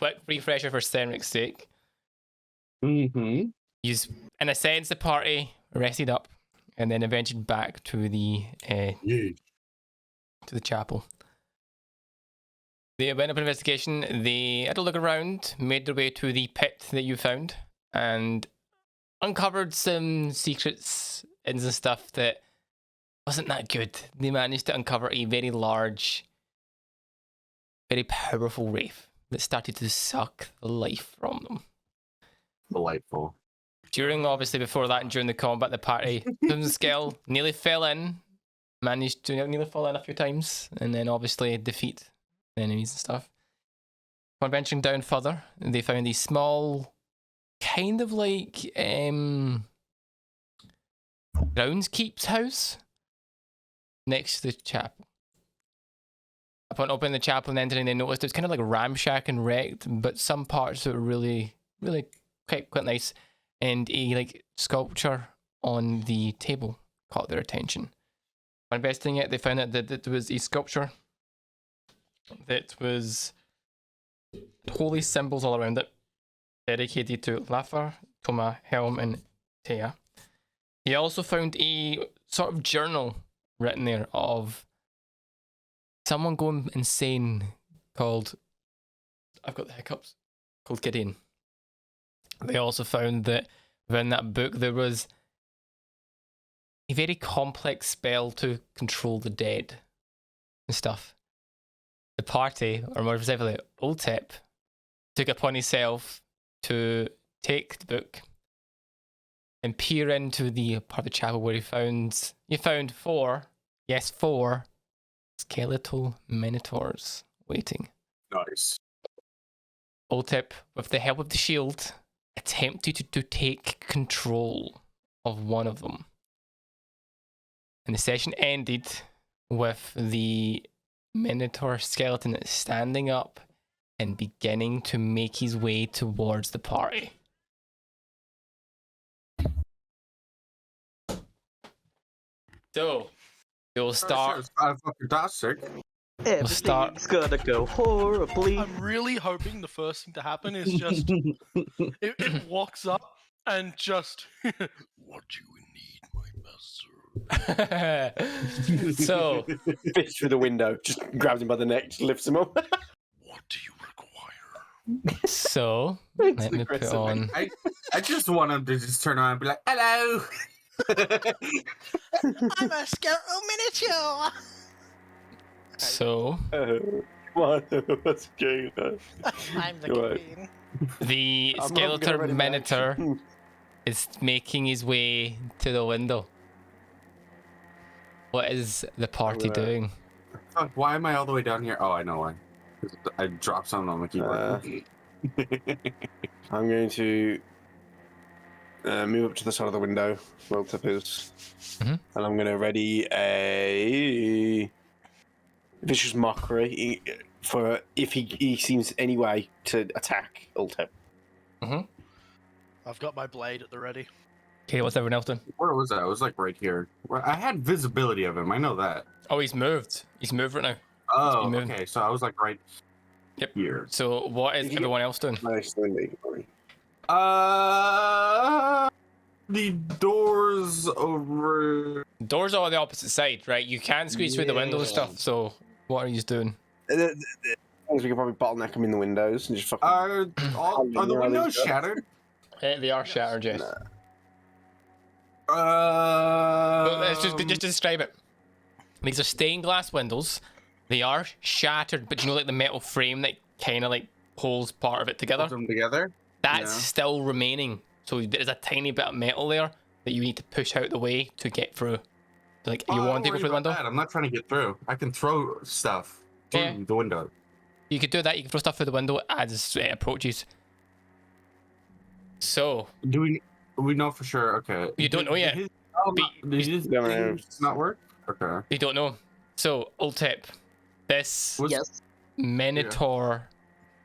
quick refresher for Stenric's sake. Mm-hmm. He's, in a sense, the party rested up and then ventured back to the chapel. They went up an investigation. They had a look around, made their way to the pit that you found, and uncovered some secrets and some stuff that wasn't that good. They managed to uncover a very large, very powerful wraith that started to suck the life from them. Delightful. During, obviously, before that and during the combat, the party, Skill nearly fell in, managed to nearly fall in a few times, and then obviously defeat the enemies and stuff. Upon venturing down further, they found a small, kind of like, groundskeep's house next to the chapel. Upon opening the chapel and entering, they noticed it was kind of like ramshack and wrecked, but some parts were really, really quite nice. And a like sculpture on the table caught their attention. By investigating it, they found out that there was a sculpture that was holy symbols all around it, dedicated to Lafar, Toma, Helm, and Tea. He also found a sort of journal written there of someone going insane called, I've got the hiccups, called Gideon. They also found that within that book there was a very complex spell to control the dead and stuff. The party, or more specifically, Old Tip, took upon himself to take the book and peer into the part of the chapel where he found four skeletal minotaurs waiting. Nice. Old Tip, with the help of the shield, attempted to take control of one of them. And the session ended with the Minotaur skeleton standing up and beginning to make his way towards the party. So, we'll start. Everything's gonna go horribly. I'm really hoping the first thing to happen is just it walks up and just what do you need, my master? So, Fish through the window, just grabs him by the neck, just lifts him up. What do you require? so let me put on. I just want him to just turn around and be like, hello. I'm a skeletal miniature. So, What's going on? I'm the Go queen. the I'm skeletal already minotaur matched. is making his way to the window. What is the party doing? Fuck, why am I all the way down here? Oh, I know why. 'Cause I dropped something on the keyboard. I'm going to move up to the side of the window where Old Tip is. Mhm. And I'm going to ready a vicious mockery for if he seems any way to attack Old Tip. I've got my blade at the ready. Okay, what's everyone else doing? Where was that? It was like right here. I had visibility of him. I know that. Oh, he's moved. He's moved right now. Oh, moving. okay. So I was like right Yep. here. So, what is everyone else doing? Nice. The doors over. Doors are on the opposite side, right? You can squeeze through the window and stuff. So, what are you doing? We can probably bottleneck him in the windows and just fucking. Are the windows shattered? They are shattered, yes. Well, Let's just to describe it. These are stained glass windows. They are shattered, but you know, like the metal frame that kind of like holds part of it together. Put them together. That's Yeah. still remaining. So there's a tiny bit of metal there that you need to push out the way to get through. Like, you want to go through the window? I'm not trying to get through. I can throw stuff through the window. You could do that. You can throw stuff through the window as it approaches. So, Do we know for sure? Okay. You don't know yet. Did his things not work? Okay. you don't know. So, Old Tip, this Yes. Minotaur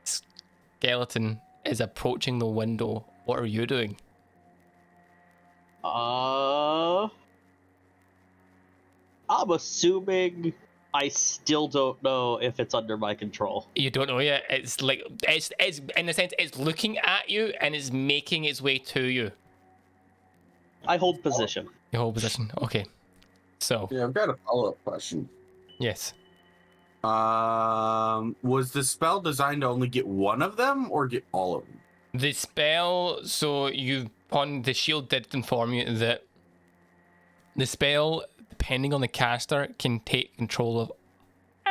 skeleton is approaching the window. What are you doing? I'm assuming I still don't know if it's under my control. You don't know yet. It's like it's in a sense it's looking at you and it's making its way to you. I hold position. Your whole position. Okay. So Yeah, I've got a follow-up question. yes. Was the spell designed to only get one of them or get all of them? The spell, so the shield did inform you that the spell, depending on the caster, can take control of,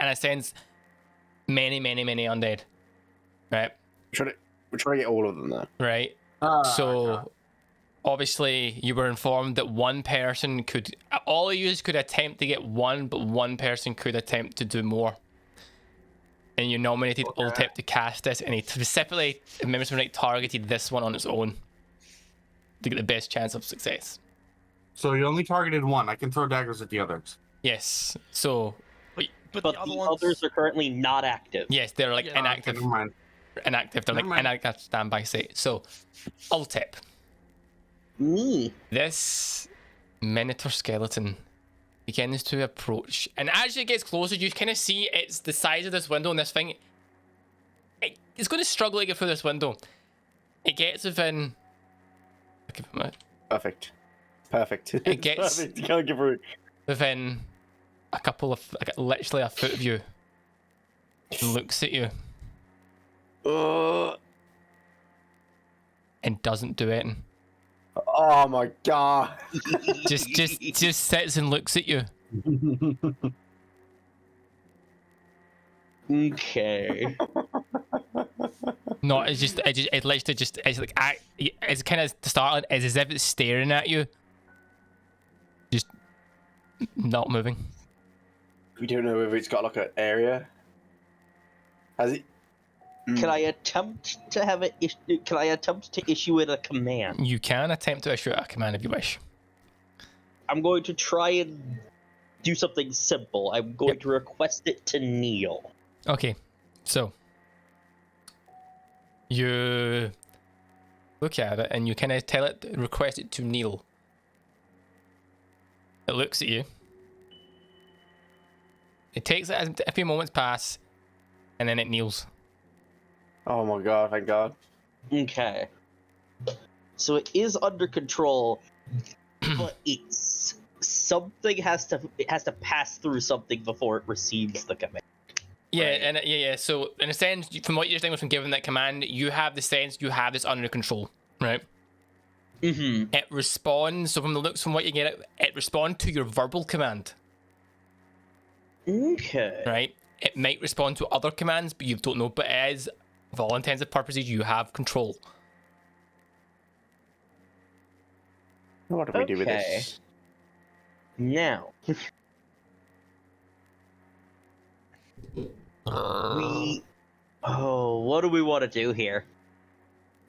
in a sense, many undead. Right? We're trying to get all of them there. Right? So, obviously, you were informed that one person could, all of you could attempt to get one, but one person could attempt to do more. And you nominated Ultep to cast this, and he specifically, if memory right, targeted this one on its own to get the best chance of success. So you only targeted one. I can throw daggers at the others. Yes. So, But But the other the ones, others are currently not active. yes, they're like Yeah. inactive. Never mind. Inactive. They're like Never mind. inactive standby state. So, Ultep. Me. This Minotaur skeleton begins to approach, and as it gets closer, you kind of see it's the size of this window, and this thing, it's going to struggle to get through this window. It gets within. Perfect. It gets- Perfect. You can't give her. Within a couple of, like, literally a foot of you, and looks at you and doesn't do anything. Oh my god. Just sits and looks at you. Okay. No, it's literally just, it's like, it's kind of startling, it's as if it's staring at you. Just not moving. We don't know whether it's got like an area. Has it? Can I attempt to have it? Can I attempt to issue it a command? You can attempt to issue a command if you wish. I'm going to try and do something simple. I'm going Yep. to request it to kneel. Okay, so you look at it and you kind of tell it, request it to kneel. It looks at you. It takes a few moments pass, and then it kneels. Oh my god! Thank God. Okay. So it is under control, but it's something it has to pass through something before it receives the command. Yeah, Right. and yeah. So in a sense, from what you're saying, from giving that command, you have the sense you have this under control, right? Mm-hmm. It responds. So from the looks, from what you get, it responds to your verbal command, Okay. right? It might respond to other commands, but you don't know. But it is, for all intents and purposes, you have control. What do we do with Okay. this? Now. What do we want to do here?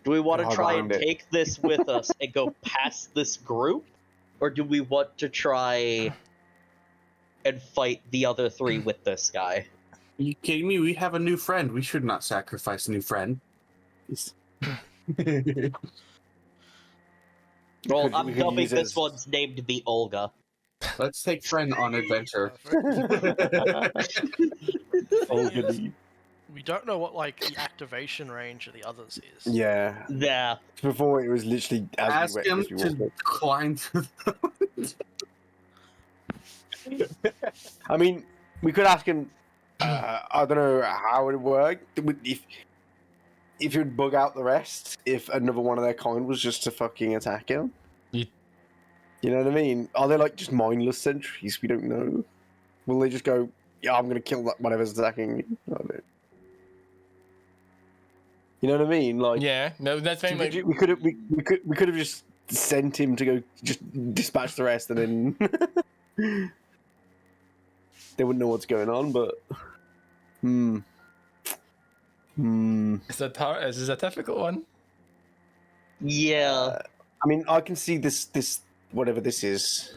Do we want to Hug try around and it. take this with us and go past this group? Or do we want to try and fight the other three with this guy? Are you kidding me? We have a new friend. We should not sacrifice a new friend. It's- Well, could- I'm we could dubbing use it this as- one's name to be Olga. Let's take friend on adventure. Oh, goody. we don't know what like the activation range of the others is. Yeah. Yeah. Before it was literally as Ask we him went, as we to walked. climb through I mean, we could ask him. I don't know how it would work. If you'd bug out the rest, if another one of their kind was just to fucking attack him. You- You know what I mean? Are they like just mindless sentries? We don't know. Will they just go, yeah, I'm gonna kill that whatever's attacking me? I don't know. You know what I mean? Like, Yeah, no, that's fine. Like, we could have just sent him to go just dispatch the rest, and then they wouldn't know what's going on. But this is a difficult one. Yeah. I mean, I can see this whatever this is.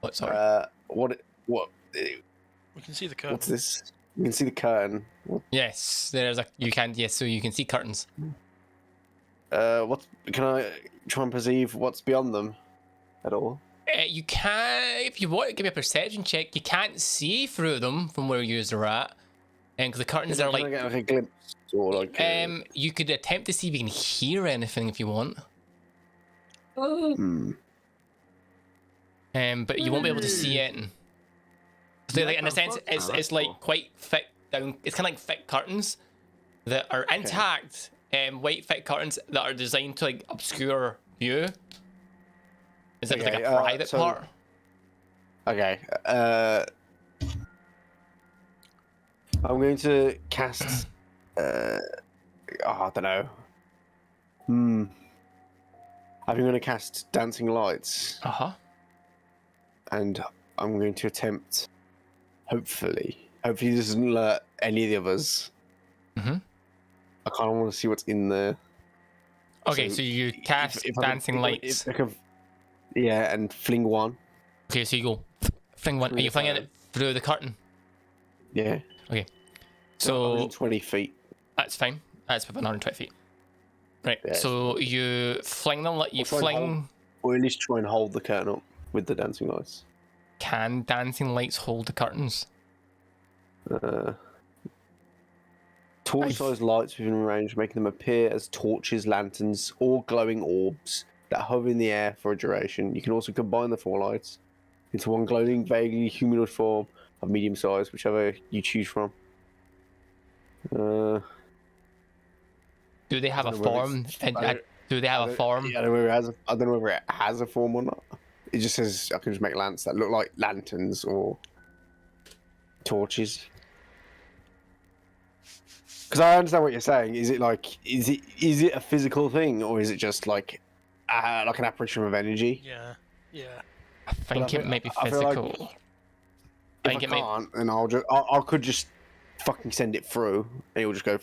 Oh, sorry. What We can see the curtain. what's this? You can see the curtain. Yes, there's a. You can. Yes, so you can see curtains. What can I try and perceive what's beyond them at all? You can, if you want to give me a perception check, you can't see through them from where you are at, and because the curtains are Can I get like a glimpse or like? you could attempt to see if you can hear anything if you want. But you won't be able to see it. So, like, in a sense, it's like quite thick down. It's kind of like thick curtains that are intact, white thick curtains that are designed to like obscure view. Is it like a private part? Okay. I'm going to cast. I don't know. I'm going to cast Dancing Lights. And I'm going to attempt. Hopefully, this doesn't alert any of the others. I kind of want to see what's in there. Okay, so you cast Dancing Lights. Yeah, and fling one. Okay, so you go fling one. Are you flinging it through the curtain? Yeah. Okay. So 120 feet. That's fine. That's within 120 feet. Right. Yeah. So you fling them like you fling. Or at least try and hold the curtain up with the dancing lights. Can dancing lights hold the curtains? Torch-sized lights within range, making them appear as torches, lanterns, or glowing orbs that hover in the air for a duration. You can also combine the 4 lights into one glowing, vaguely humanoid form of medium size, whichever you choose from. Do they have a form? Do they have a form? I don't know whether it has a form or not. It just says I can just make lamps that look like lanterns or torches. Because I understand what you're saying. Is it like is it a physical thing or is it just like an apparition of energy? Yeah. I think it may be physical. If I can't, then I could just fucking send it through and it'll just go.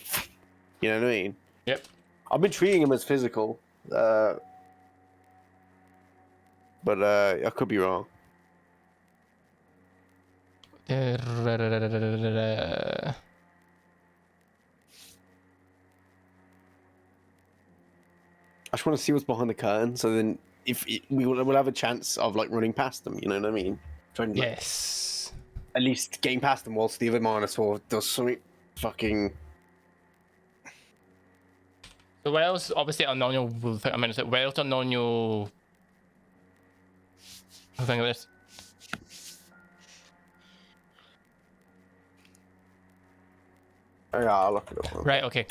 You know what I mean? Yep. I've been treating him as physical, but I could be wrong. I just want to see what's behind the curtain, so then we'll have a chance of like running past them. You know what I mean? Trying to, yes. At least getting past them whilst the other Minotaur does something fucking. So Wells, obviously a non-yo will think, I mean, it's like Wells a non-yo. I think of this. Oh, yeah, I'll look it up. Right, okay.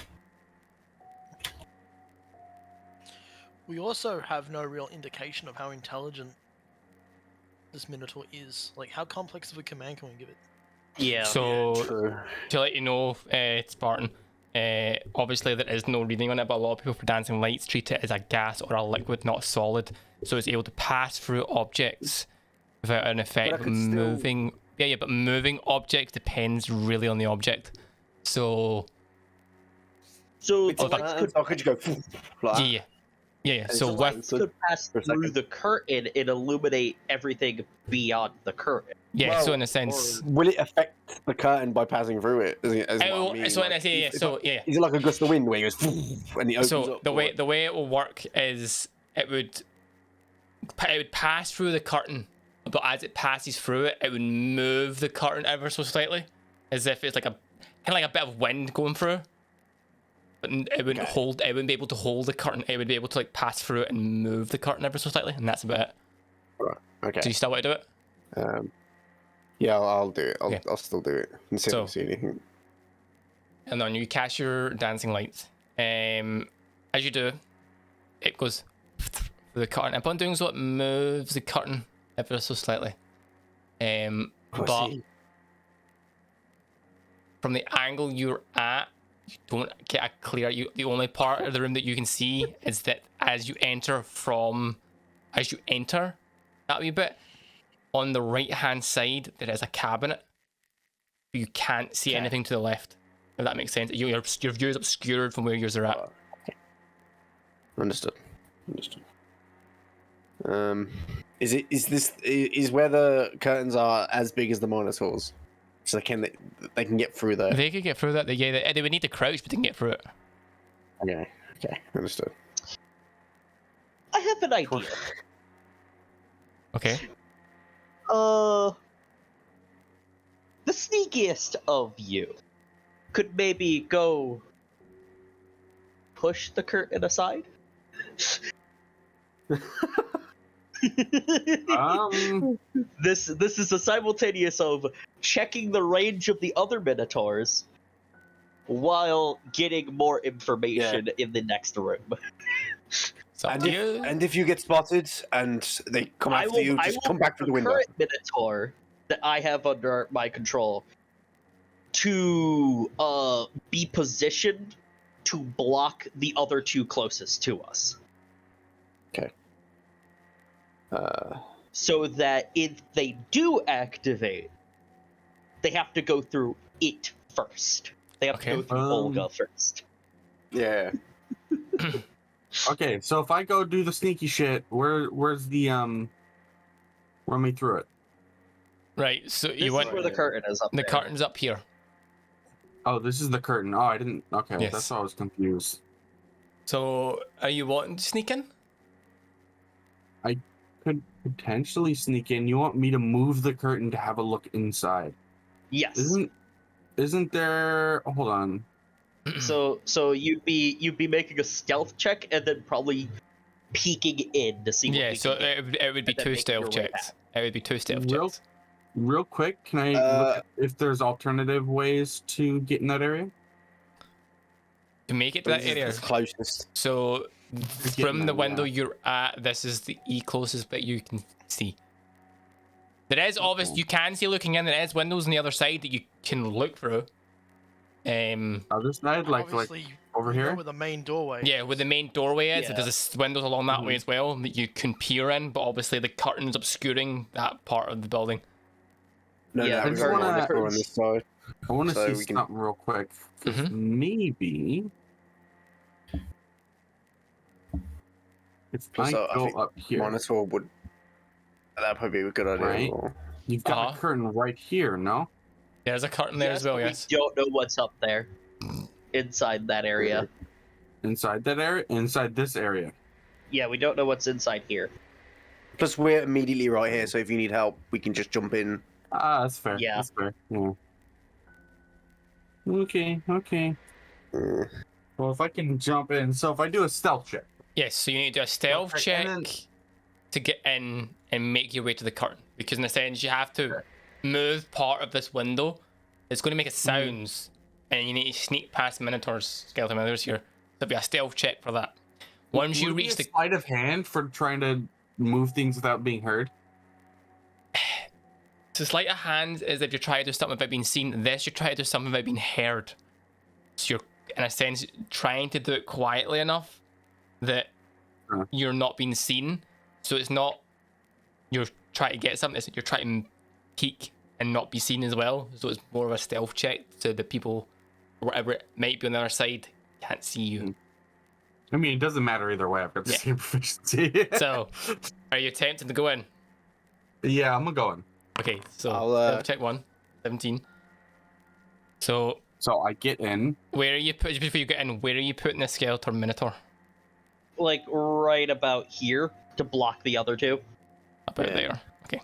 We also have no real indication of how intelligent this Minotaur is. Like, how complex of a command can we give it? Yeah. So, to let you know, Spartan, obviously there is no reading on it, but a lot of people for Dancing Lights treat it as a gas or a liquid, not a solid. So it's able to pass through objects without an effect of moving. Yeah, but moving objects depends really on the object. So could you go? Like yeah. So light could pass through the curtain and illuminate everything beyond the curtain. Yeah, well, so in a sense, will it affect the curtain by passing through it? Is it Is it like a gust of wind where it goes and it opens up? The way it will work is it would pass through the curtain, but as it passes through it, it would move the curtain ever so slightly, as if it's like a kind of like a bit of wind going through. But it wouldn't hold. It wouldn't be able to hold the curtain. It would be able to like pass through it and move the curtain ever so slightly, and that's about it. Right. Okay. Do you still want to do it? Yeah, I'll do it. I'll still do it and see if I see anything. And then you cast your Dancing Lights. As you do, it goes through the curtain. Upon doing so, it moves the curtain ever so slightly. But from the angle you're at, you don't get a clear. The only part of the room that you can see is that as you enter that wee bit, on the right hand side there is a cabinet. You can't see anything to the left. If that makes sense, your view is obscured from where yours are at. Understood. Is where the curtains are as big as the Minotaurs? So they can get through there. They could get through that. They would need to crouch, but they can get through it. Okay, understood. I have an idea. Okay. The sneakiest of you could maybe go push the curtain aside. This is a simultaneous of checking the range of the other minotaurs while getting more information in the next room. So And if you get spotted and they come after you, just come back through the window. Current minotaur that I have under my control to be positioned to block the other two closest to us. Okay. So that if they do activate, they have to go through it first. They have to go through Olga first. Yeah. Okay, so if I go do the sneaky shit, where's the run me through it? right, so This you is went. where the curtain is up The there. curtain's up here. Oh, this is the curtain. Oh, I didn't. Okay, Yes. that's why I was confused. So are you wanting to sneak in? Could potentially sneak in. You want me to move the curtain to have a look inside? Yes. Isn't there? Hold on. So you'd be making a stealth check and then probably peeking in to see what Yeah, we so can get. it would be and then two make your stealth way checks. back. It would be two stealth Real- checks. Real quick, can I look at if there's alternative ways to get in that area? To make it to that area. It's closest. So Just from getting the there, window yeah. you're at, this is the closest bit you can see. There is obvious you can see looking in. There is windows on the other side that you can look through. Other side, like Obviously, over you know here? where the main doorway. Yeah, where the main doorway is, Yeah. there's windows along that way Mhm. as well that you can peer in, but obviously the curtain's obscuring that part of the building. No, Yeah, no, I we just got wanna- one this door on this side. I want to So see we can- something real quick. 'Cause maybe if I So I go think up here, Monitor would. That'd probably be a good idea. Right. as well. you've got Uh-huh. a curtain right here, no? There's a curtain there as well, but yes. We don't know what's up there inside that area. Inside that area, inside this area. Yeah, we don't know what's inside here. Plus, we're immediately right here, so if you need help, we can just jump in. Ah, that's fair. Yeah. That's fair. Yeah. Okay. Mm. Well, if I can jump in, so if I do a stealth check, Yes, so you need to do a stealth Okay, check and to get in and make your way to the curtain. Because in a sense, you have to move part of this window. It's going to make it sounds, and you need to sneak past Minotaurs, skeleton Minotaurs here. So it'll be a stealth check for that. Once you would it be reach a the sleight of hand for trying to move things without being heard. So sleight of hand is if you're trying to do something without being seen. This, you're trying to do something without being heard. So you're, in a sense, trying to do it quietly enough that Huh. you're not being seen. So it's not you're trying to get something. You're trying to peek and not be seen as well. So it's more of a stealth check, so the people, or whatever it might be on the other side, can't see you. I mean, it doesn't matter either way. I've got the Yeah. same proficiency. So, are you attempting to go in? yeah, I'm going. Okay, so I'll, stealth check 17. So So I get in. where are you put before you get in? Where are you putting the skeleton minotaur? Like right about here to block the other two. About Yeah. there. Okay.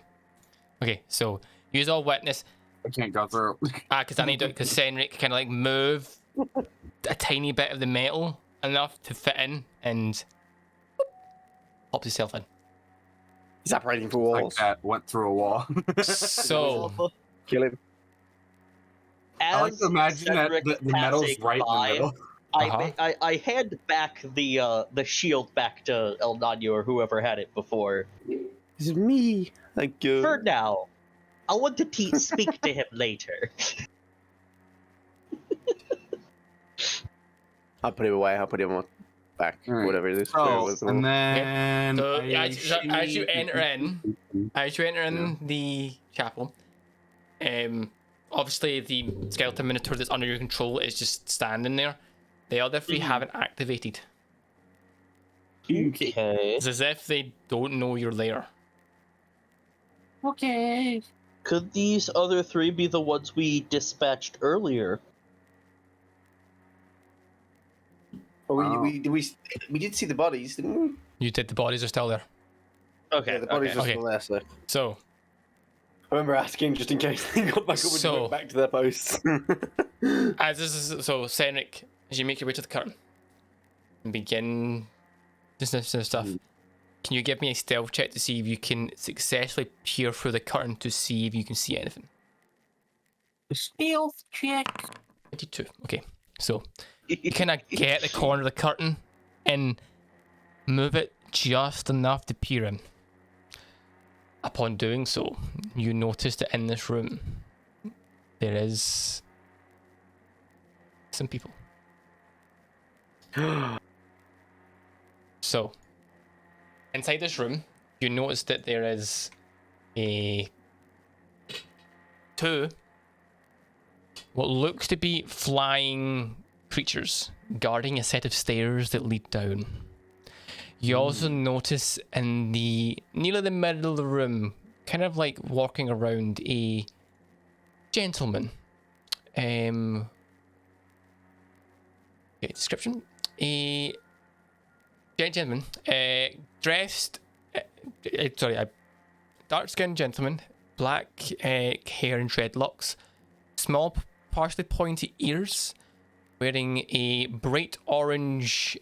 Okay. So use all witness. I can't go through. Because I need to. Because Senric kind of like move a tiny bit of the metal enough to fit in and pops himself in. He's operating for like walls. that went through a wall. So Kill him. As I like to imagine that Cedric the metal's passing right in by, the middle. I hand back the shield back to El Nano or whoever had it before. This is me. Thank you. For now, I want to speak to him later. I'll put him away. I'll put him on back. Alright. Whatever it is. So, and then so I yeah, as you enter in, Yeah. the chapel, obviously the skeleton minotaur that's under your control is just standing there. The other three haven't activated. Okay. It's as if they don't know you're there. Okay. Could these other three be the ones we dispatched earlier? Oh, we did see the bodies, didn't we? You did. The bodies are still there. Okay. Yeah, the body's Okay. just Okay. still there, so. So, I remember asking just in case they got back up and So- went back to their posts. as this is, so Senric, as you make your way to the curtain and begin this stuff, can you give me a stealth check to see if you can successfully peer through the curtain to see if you can see anything? Stealth check. 22. Okay, so you kind of get the corner of the curtain and move it just enough to peer in. Upon doing so, you notice that in this room there is some people. So, inside this room, you notice that there is two what looks to be flying creatures guarding a set of stairs that lead down. You also notice in nearly the middle of the room, kind of like walking around, a gentleman. Okay, description. A gentleman, dressed. A dark-skinned gentleman, black hair and dreadlocks, small, partially pointy ears, wearing a bright orange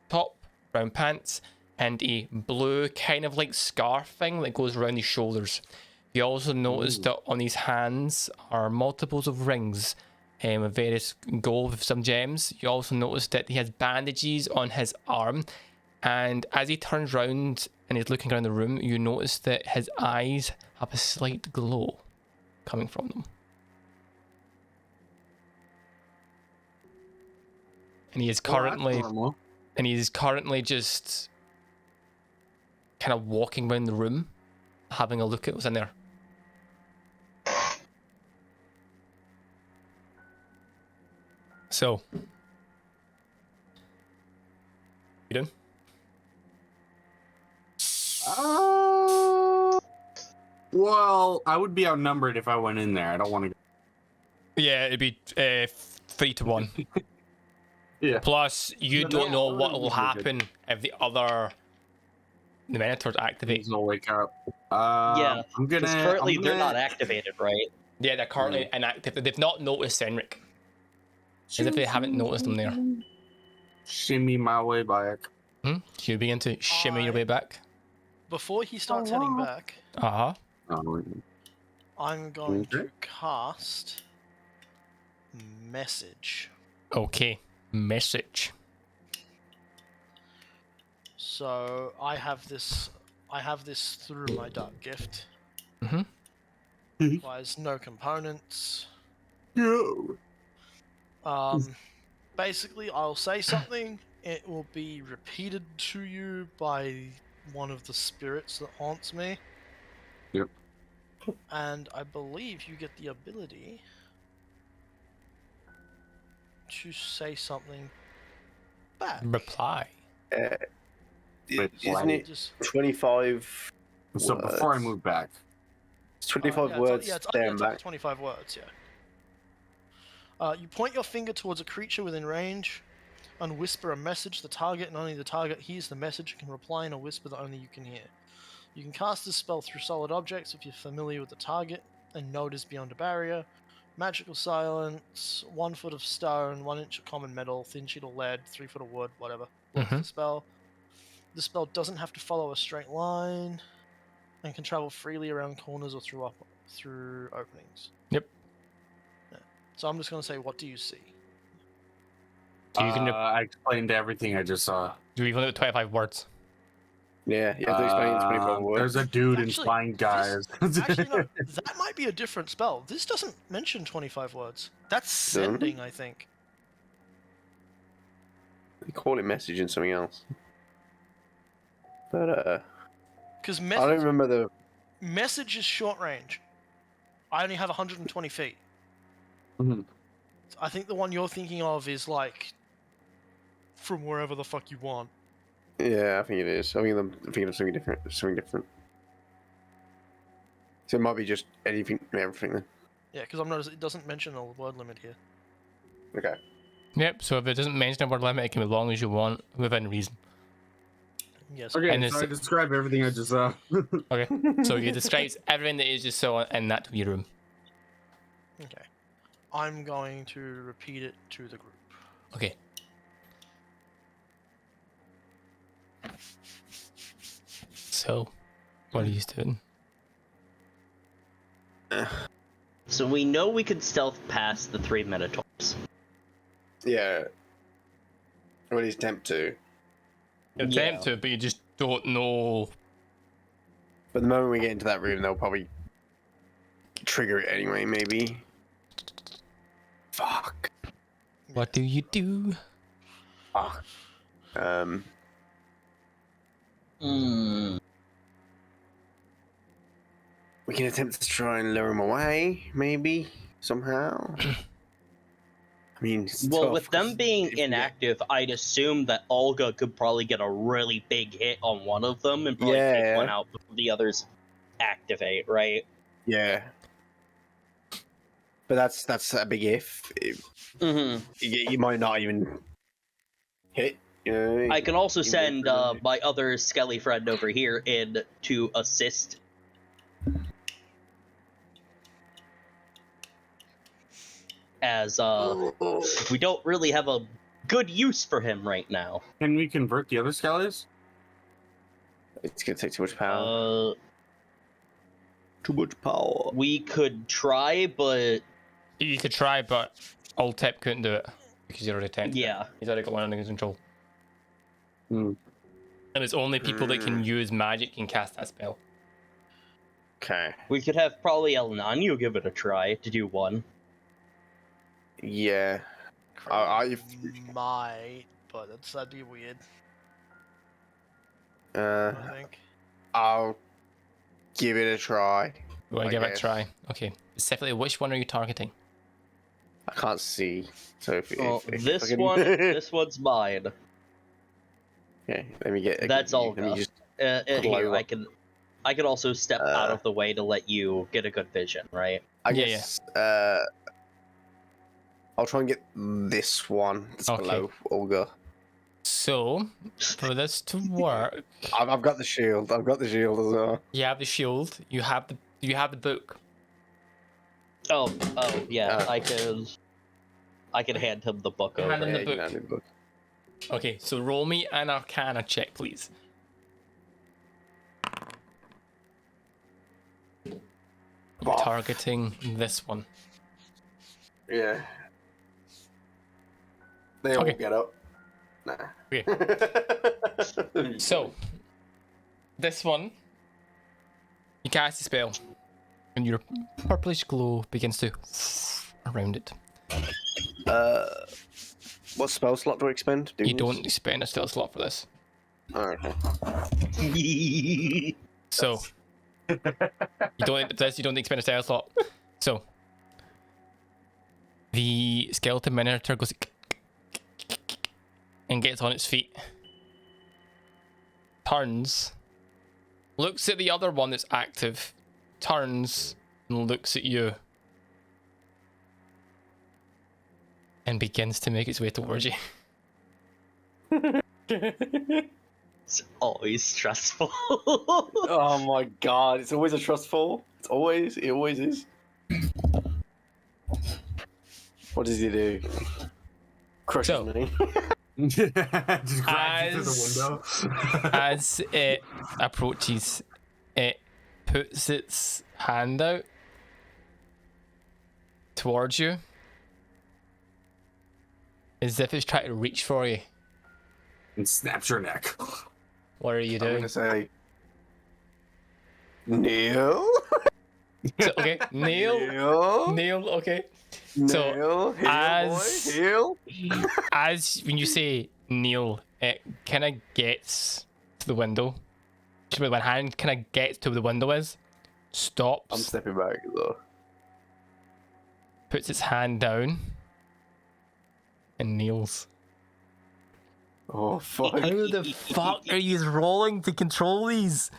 top, brown pants, and a blue kind of like scarf thing that goes around his shoulders. You also notice that on his hands are multiples of rings of various gold with some gems. You also notice that he has bandages on his arm, and as he turns round and he's looking around the room, you notice that his eyes have a slight glow coming from them. And he is currently just kind of walking around the room, having a look at what's in there. So, you doing? Well, I would be outnumbered if I went in there. I don't want to. Yeah, it'd be 3-1. Yeah. Plus, you No, don't know no, what no, will no, happen if the Minotaurs activate. Please don't wake up. Yeah, I'm gonna. Because currently I'm they're gonna not activated, right? Yeah, they're currently inactive. They've not noticed Senric. As if they haven't noticed them there. Shimmy my way back. You begin to shimmy your way back. Before he starts heading back, Uh-huh. Oh, I'm going Okay. to cast Message. Okay. Message. So I have this through my dark gift. Mhm. Requires no components. No. Basically, I'll say something. It will be repeated to you by one of the spirits that haunts me. Yep. And I believe you get the ability to say something back. Reply. Isn't it Just 25? So before I words? move back, It's 25 yeah, words it's there up and to back. 25 words, yeah. You point your finger towards a creature within range and whisper a message. The target and only the target hears the message and can reply in a whisper that only you can hear. You can cast this spell through solid objects if you're familiar with the target and know it is beyond a barrier. Magical silence, 1 foot of stone, 1 inch of common metal, thin sheet of lead, 3 foot of wood, whatever. That's the spell. The spell doesn't have to follow a straight line and can travel freely around corners or through openings. Yep. Yeah. So I'm just going to say, what do you see? So you can I explained everything I just saw. do you want 25 words? Yeah, you have to explain it in 25 words. There's a dude in Actually, flying guys. Actually, no, that might be a different spell. This doesn't mention 25 words. That's sending, I think. You call it messaging something else. But, Because I don't remember the... message is short range. I only have 120 feet. Mhm. I think the one you're thinking of is like from wherever the fuck you want. Yeah, I think it is. I think I'm thinking of something different. So it might be just anything and everything then. Yeah, because I'm noticing it doesn't mention a word limit here. Okay. Yep, so if it doesn't mention a word limit, it can be as long as you want, within reason. Yes. Okay, And so it's- I describe everything I just saw. Okay. So you describes everything that you just saw in that wee room. Okay. I'm going to repeat it to the group. Okay. So, what are you doing? So we know we could stealth past the 3 Minotaurs. Yeah. Or at least attempt to. You attempt to, but you just don't know. But the moment we get into that room, they'll probably trigger it anyway, maybe. Fuck. What do you do? Fuck. We can attempt to try and lure him away, maybe, somehow. I mean, it's Well, tough with them 'cause being if we get- inactive, I'd assume that Olga could probably get a really big hit on one of them and probably Yeah. take one out before the others activate, right? Yeah. But that's a big if. Mm-hmm. You might not even hit. You know? I can also Even send for- my other Skelly friend over here in to assist. As we don't really have a good use for him right now. Can we convert the other skellies? It's gonna take too much power. Too much power. We could try, but You could try, but Altep couldn't do it because you already attempted. yeah. He's already got one under his control. Hmm. And it's only people that can use magic can cast that spell. Okay. We could have probably El Nano give it a try to do one. Yeah. I might, but that'd be weird. uh, I think. I'll give it a try. You want I to give it a guess. try? Okay. Specifically, which one are you targeting? I can't see. So if Well, if I this can- one, this one's mine. Okay, let me get. That's Let me Olga. just. Here, Glow I can also step out of the way to let you get a good vision, right? I Yeah, guess. I'll try and get this one that's Okay. below Olga. So, for this to work, I've got the shield. I've got the shield as well. you have the shield. You have the book. Oh, yeah. Uh. I can hand him the book over. Hand him the you book. can have the book. Okay, so roll me an Arcana check, please. We're Oh. targeting this one. Yeah. They all Okay. get up. Nah. Okay. So, this one, you cast a spell, and your purplish glow begins to around it. What spell slot do I expend? You don't spend a spell slot for this. Oh, okay. So, you don't expend a spell slot. So, the skeleton minotaur goes and gets on its feet, turns, looks at the other one that's active, turns and looks at you, and begins to make its way towards you. It's always stressful. Oh my god, it's always a trust fall. It always is. What does he do? Crushes So- me. Just grabs you through As- the window. As it approaches, it puts its hand out towards you, as if it's trying to reach for you. And snaps your neck. What are you I'm doing? gonna say. Neil? So, okay, Neil. Neil, okay. So, Neil? Heal, as- boy, heal? As when you say Neil, it kind of gets to the window. Just with one hand, kind of gets to where the window is, I'm stops, stepping back though. puts its hand down, and kneels. Oh fuck. How the fuck are you rolling to control these?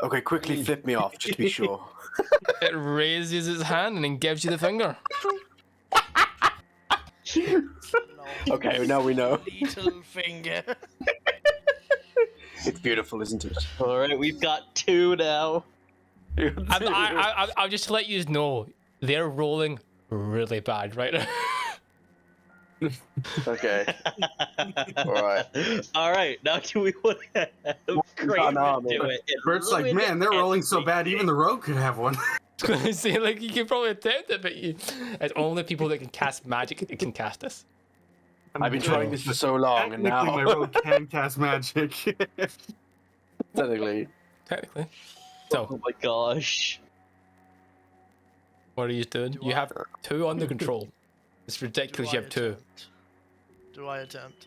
Okay, quickly flip me off just to be sure. It raises its hand and then gives you the finger. Okay, now we know. Little finger. It's beautiful, isn't it? All right, we've got 2 now. I'll just let you know they're rolling really bad right now. Okay. Alright. All right. Now do we want to have Kraven do it? and Bert's like, ruin man, they're rolling so bad, even the rogue could have one. I was gonna say, like, you can probably attempt it, but it's only people that can cast magic that can cast this. I've been trying this for so long, and Technically, now my rogue can cast magic. technically. Technically. Oh So, my gosh. what are you doing? You have 2 under control. It's ridiculous you have 2. Do I attempt?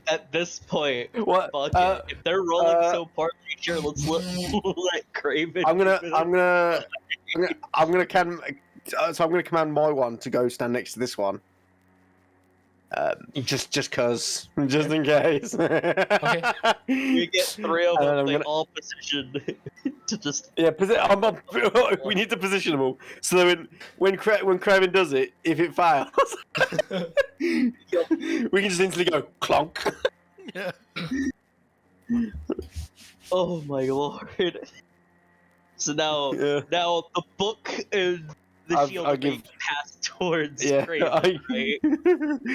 At this point, What? fuck it. If they're rolling so poorly, sure, let's let Kraven. I'm gonna command my one to go stand next to this one. Just in case. Okay. We get 3 of And then them, I'm they gonna- all positioned to just. Yeah, we need to position them all. So that when Kraven does it, if it fails, we can just instantly go clonk. Yeah. Oh my lord. So now, Yeah. now the book and the I'll shield are give- being passed towards Yeah, Kraven, right?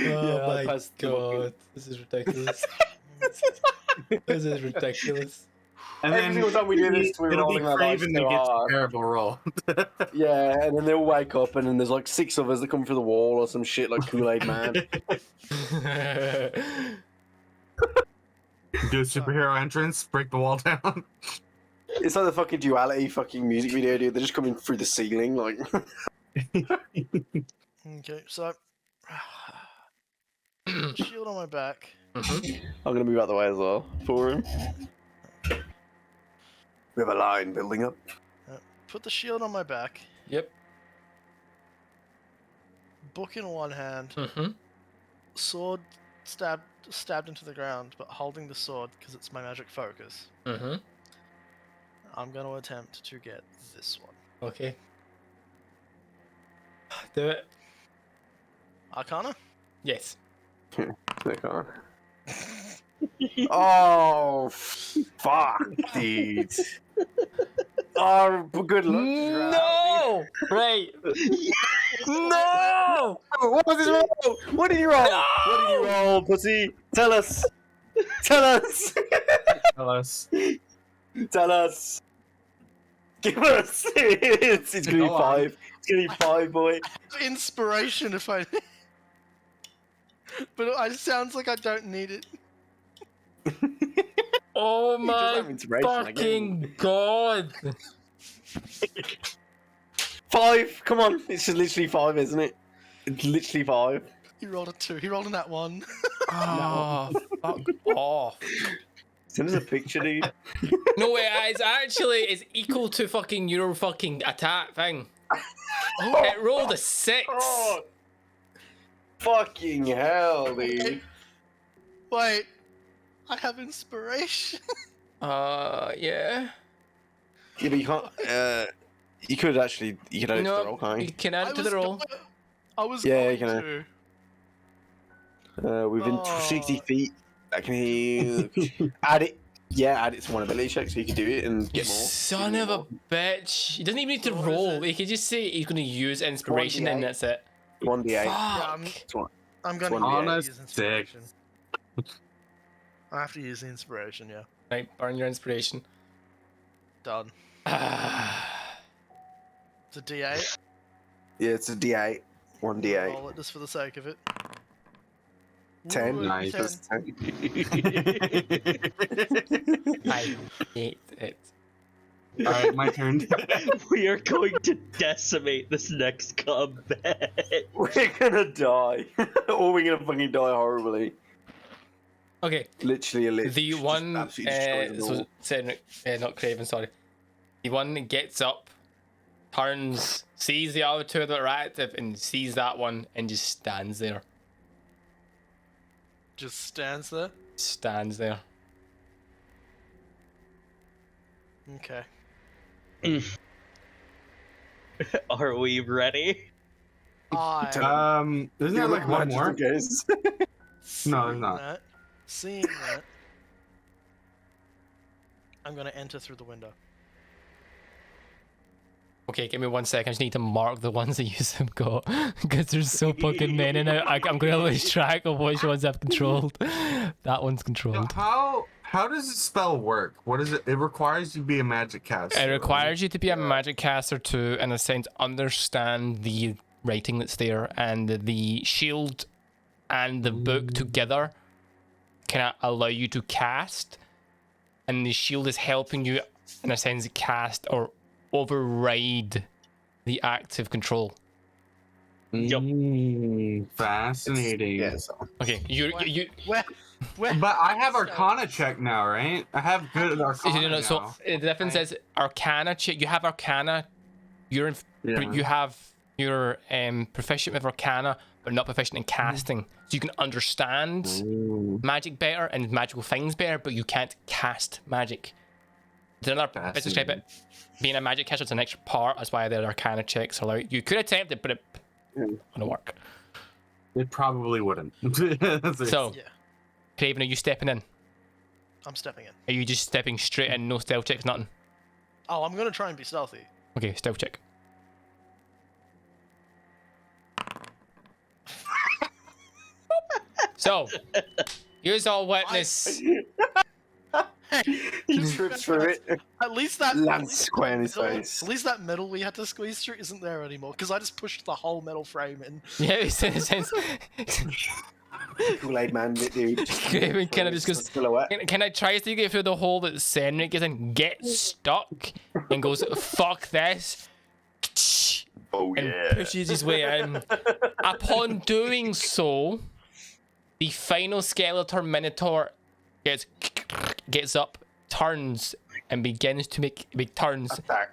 Oh I my passed the book. god, this is ridiculous. This is ridiculous. And Every single time we do this, we're it'll be rolling our dice Kraven so that gets a hard. terrible roll. Yeah, and then they'll wake up, and then there's like 6 of us that come through the wall or some shit like Kool-Aid Man. Do a superhero entrance, break the wall down. It's like the fucking Duality fucking music video, dude. They're just coming through the ceiling, like. Okay, so shield on my back. I'm gonna move out the way as well for him. We have a line building up. Put the shield on my back. Yep. Book in one hand. Mm-hmm. Sword stabbed into the ground, but holding the sword because it's my magic focus. Mm-hmm. I'm going to attempt to get this one. Okay. Do it. Arcana? Yes. Oh, fuck, dude. Oh, good luck. No! Right. No! What was his roll? What did you roll? No! What did you roll, pussy? Tell us. Tell us. Tell us. Tell us. Give us. It's gonna be Go on. 5. It's gonna be 5, boy. Inspiration if I... but it sounds like I don't need it. Oh Just my have inspiration fucking god! 5. Come on. It's just literally 5, isn't it? It's literally 5. He rolled a 2. He rolled a nat 1. Oh, fuck off. Send us a picture, dude. No, it's actually it's equal to fucking your fucking attack thing. It rolled a 6. Oh, fucking hell, dude. Wait. I have inspiration. Yeah. Yeah, but you can't. You could add it to the roll, No, can't you can add it to the roll. I was Yeah, going you can, to. you? Within Oh. 60 feet. I can hear you. Add it. Yeah, add it to one ability check so you can do it and You get more. son of a bitch. He doesn't even need to What is roll. it? He can just say he's going to use inspiration and 1d8. that's it. 1d8. Fuck. It's one. I'm going It's to one honest use inspiration. I have to use the inspiration, yeah. Right, burn your inspiration. Done. Ah. It's a D8. Yeah, it's a d8. 1d8. Roll it just for the sake of it. 10. Ooh, Nice. 10. That's 10. I hate it. Alright, my turn. We are going to decimate this next combat. We're gonna die. Or we're gonna fucking die horribly. Okay, Literally a lich. the just one, absolutely destroys them so all. Cedric, not Craven, sorry. The one that gets up, turns, sees the other 2 that are active, and sees that one, and just stands there. Just stands there. Stands there. Okay. Are we ready? I Isn't there like one more? Just in case. No, there's not. Seeing that, I'm gonna enter through the window. Okay, give me 1 second. I just need to mark the ones that you have got because there's so fucking many now. I'm going to lose track of which ones I've controlled. That one's controlled. How does the spell work? What is it? It requires you to be a magic caster. It requires you to be a magic caster to, in a sense, understand the writing that's there, and the shield and the book together can allow you to cast, and the shield is helping you, in a sense, cast or override the active control. Fascinating. Yeah, so. Okay, you Where? But I have Arcana check now, right? I have good Arcana now. so the difference is Arcana check. You have Arcana. You have you're proficient with Arcana, but not proficient in casting. So you can understand magic better and magical things better, but you can't cast magic. There's another bit to describe it. Being a magic caster is an extra part. That's why the Arcana checks allow you could attempt it, but it wouldn't work. It probably wouldn't. So, Yeah, Craven, are you stepping in? I'm stepping in. Are you just stepping straight in, no stealth checks, nothing? Oh, I'm gonna try and be stealthy. Okay, stealth check. So, here's all witness. He trips through it. At least that Lands square in his face. At least that metal we had to squeeze through isn't there anymore, because I just pushed the whole metal frame in. Yeah, it's in a sense. Kool-Aid man, dude. Craven kind of just goes, Silhouette. can I try to get through the hole that Senric is in, get stuck, and goes, fuck this, Oh and yeah. pushes his way in. Upon doing so, the final Skeletor Minotaur gets up, turns, and begins to make Attack.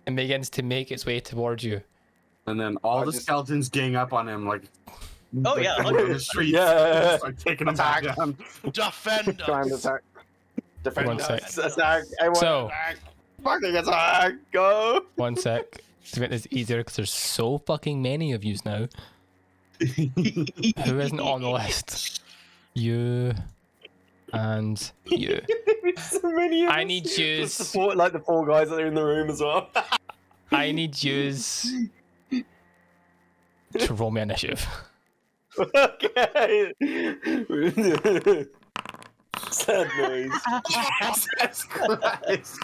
and begins to make its way towards you. And then all the skeletons gang up on him like Oh, yeah, on the streets. Yeah. Start taking him back Attack. down. Defend Trying to us. attack. Defend One us. sec. Attack. Everyone So- attack. Fucking attack. Go. 1 sec. To make this easier, because there's so fucking many of yous now. Who isn't on the list? You and you. So many of I us. need Just yous. support like the 4 guys that are in the room as well. I need yous to roll me initiative. Okay. Sad noise. Jesus Christ.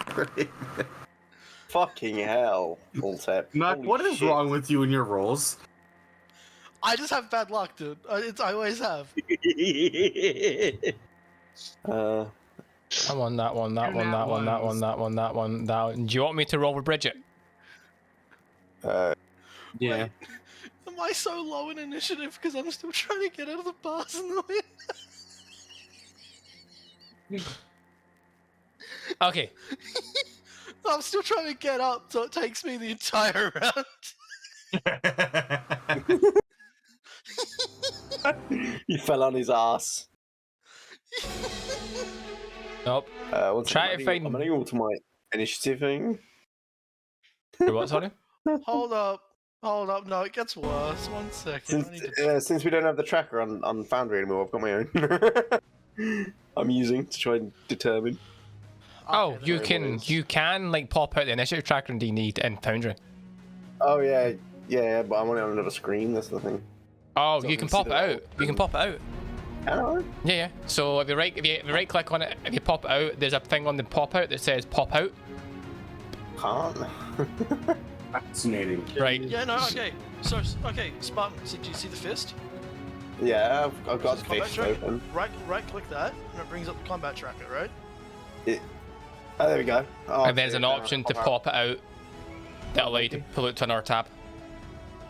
Fucking hell. Ultep. Matt, Holy what is shit. wrong with you and your rolls? I just have bad luck, dude. I always have. I'm on that one, that one, that one, that one, that one, that one, that one. Do you want me to roll with Bridget? Yeah. Am I so low in initiative because I'm still trying to get out of the bars in the wind? Okay. I'm still trying to get up, so it takes me the entire round. You fell on his ass. Nope. Try to find- I'm gonna go to my initiative thing. Wait, what, sorry? Hold up. No, it gets worse. 1 second. I need to... Since we don't have the tracker on Foundry anymore, I've got my own. I'm using to try and determine. Oh, Okay, you then- can like pop out the initiative tracker in D&D and Foundry. Oh yeah, but I'm on it on another screen. That's the thing. Oh, So you I can can pop see it the- out. You can pop it out. Hello. Yeah. So if you right click on it, if you pop it out, there's a thing on the pop out that says pop out. Can't. Fascinating. Right. Yeah, no, okay. So, okay, Spartan, so do you see the fist? Yeah, I've got Says the combat fist tracker. open. Right click that, and it brings up the combat tracker, right? Oh, there we go. Oh, And there's an okay, option to alright. pop it out that allow you to pull it to another tab.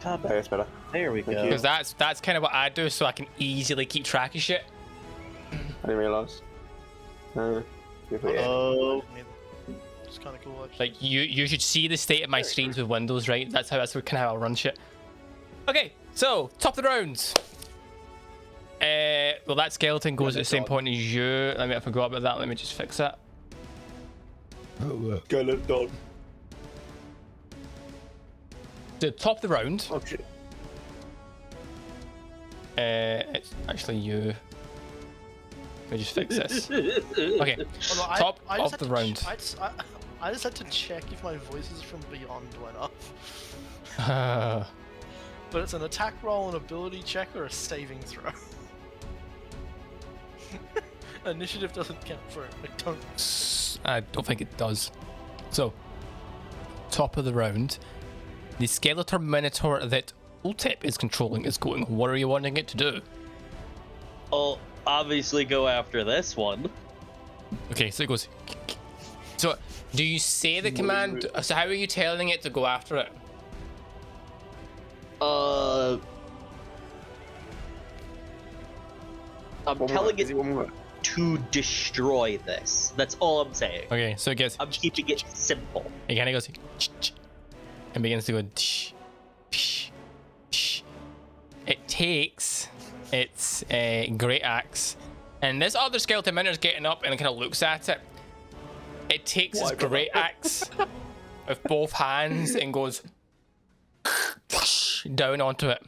Okay, that's better. There we Thank go. you. Because that's kind of what I do, so I can easily keep track of shit. I didn't realise. Yeah. Oh, It's kind of cool, actually. Like you should see the state of my screens with Windows, right? That's kind of how I'll run shit. Okay, so top of the rounds. Well, that skeleton goes at the same point as you. I forgot about that. Let me just fix that. Skeleton dog. The top of the round. Oh shit. It's actually you. me just fix this. Okay, Although top I just of had the to round. I just had to check if my voice is from beyond enough. But it's an attack roll, an ability check, or a saving throw. Initiative doesn't count for it. I don't think it does. So, top of the round. The Skeletor Minotaur that Ultep is controlling is going. What are you wanting it to do? Oh, obviously go after this one. Okay, so it goes. So, do you say the command? So, how are you telling it to go after it? I'm telling it to destroy this. That's all I'm saying. Okay, so it gets. I'm keeping it simple. It kind of goes and begins to go. It takes its great axe, and this other skeleton minotaur is getting up and kind of looks at it. It takes its great axe with both hands and goes down onto it.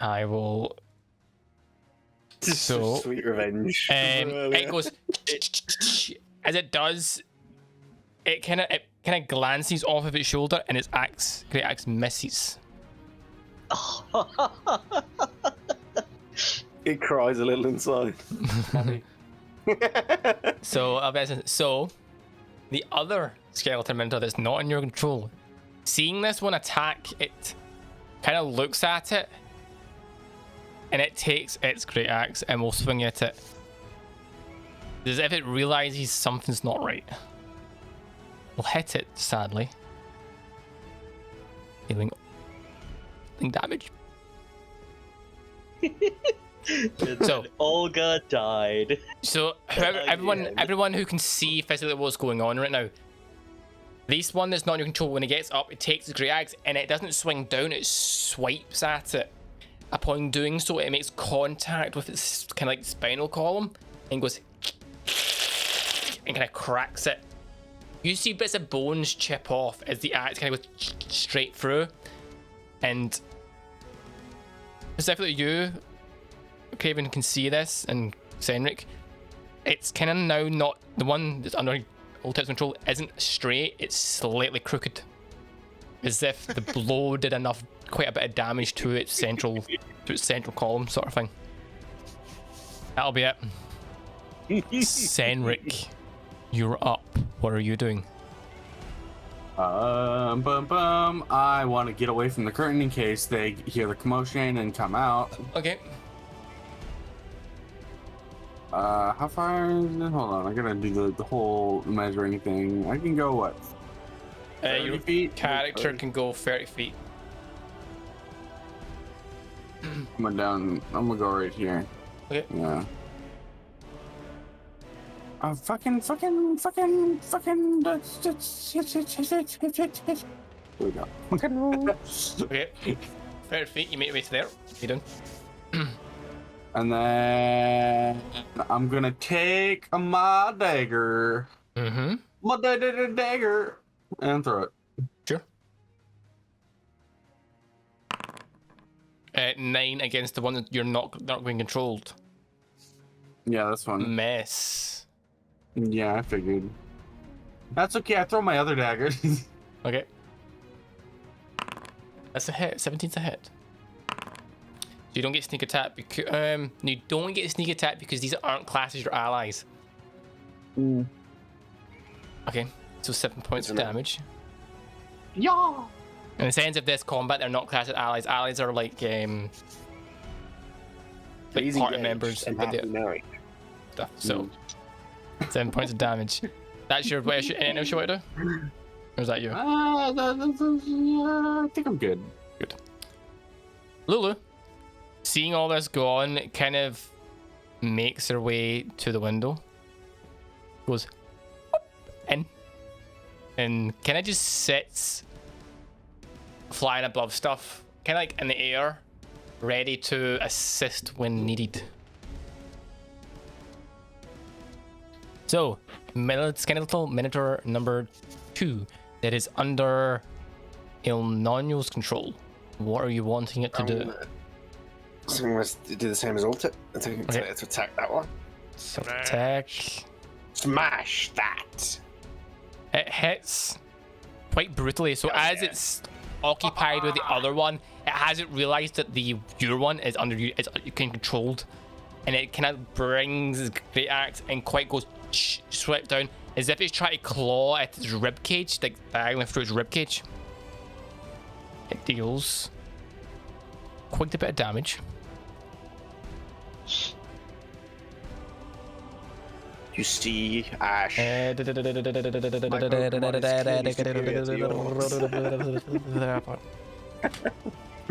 I will. So sweet revenge. it goes as it does. It kind of glances off of its shoulder, and its great axe misses. It cries a little inside. So the other skeleton minotaur that's not in your control, seeing this one attack, it kind of looks at it, and it takes its great axe and will swing at it, as if it realizes something's not right. Will hit it, sadly, dealing damage. So Olga died. So everyone who can see physically what's going on right now, this one that's not in your control, when it gets up, it takes the great axe and it doesn't swing down, it swipes at it. Upon doing so, it makes contact with its kind of like spinal column and goes and kind of cracks it. You see bits of bones chip off as the axe kind of goes straight through, and specifically you, Craven, can see this, and Senric, it's kind of now not the one that's under Ultep's control isn't straight, it's slightly crooked, as if the blow did quite a bit of damage to its central column, sort of thing. That'll be it. Senric, you're up. What are you doing? I want to get away from the curtain in case they hear the commotion and come out. Okay. How far is it? Hold on, I gotta do the whole measuring thing. I can go what? 30 Your feet? character can go 30 feet. I'm gonna go right here. Okay. Yeah. Fucking. Here we go. Okay. 30 feet, you make your way to there. You done? And then I'm gonna take my dagger. Mm-hmm. My dagger. And throw it. Sure. 9 against the one that you're not being controlled. Yeah, that's one. Mess. Yeah, I figured. That's okay, I throw my other daggers. Okay. That's a hit. 17's a hit. So you don't get sneak attack because you don't get sneak attack because these aren't classed as your allies. Okay, so 7 points of damage. Yeah. In the sense of this combat, they're not classed as allies. Allies are like party members and but happy married. stuff. So 7 points of damage. That's your way. Anything else you want to do? Or is that you? I think I'm good. Good. Lulu, seeing all this go on, kind of makes her way to the window. Goes in. And kind of just sits flying above stuff. Kind of like in the air, ready to assist when needed. So, skeletal minotaur number 2 that is under Il Nonno's control. What are you wanting it to do? So I'm going to do the same as Alter. To attack that one. So attack. Smash that! It hits quite brutally. So as it's occupied with the other one, it hasn't realized that your one is under you. It's controlled, and it kind of brings his great axe and quite goes swept down as if it's trying to claw at his rib cage, like diagonally through his rib cage. It deals quite a bit of damage. You see Ash.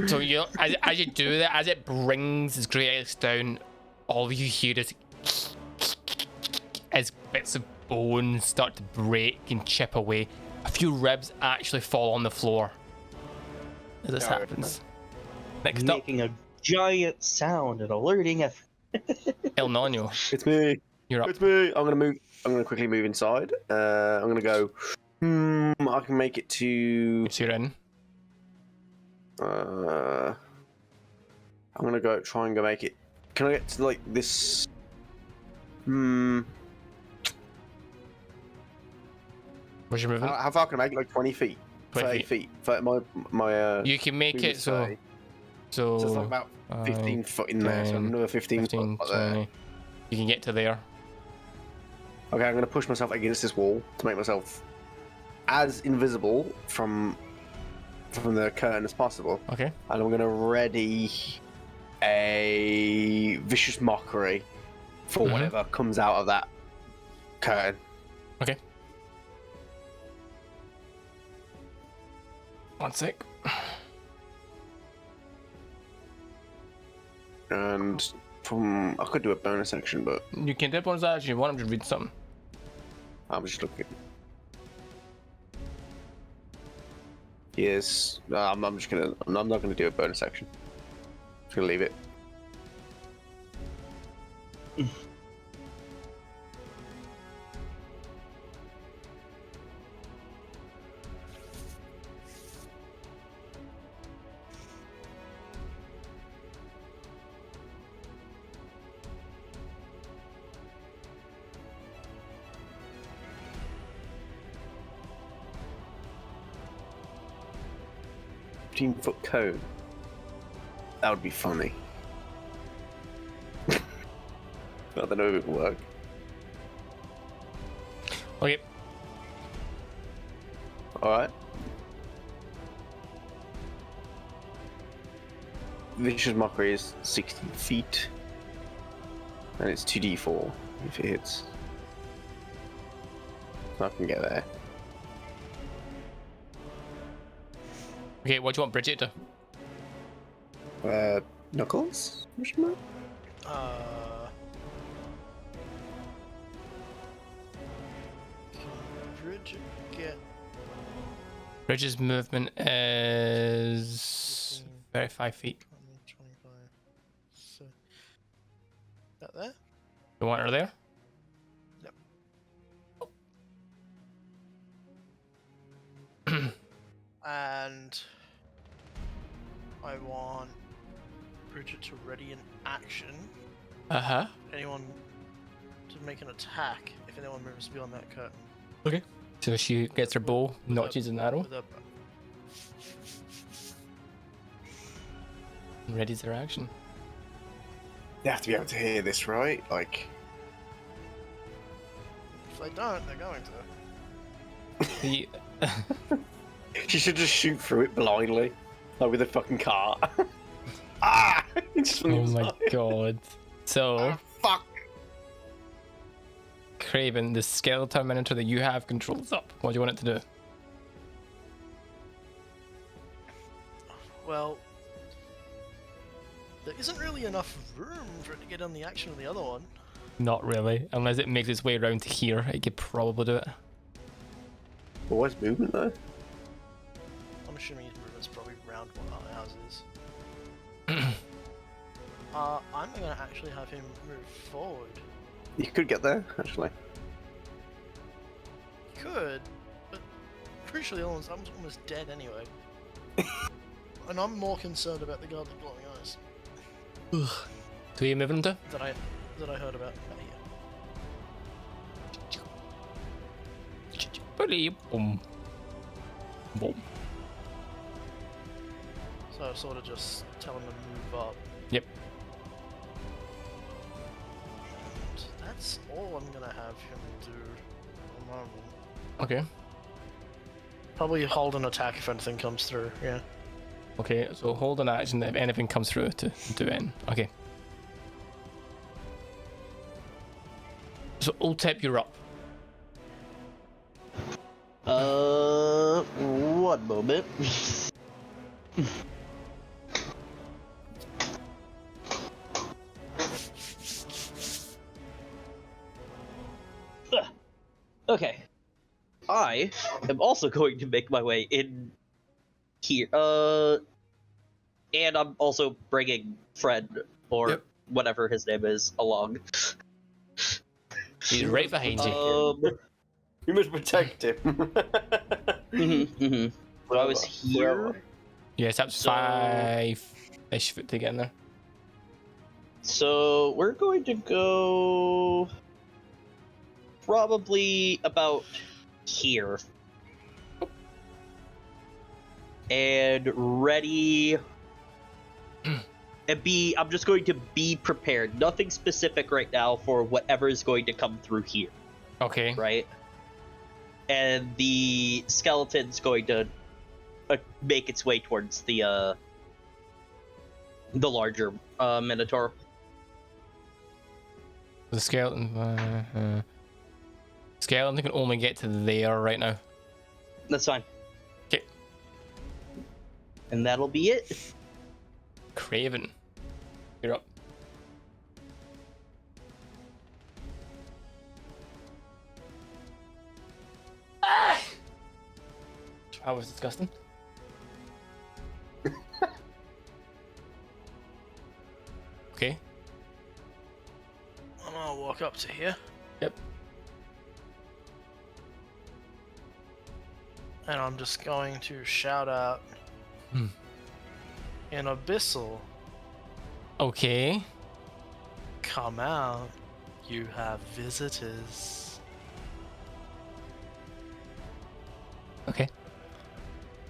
So you, as you do that, as it brings his great axe down, all you hear is as bits of bone start to break and chip away. A few ribs actually fall on the floor as this happens. Next up, Making a giant sound and alerting everyone. El Nino. It's me. You're up. It's me. I'm gonna quickly move inside. I'm gonna go. I can make it to. So you're in. I'm gonna try and make it. Can I get to like this? Where's your movement? How far can I make it? Like 20 feet, 30 feet. My You can make it so. So it's like about 15 foot in there. So another 15 foot 20. there. You can get to there. Okay, I'm gonna push myself against this wall to make myself as invisible from the curtain as possible. Okay. And I'm gonna ready a vicious mockery for whatever comes out of that curtain. Okay. One sec. And I could do a bonus action, but You can do a bonus action if you want him to read something. I'm just looking. Yes, I'm not gonna do a bonus action. Just gonna leave it. Foot cone. That would be funny. I don't know if it would work. Okay. Alright. Vicious Mockery is 60 feet. And it's 2d4 if it hits. So I can get there. Okay, what do you want Bridget to do? Knuckles? Can Bridget get Bridget's movement is 35 feet. 25? So that there? You want her there? Yep. And I want Bridget to ready an action. Uh-huh. Anyone to make an attack if anyone moves beyond that curtain. Okay. So she gets her bow, notches an arrow, With a- and readies her action. They have to be able to hear this, right? Like. If they don't, they're going to. The She should just shoot through it blindly, like with a fucking cart. Ah! oh my god. So, Fuck! Craven, the skeleton minotaur that you have controls up. What do you want it to do? Well, there isn't really enough room for it to get on the action of the other one. Not really. Unless it makes its way around to here, it could probably do it. Well, what's movement though? I'm assuming his movement's probably round what ours is. I'm gonna actually have him move forward. You could get there, actually. Could, but crucially, I'm almost dead anyway. And I'm more concerned about the guard with glowing eyes. So are you moving to? that I heard about. Boom. Boom. So sort of just tell him to move up. Yep. And that's all I'm gonna have him do at the moment. Okay. Probably hold an attack if anything comes through. Yeah. Okay, so hold an action if anything comes through to do it. Okay. So Ultep, you're up. One moment. Okay. I am also going to make my way in here. And I'm also bringing Fred, or whatever his name is, along. He's right behind you. You must protect him. So I was here. Yes, that's So- 5-ish foot to get in there. So we're going to go probably about here. And ready. I'm just going to be prepared. Nothing specific right now for whatever is going to come through here, Okay. right? And the skeleton's going to make its way towards the larger minotaur. The skeleton. Skeleton can only get to there right now. That's fine. Okay. And that'll be it. Craven, you're up. That was disgusting. Okay. I'm gonna walk up to here. Yep. And I'm just going to shout out in Abyssal, Okay. come out, you have visitors. Okay.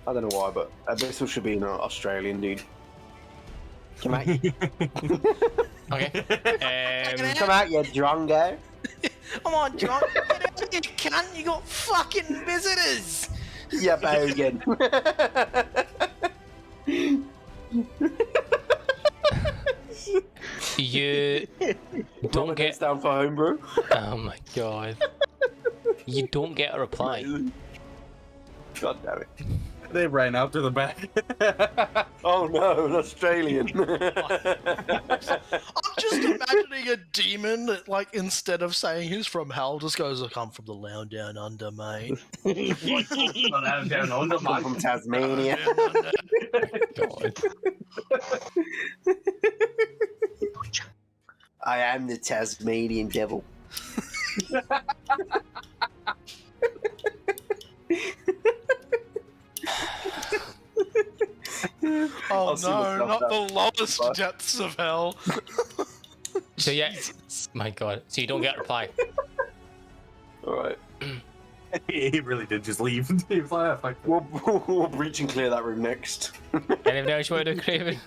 I don't know why, but Abyssal should be an Australian dude. Come out, Okay. come out, you drongo. Come on, John, get out of here, cunt, you got fucking visitors! Yeah, bogan. You don't get. down for homebrew. Oh my god. You don't get a reply. God damn it. They ran out to the back. Oh no, an Australian. I'm just imagining a demon that, like, instead of saying he's from hell, just goes, I come from the land down under, mate. I'm from Tasmania. God. I am the Tasmanian devil. Oh I'll see no, myself not the lowest Bye. depths of hell. So yeah, my god. So you don't get a reply. Alright. He really did just leave. He was like, fuck We'll breach and clear that room next. Anything else you want to do, Craven?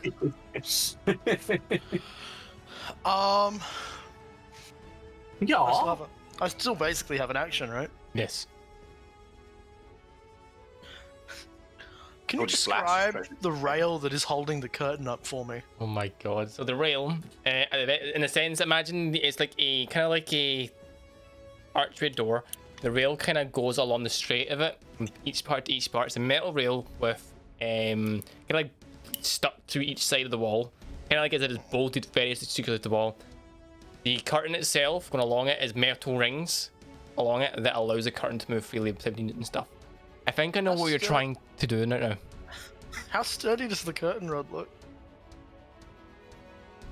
Yeah. I still basically have an action, right? Yes. Can you Or just flash, describe the rail that is holding the curtain up for me? Oh my god. So the rail, in a sense, imagine it's like a kind of like a archway door. The rail kind of goes along the straight of it, from each part to each part. It's a metal rail with kind of like stuck to each side of the wall, kind of like as it is bolted very securely to the wall. The curtain itself, going along it, is metal rings along it that allows the curtain to move freely between it and stuff. I think I know what you're trying to do right now. How sturdy does the curtain rod look?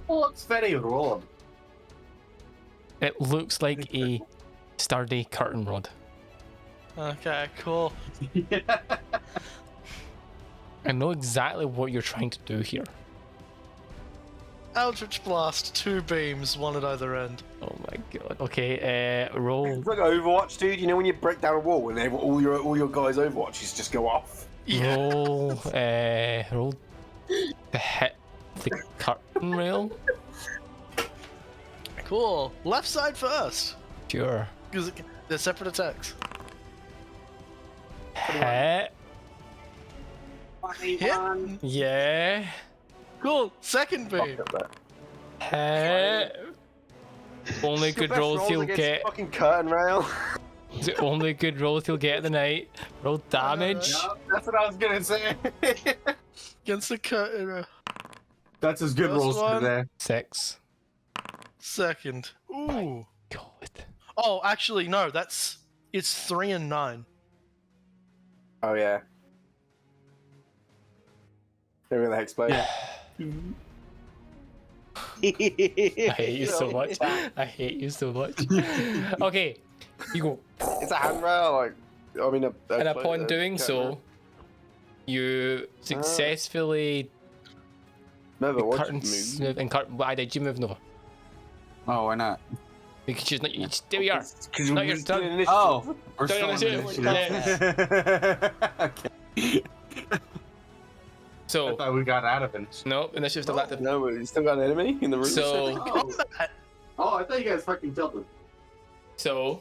Well, it's very rolled. It looks like a sturdy curtain rod. Okay, cool. I know exactly what you're trying to do here. Eldritch Blast, 2 beams, 1 at either end. Oh my god. Okay, roll. It's like Overwatch, dude. You know when you break down a wall and all your guys' Overwatches just go off. Yeah. Roll, roll to hit the curtain rail. Cool. Left side first. Sure. Because they're separate attacks. Hit. Hit. Yeah. Cool. Second beam. Hit. Only good rolls you'll get. Fucking curtain rail. The only good rolls you'll get of the night. Roll damage. No, that's what I was gonna say. Against the curtain. That's as good First rolls one. today. 6. Second. Ooh. God. Oh, actually, no. It's 3 and 9. Oh yeah. Maybe the explode. I hate you so much. I hate you so much. Okay, you go. It's a handrail, like I mean, And upon doing so, you successfully. Never watched Curtains move. move and why did you move, Nova? Oh, why not? Because she's not. There we are. Because Not your turn. Oh, we're Don't still in initiative. okay. I So thought we got out of it. no, initiative still active. No, but you still got an enemy in the room. So Combat. Oh, I thought you guys fucking killed him. so.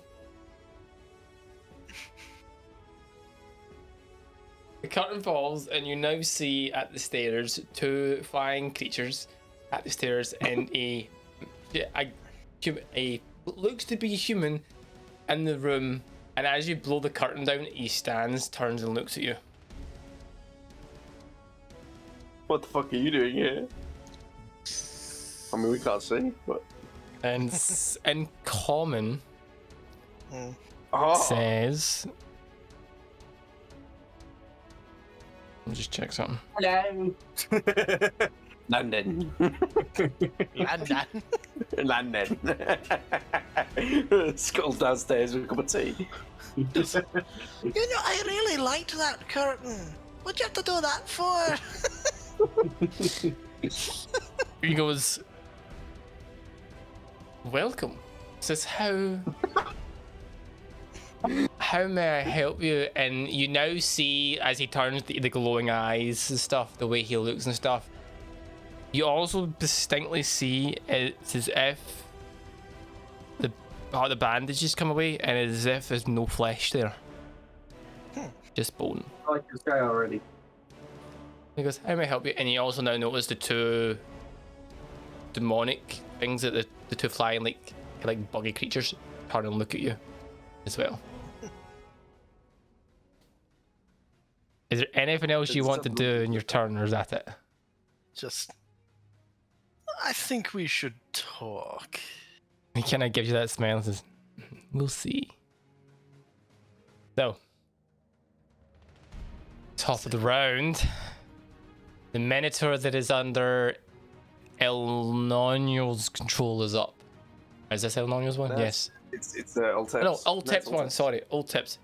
The curtain falls, and you now see at the stairs 2 flying creatures at the stairs, and a looks to be human in the room. And as you blow the curtain down, he stands, turns, and looks at you. What the fuck are you doing here? I mean, we can't see, but And in common oh, says. Let me just check something. Hello. London, London. London. Skull's downstairs with a cup of tea. You know, I really liked that curtain. What'd you have to do that for? He goes, welcome. Says, how may I help you? And you now see, as he turns, the glowing eyes and stuff, the way he looks and stuff. You also distinctly see it's as if the bandages come away, and as if there's no flesh there. Just bone. I like this guy already. He goes, how may I help you? And you also now notice the 2 demonic things that the 2 flying like buggy creatures turn and look at you as well. Is there anything else you want to do in your turn, or is that it? Just. I think we should talk. He kind of gives you that smile and says, we'll see. So, top of the round, the Minotaur that is under El Nonio's control is up. Is this El Nonio's one? That's- Yes. It's Ultips. No, Ultip's one, sorry, Ultip's.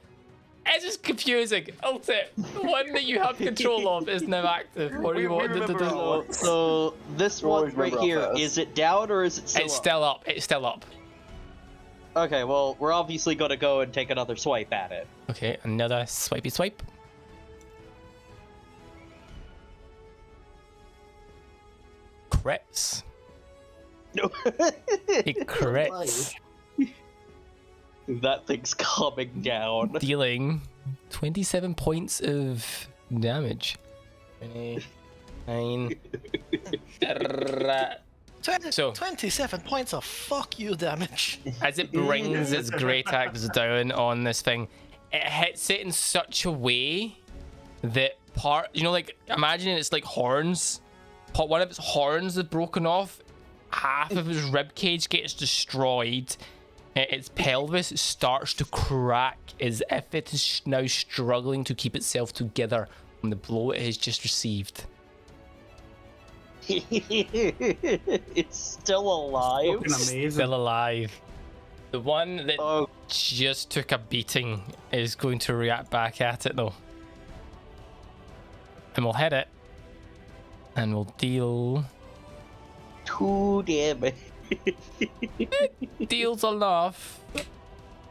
It's just confusing. Ultip, the one that you have control of is now active. What do you want to do? So this We always one right remember here, our first. is it down or is it still It's up? still up. It's still up. Okay, well, we're obviously gonna go and take another swipe at it. Okay, another swipey swipe. Crits. No. It crits, That thing's coming down. dealing 27 points of damage. 29. So- 27 points of fuck you damage. As it brings its great axe down on this thing, it hits it in such a way that like imagine it's like horns. One of its horns is broken off. Half of its rib cage gets destroyed. Its pelvis starts to crack as if it is now struggling to keep itself together from the blow it has just received. It's still alive. Fucking amazing. Still alive. The one that Oh, just took a beating is going to react back at it though. And we'll hit it. And we'll deal 2 damage. Deals enough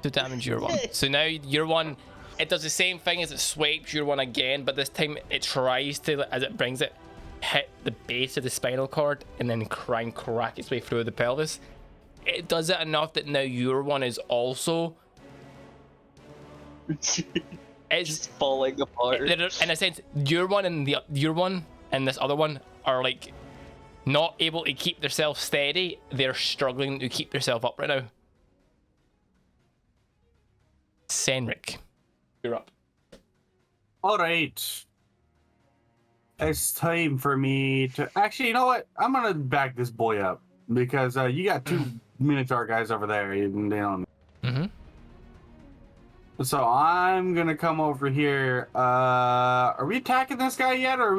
to damage your one. So now your one, it does the same thing as it swipes your one again, but this time it tries to, as it brings it, hit the base of the spinal cord and then crack its way through the pelvis. It does it enough that now your one is also It's falling apart. In a sense, your one and this other one are like not able to keep themselves steady. They're struggling to keep themselves up right now. Senric, you're up. All right. It's time for me to... Actually, you know what? I'm going to back this boy up. Because you got 2 Minotaur guys over there. Even down. Mm-hmm. So I'm going to come over here. Are we attacking this guy yet? Or are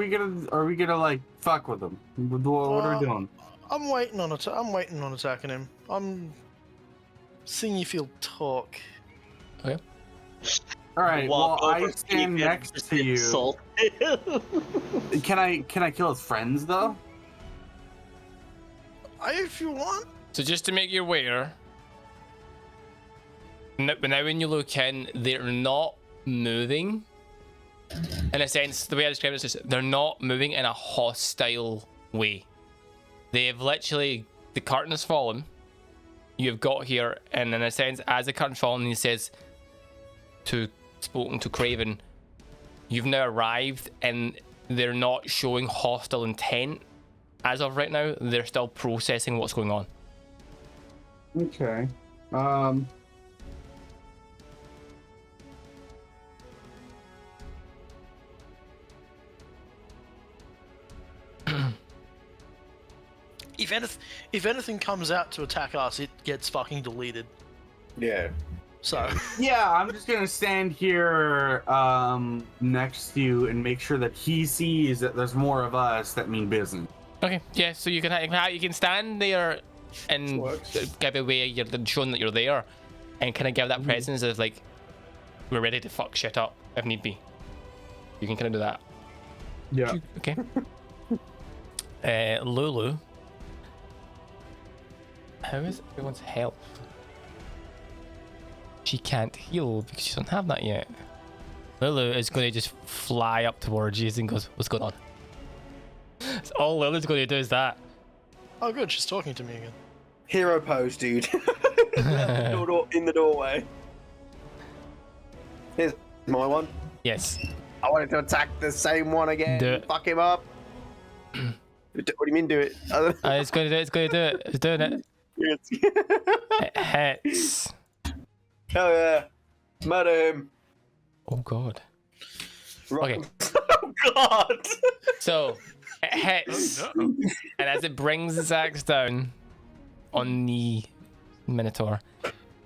we gonna like, fuck with him? What are we doing? I'm waiting on attacking him. I'm seeing if he'll talk. Okay. All right. Walk Well, I over, stand keep him, next just to you. insult him. Can I kill his friends though? If you want. So just to make you aware, now when you look in, they're not moving. In a sense, the way I describe it is just, they're not moving in a hostile way. They've literally, the curtain has fallen. You've got here, and in a sense, as the curtain's fallen, he says, spoken to Craven, you've now arrived, and they're not showing hostile intent as of right now. They're still processing what's going on. Okay. If anything comes out to attack us, it gets fucking deleted. Yeah. So Yeah, I'm just gonna stand here next to you and make sure that he sees that there's more of us that mean business. Okay, yeah, so you can stand there and give away you're showing that you're there, and kind of give that presence of like, we're ready to fuck shit up if need be. You can kind of do that. Yeah. Okay. Lulu, how is everyone's health? She can't heal because she doesn't have that yet. Lulu is going to just fly up towards you and goes, "What's going on?" So all Lulu's going to do is that. oh good, she's talking to me again. Hero pose, dude. In the doorway. Here's my one. Yes. I wanted to attack the same one again. Do it. Fuck him up. What do you mean, do it? It's going to do it. It's going to do it. It's doing it. It hits. Hell yeah. Murder him. Oh god. Right. Okay. Oh god. So it hits, and as it brings its axe down on the Minotaur,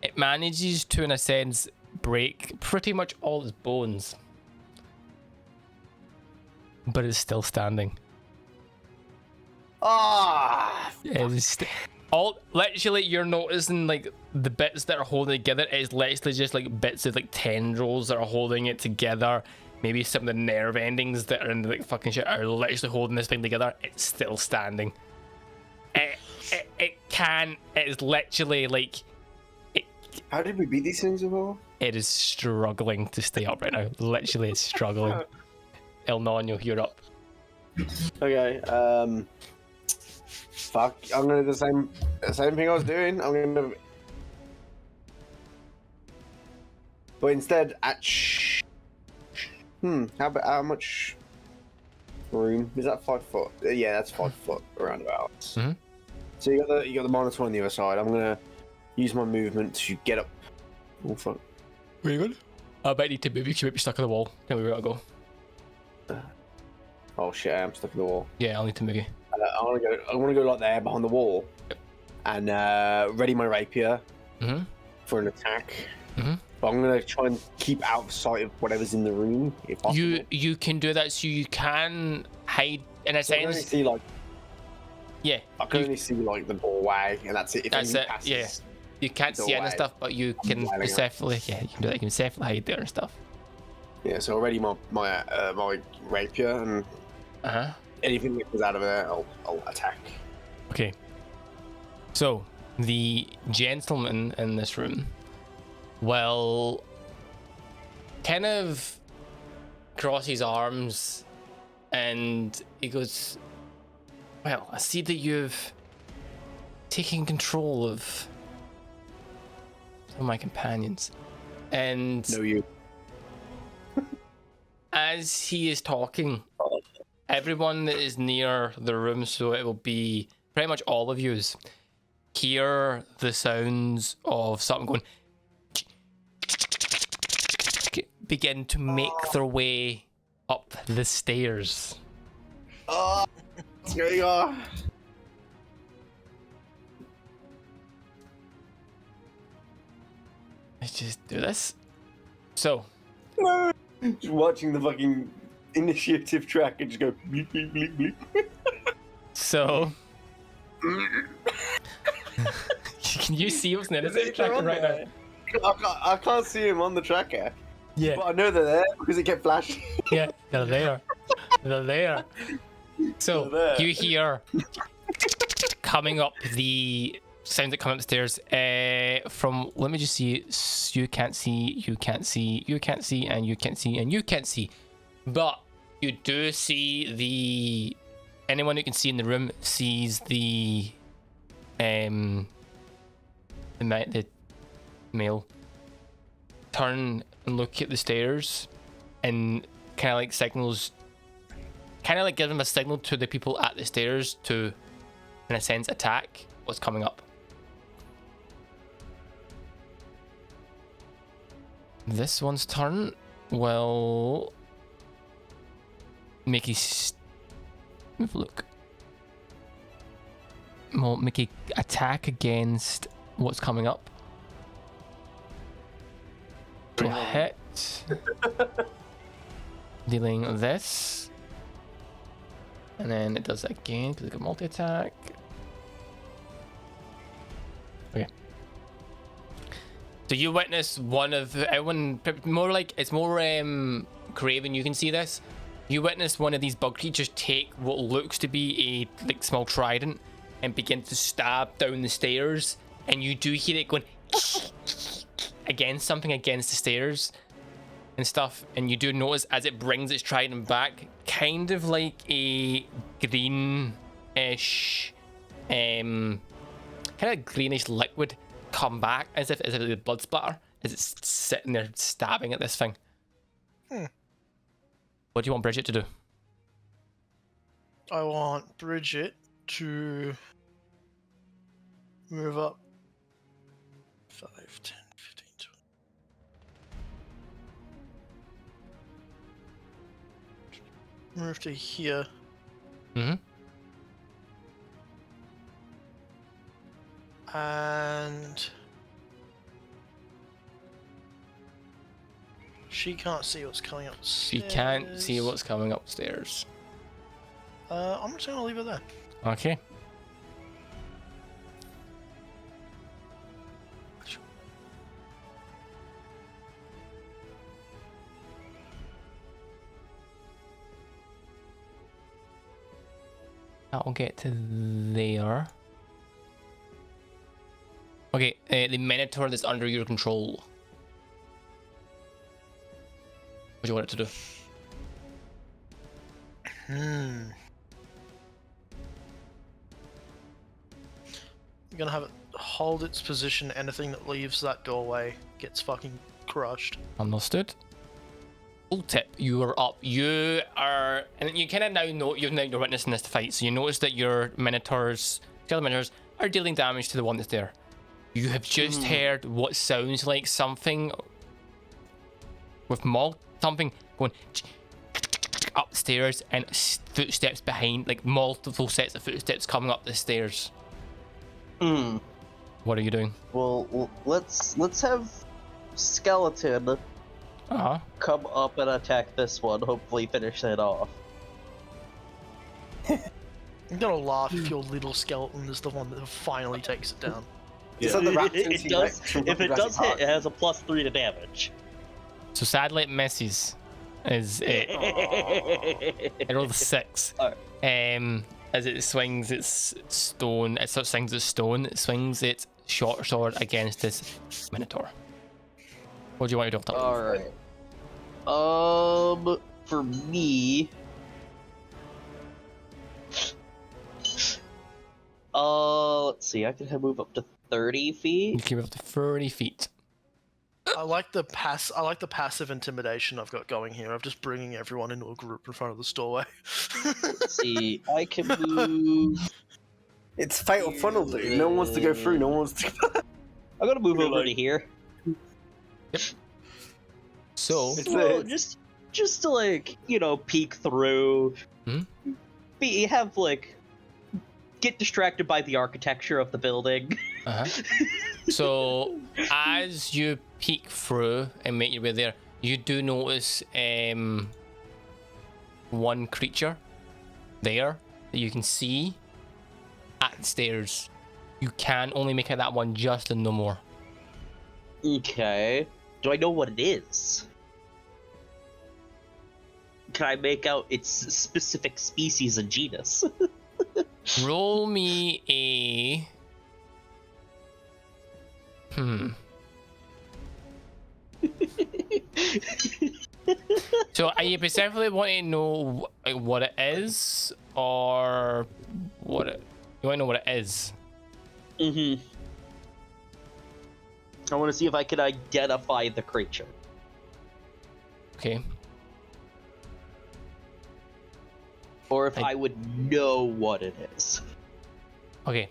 it manages to, in a sense, break pretty much all its bones, but it's still standing. Ah. Literally, you're noticing like the bits that are holding it together is literally just like bits of like tendrils that are holding it together. Maybe some of the nerve endings that are in the like, fucking shit are literally holding this thing together. It's still standing. It is literally like. How did we beat these things before? It is struggling to stay up right now. Literally, it's struggling. El Nino, you're up. Okay. Fuck. I'm gonna do the same thing I was doing. I'm gonna. But instead, how much room is that? 5 foot. Yeah, that's 5 foot around about. Mhm. So you got the Minotaur on the other side. I'm gonna use my movement to get up. Oh fuck. Where you going? I might need to move you. You might be stuck on the wall. Tell me where to go. Oh shit! I'm stuck in the wall. Yeah, I'll need to move you. I want to go like there behind the wall, and ready my rapier for an attack. But I'm gonna try and keep out of sight of whatever's in the room if possible. You can do that, so you can hide in a So I can only sense. see like Yeah, I can only see like the doorway, and that's it. If that's anything it. passes, Yeah, you can't see any doorway, stuff, but you can blinding it. safely. Yeah, you can do that. You can safely hide there and stuff. Yeah. So already my rapier, and Uh huh. anything that comes out of there, I'll attack. Okay. So, the gentleman in this room will kind of cross his arms and he goes, well, I see that you've taken control of some of my companions. And No, you. as he is talking, everyone that is near the room, so it will be pretty much all of yous, hear the sounds of something going, begin to make their way up the stairs. Oh, what's going on? Let's just do this. So, No. Just watching the fucking initiative track and just go bleep, bleep, bleep, bleep. so can you see what's near the tracker right now? I can't see him on the tracker. Yeah, But I know they're there because it kept flashing. yeah, they're there. They're there. So They're there. you hear coming up the sounds that come up the stairs from, let me just see, you can't see, you can't see, you can't see, and you can't see, and you can't see. But you do see anyone who can see in the room sees the male turn and look at the stairs and kind of like signals, kind of like give them a signal to the people at the stairs to, in a sense, attack what's coming up. This one's turn will make a look. Will make a attack against what's coming up. Will hit. Dealing this. And then it does that again because it's a multi-attack. Okay. So you witness one of everyone, more like it's more Craven. You can see this. You witness one of these bug creatures take what looks to be a like small trident and begin to stab down the stairs, and you do hear it going against something against the stairs and stuff. And you do notice as it brings its trident back, kind of like a greenish, kind of greenish liquid come back as if a blood splatter as it's sitting there stabbing at this thing. What do you want Bridget to do? I want Bridget to move up 5, 10, 15, 20. Move to here. Mm-hmm. And she can't see what's coming upstairs. She can't see what's coming upstairs. I'm just gonna leave it there. Okay. That'll get to there. Okay, the Minotaur that's under your control. What do you want it to do? I'm gonna have it hold its position. Anything that leaves that doorway gets fucking crushed. Understood. Full tip, you are up. You are, and you kind of now know you're witnessing this fight, so you notice that your Minotaurs, skeleton Minotaurs, are dealing damage to the one that's there. You have just heard what sounds like something with something going upstairs and footsteps behind, like multiple sets of footsteps coming up the stairs. What are you doing? Well, let's have Skeleton come up and attack this one. Hopefully, finish it off. I'm gonna laugh if your little skeleton is the one that finally takes it down. It's like the It does. If it does hit, it has a +3 to damage. So sadly it misses. Is it? It rolled a 6. Alright. as it swings its stone, it sort of swings its stone, it swings its short sword against this minotaur. What do you want to do? Alright. For me... let's see, I can move up to 30 You feet. can move up to 30 feet. I like the passive intimidation I've got going here. I'm just bringing everyone into a group in front of the doorway. Let's see, I can move... It's fatal funnel, dude. No one wants to go through. No one wants to. I'm gonna move You're over like- to here. So, Well, just to like, peek through. Hmm? Get distracted by the architecture of the building. so as you peek through and make your way there, you do notice one creature there that you can see at the stairs. You can only make out that one, just and no more. Okay. Do I know what it is? Can I make out its specific species and genus? Roll me a... So are you specifically wanting to know what it is, or what it... You want to know what it is? Mm-hmm. I want to see if I can identify the creature. Okay. Or if I would know what it is. Okay.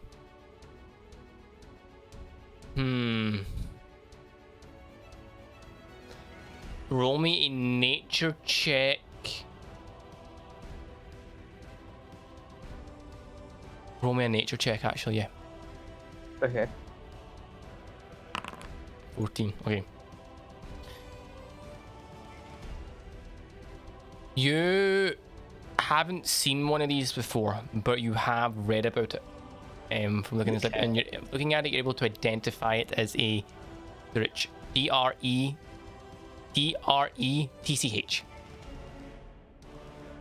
Roll me a nature check. Roll me a nature check, actually, yeah. Okay. 14, okay. You haven't seen one of these before, but you have read about it. From looking at it, and you're looking at it, you're able to identify it as a Dretch. D-R-E-T-C-H.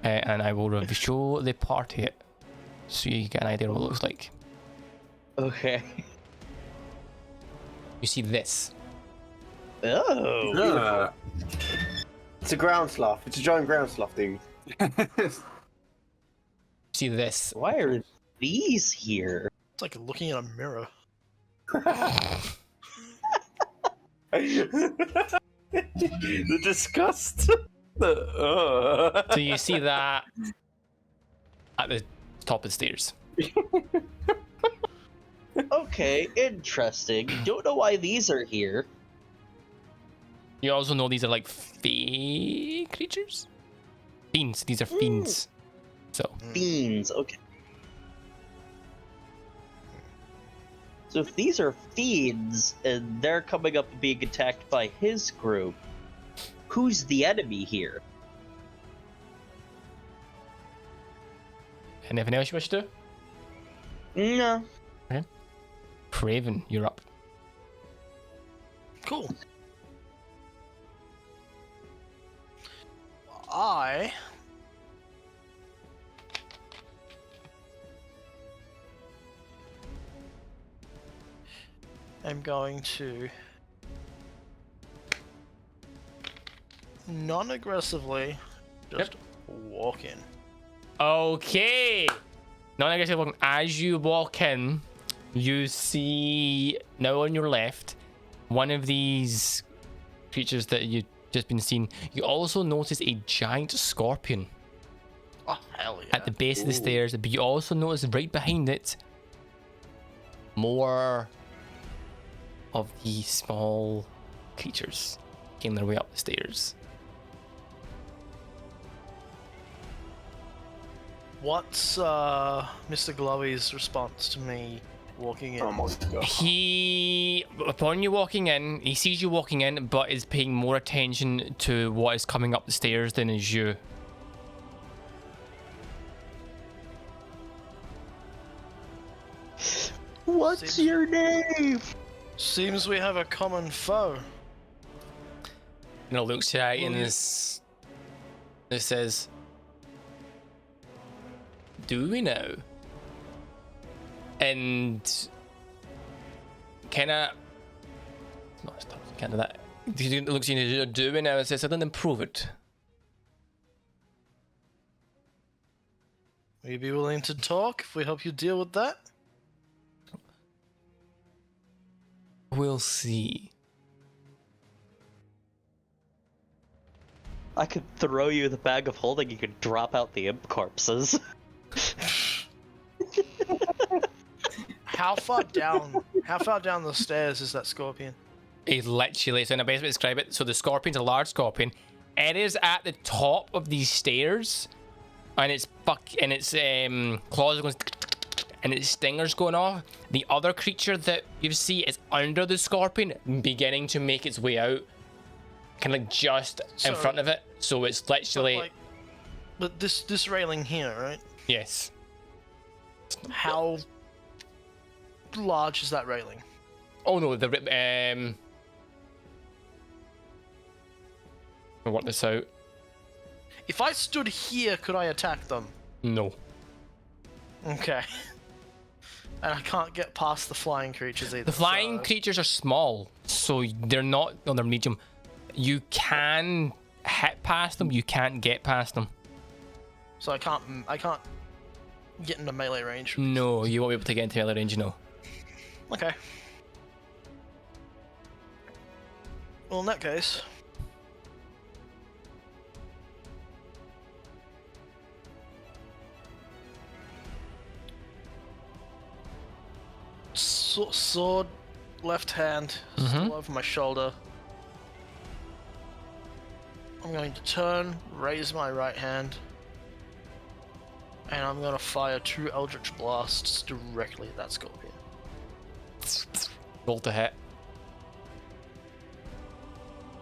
And I will show the party it, so you get an idea of what it looks like. Okay. You see this. Oh. It's a ground sloth. It's a giant ground sloth, dude. You see this. Why are these here? It's like looking in a mirror. The disgust. So you see that at the top of the stairs. Okay, interesting. Don't know why these are here. You also know these are like fey creatures? Fiends. These are fiends. So, Fiends, okay. So if these are fiends and they're coming up and being attacked by his group, who's the enemy here? anything else you wish to do? No. Craven, you're up. Cool. I am going to non-aggressively just walk in. Okay. Non-aggressive walking. As you walk in, you see now on your left one of these creatures that you've just been seeing. You also notice a giant scorpion Oh, hell yeah. at the base of the stairs, but you also notice right behind it more of these small creatures making their way up the stairs. What's Mr. Glowy's response to me walking in? Oh my god. He, upon you walking in, he sees you walking in, but is paying more attention to what is coming up the stairs than is you. What's your name? Seems we have a common foe. And it looks at you and this says, do we now? And kind of, no, can't do that. It looks like you're doing now. It says I didn't improve it. Will you be willing to talk if we help you deal with that? We'll see. I could throw you the bag of holding. You could drop out the imp corpses. How far down the stairs is that scorpion? It literally, so in a best way to describe it, so the scorpion's a large scorpion. It is at the top of these stairs, and its claws are going, and its stingers going off. The other creature that you see is under the scorpion, beginning to make its way out, kind of like just in front of it. So it's literally. But this railing here, right? Yes. How large is that railing? Oh no, I'll work this out. If I stood here, could I attack them? No. Okay. And I can't get past the flying creatures either. The flying creatures are small, so they're not. No, they're medium. You can hit past them. You can't get past them. So I can't get into melee range. No, you won't be able to get into melee range. No. Okay. Well, in that case, sword, left hand, still over my shoulder. I'm going to turn, raise my right hand, and I'm going to fire 2 Eldritch Blasts directly at that scorpion. Roll to hit.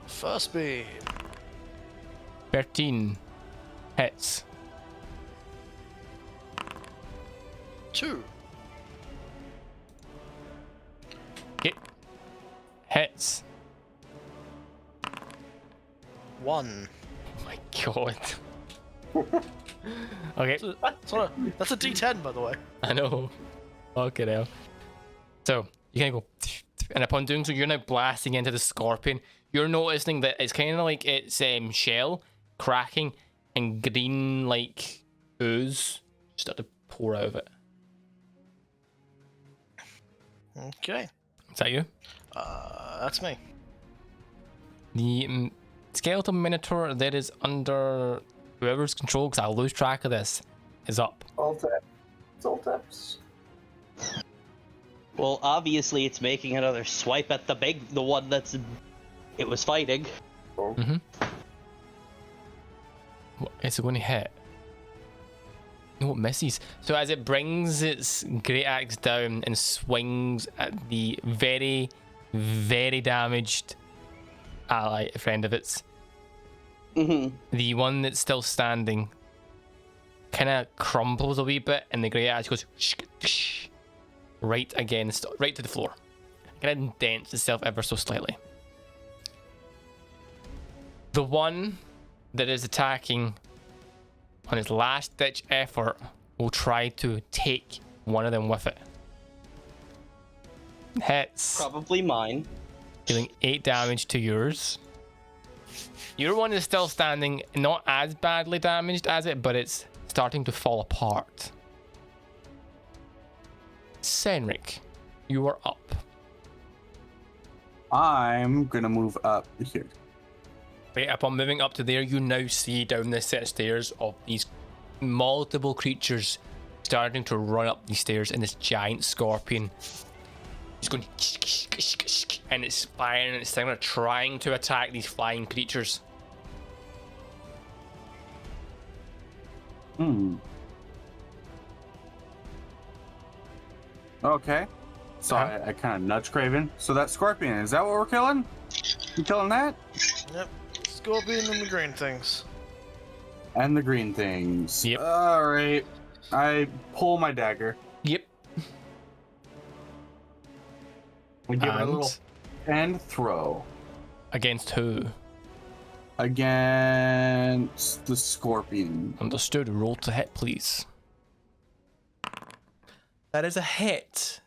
First beam. 13 hits. 2. Hits. 1. Oh my god. Okay. That's a D10, by the way. I know. Fucking hell. So, you kind of go, and upon doing so, you're now blasting into the scorpion. You're noticing that it's kind of like its shell cracking and green, like, ooze start to pour out of it. Okay. Is that you? That's me. The skeletal minotaur that is under whoever's control, because I'll lose track of this, is up. All taps. It's all taps. Well, obviously it's making another swipe at the one it was fighting. Mm-hmm. What is it going to hit? No, it misses. So as it brings its great axe down and swings at the very, very damaged ally, a friend of its, the one that's still standing kind of crumbles a wee bit, and the great axe goes right against, right to the floor. Kind of indents itself ever so slightly. The one that is attacking on his last ditch effort will try to take one of them with it. Hits. Probably mine. Dealing 8 damage to yours. Your one is still standing, not as badly damaged as it, but it's starting to fall apart. Senric, you are up. I'm gonna move up here. Right, upon moving up to there, you now see down this set of stairs of these multiple creatures starting to run up these stairs, and this giant scorpion is going and it's firing and it's trying to attack these flying creatures. Okay. So I kind of nudge Craven. So that scorpion, is that what we're killing? You killing that? Yep. Scorpion and the green things. And the green things. Yep. Alright. I pull my dagger. Yep. We give it a little and throw. Against who? Against the scorpion. Understood. Roll to hit, please. That is a hit.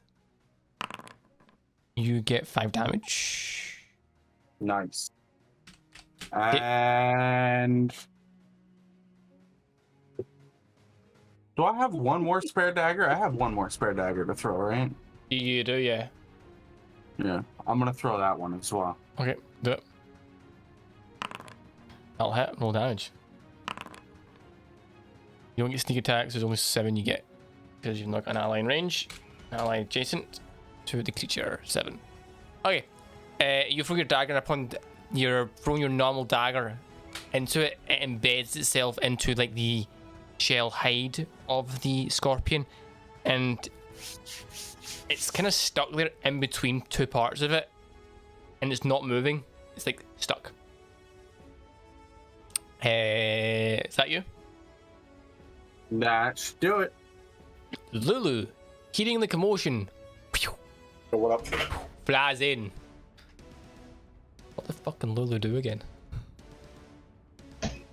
You get 5 damage. Nice. And do I have one more spare dagger? I have one more spare dagger to throw, right? You do, yeah. Yeah, I'm gonna throw that one as well. Okay, do it. That'll hit, roll damage. You don't get sneak attacks, there's only 7 you get. Because you've not got an ally in range. Ally adjacent to the creature, 7. Okay, you throw your dagger upon, you're throwing your normal dagger into it, it embeds itself into like the shell hide of the scorpion, and it's kind of stuck there in between 2 parts of it, and it's not moving. It's like stuck. Is that you? That should do it. Lulu, hearing the commotion, What up? flies in. What the fuck can Lulu do again?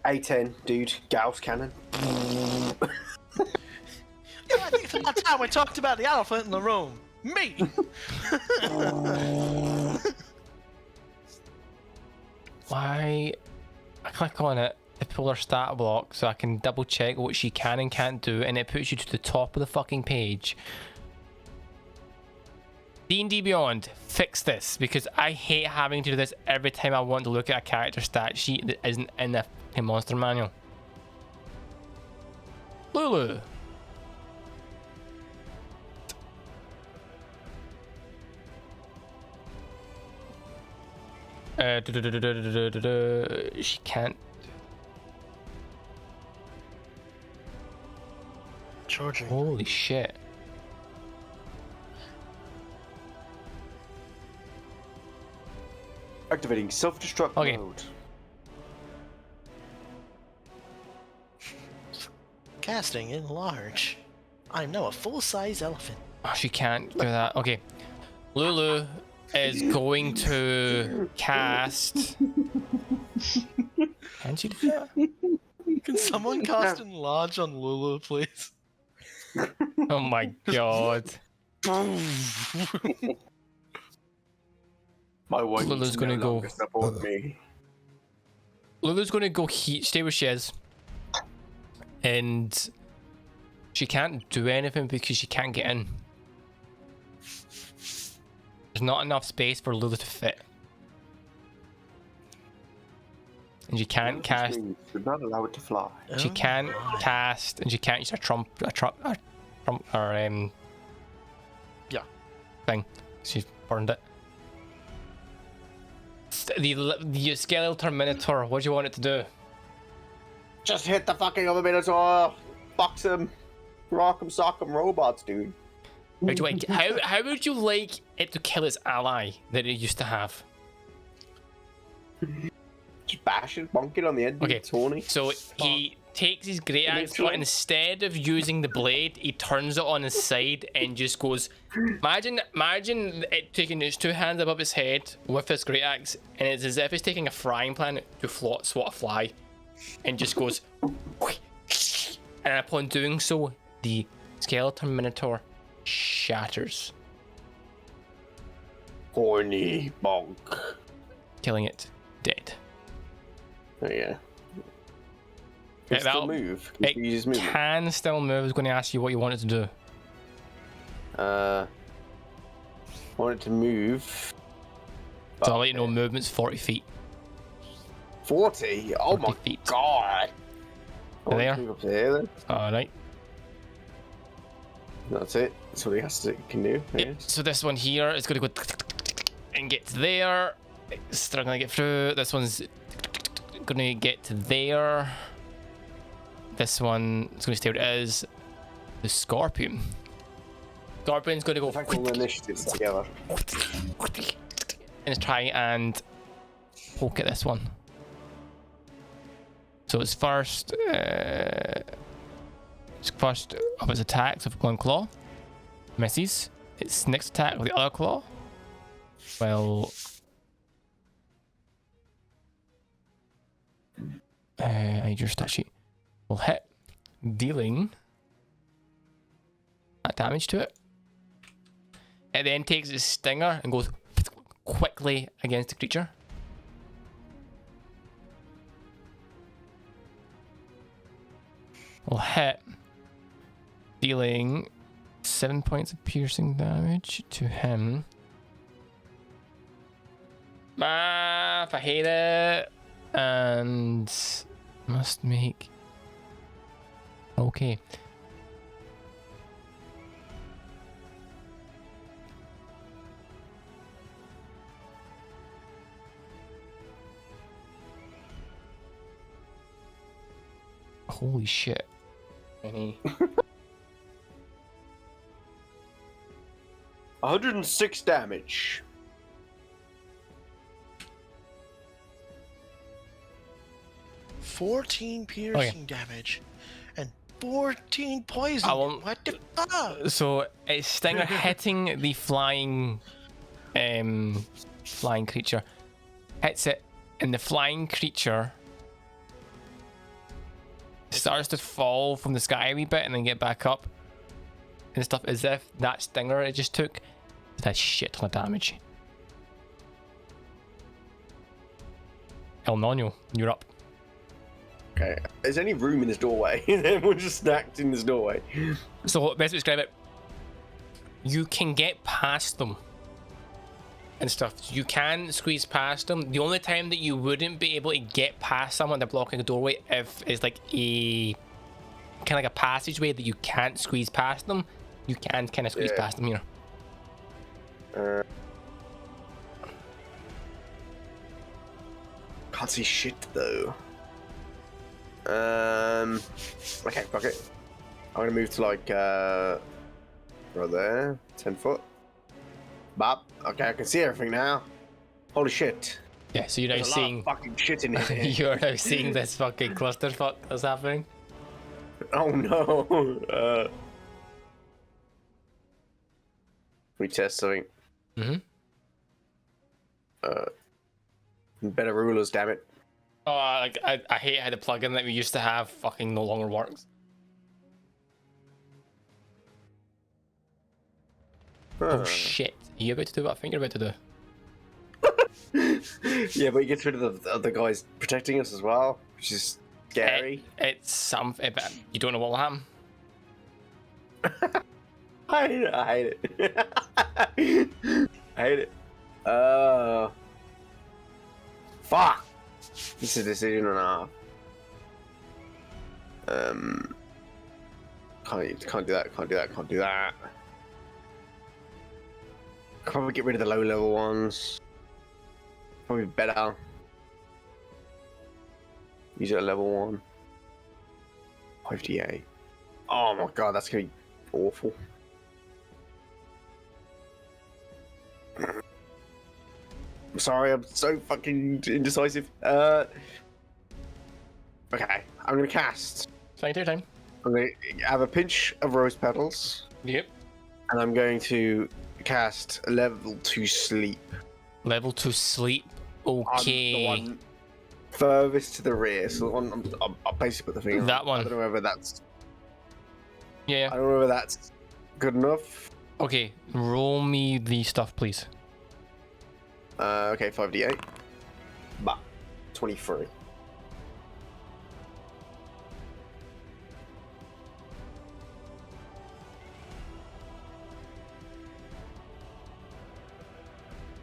A10, dude. Gauss cannon. I think from that time we talked about the elephant in the room. Me! Why? I click on it to pull her stat block so I can double check what she can and can't do, and it puts you to the top of the fucking page. D&D Beyond, fix this, because I hate having to do this every time I want to look at a character stat sheet that isn't in the fucking monster manual. Lulu. She can't. Charging. Holy shit. Activating self-destruct Okay. mode. Casting enlarge. I'm now a full-size elephant. Oh, she can't do that. Okay. Lulu is going to cast. Can she do that? Can someone cast enlarge on Lulu, please? Oh my god. My one Lulu's gonna go. support me. Lulu's gonna go stay where she is. And she can't do anything because she can't get in. There's not enough space for Lulu to fit. And she can't cast. You're not allowed to fly. She can't cast, and she can't use a trump, Yeah. thing. She's burned it. The skeletal minotaur. What do you want it to do? Just hit the fucking other Minotaur. Box him. Rock him, sock him, robots, dude. How would you like it to kill its ally that it used to have? Just bash it, bonk it on the end. Okay, Tony. so he takes his great axe, but instead of using the blade, he turns it on his side and just goes. Imagine it taking its 2 hands above its head with his great axe, and it's as if it's taking a frying pan to swat a fly, and just goes. And upon doing so, the skeleton minotaur shatters, Horny bonk. killing it dead. Oh yeah. Yeah, Can it still that'll- move? It Can you use movement? can still move. I was going to ask you what you want it to do. I want it to move. So I'll let you know movement's 40 feet. 40? Oh 40 my feet. god. I want There. to move up there then. Alright. That's it. That's what he can do. I Yep. guess. So this one here is going to go and get to there. It's struggling to get through. This one's going to get to there. This one is going to stay where it is. The Scorpion. Scorpion's going to go Attack all the initiatives together. and try and poke at this one. So it's first of its attacks with one claw. Misses. Its next attack with the other claw. Well, I need your stat sheet. Will hit, dealing that damage to it. It then takes its stinger and goes quickly against the creature. Will hit, dealing 7 points of piercing damage to him. Math, I hate it. And must make. Okay. Holy shit. Any 106 damage. $14 piercing damage and 14 poison. I won't- What the fuck? So it's stinger hitting the flying creature. Hits it, and the flying creature starts to fall from the sky a wee bit and then get back up and stuff, as if that stinger it just took did a shit ton of damage. El Nino, you're up. Okay. Is there any room in this doorway? Everyone's just stacked in this doorway. So best to describe it, you can get past them and stuff. You can squeeze past them. The only time that you wouldn't be able to get past someone they're blocking a doorway if it's like a kind of like a passageway that you can't squeeze past them. You can kind of squeeze past them, you know. Can't see shit though. Okay, fuck it. I'm gonna move to like right there, 10 foot. Bop. Okay, I can see everything now. Holy shit! Yeah, so you're now There's a lot seeing of fucking shit in here. you're now seeing this fucking clusterfuck that's happening. Oh no! We test something. Mm-hmm. Better rulers, damn it. Oh, like I hate how the plugin that we used to have fucking no longer works. Oh shit! Are you about to do what I think you're about to do? Yeah, but he gets rid of the other guys protecting us as well, which is scary. It's something. You don't know what will happen. I hate it. I hate it. I hate it. Fuck. This is a decision and a half. Can't do that. Can't do that. Can't do that. Probably get rid of the low level ones. Probably better. Use it at level 1. 58. Oh my god, that's gonna be awful. I'm sorry, I'm so fucking indecisive. Okay, I'm gonna cast. Take your time. I'm gonna have a pinch of rose petals. Yep. And I'm going to cast level 2 sleep. Level 2 sleep. On Okay. the one furthest to the rear. So the one I'll basically put the finger on. That one. I don't know whether that's. Yeah. I don't know whether that's good enough. Okay. Roll me the stuff, please. Okay, 5d8. Bah, 23.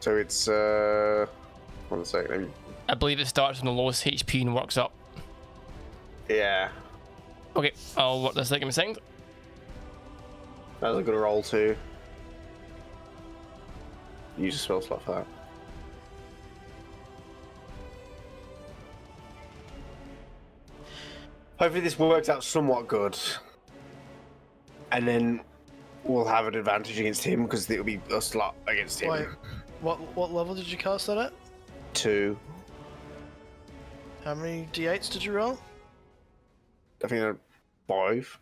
So it's one second. I believe it starts on the lowest HP and works up. Yeah, Okay, I'll work this like a second. that was a good roll too. Use a spell slot for that. Hopefully this works out somewhat good. And then we'll have an advantage against him because it'll be a slot against him. Wait, what level did you cast that at? 2. How many d8s did you roll? I think 5.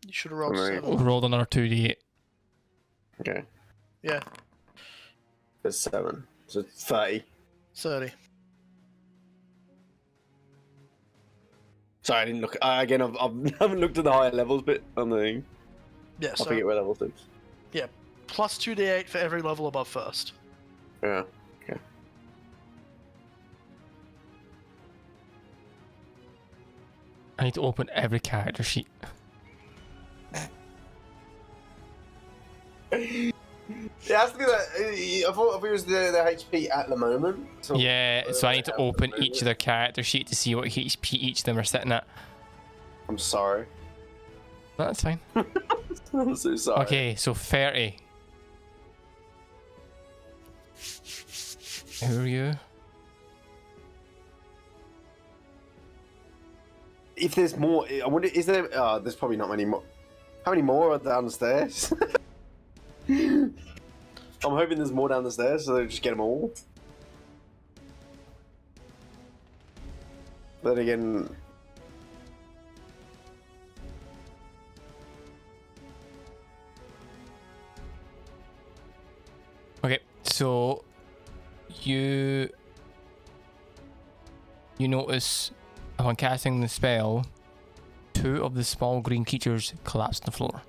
You should have rolled Right. 7. Rolled another 2d8. Okay. Yeah, There's 7. So 30. 30. Sorry, I didn't look. Again, I haven't looked at the higher levels bit on the thing. Yeah, I so forget where level 6. plus 2d8 for every level above first. Yeah. Okay. I need to open every character sheet. It has to be that. I thought it was the HP at the moment. So Yeah, so I need to open each of their character sheet to see what HP each of them are sitting at. I'm sorry. No, that's fine. I'm so sorry. Okay, so 30. Who are you? If there's more, I wonder. Is there? There's probably not many more. How many more are downstairs? I'm hoping there's more down the stairs, so they just get them all. But then again, Okay, so you notice upon casting the spell, 2 of the small green creatures collapse on the floor.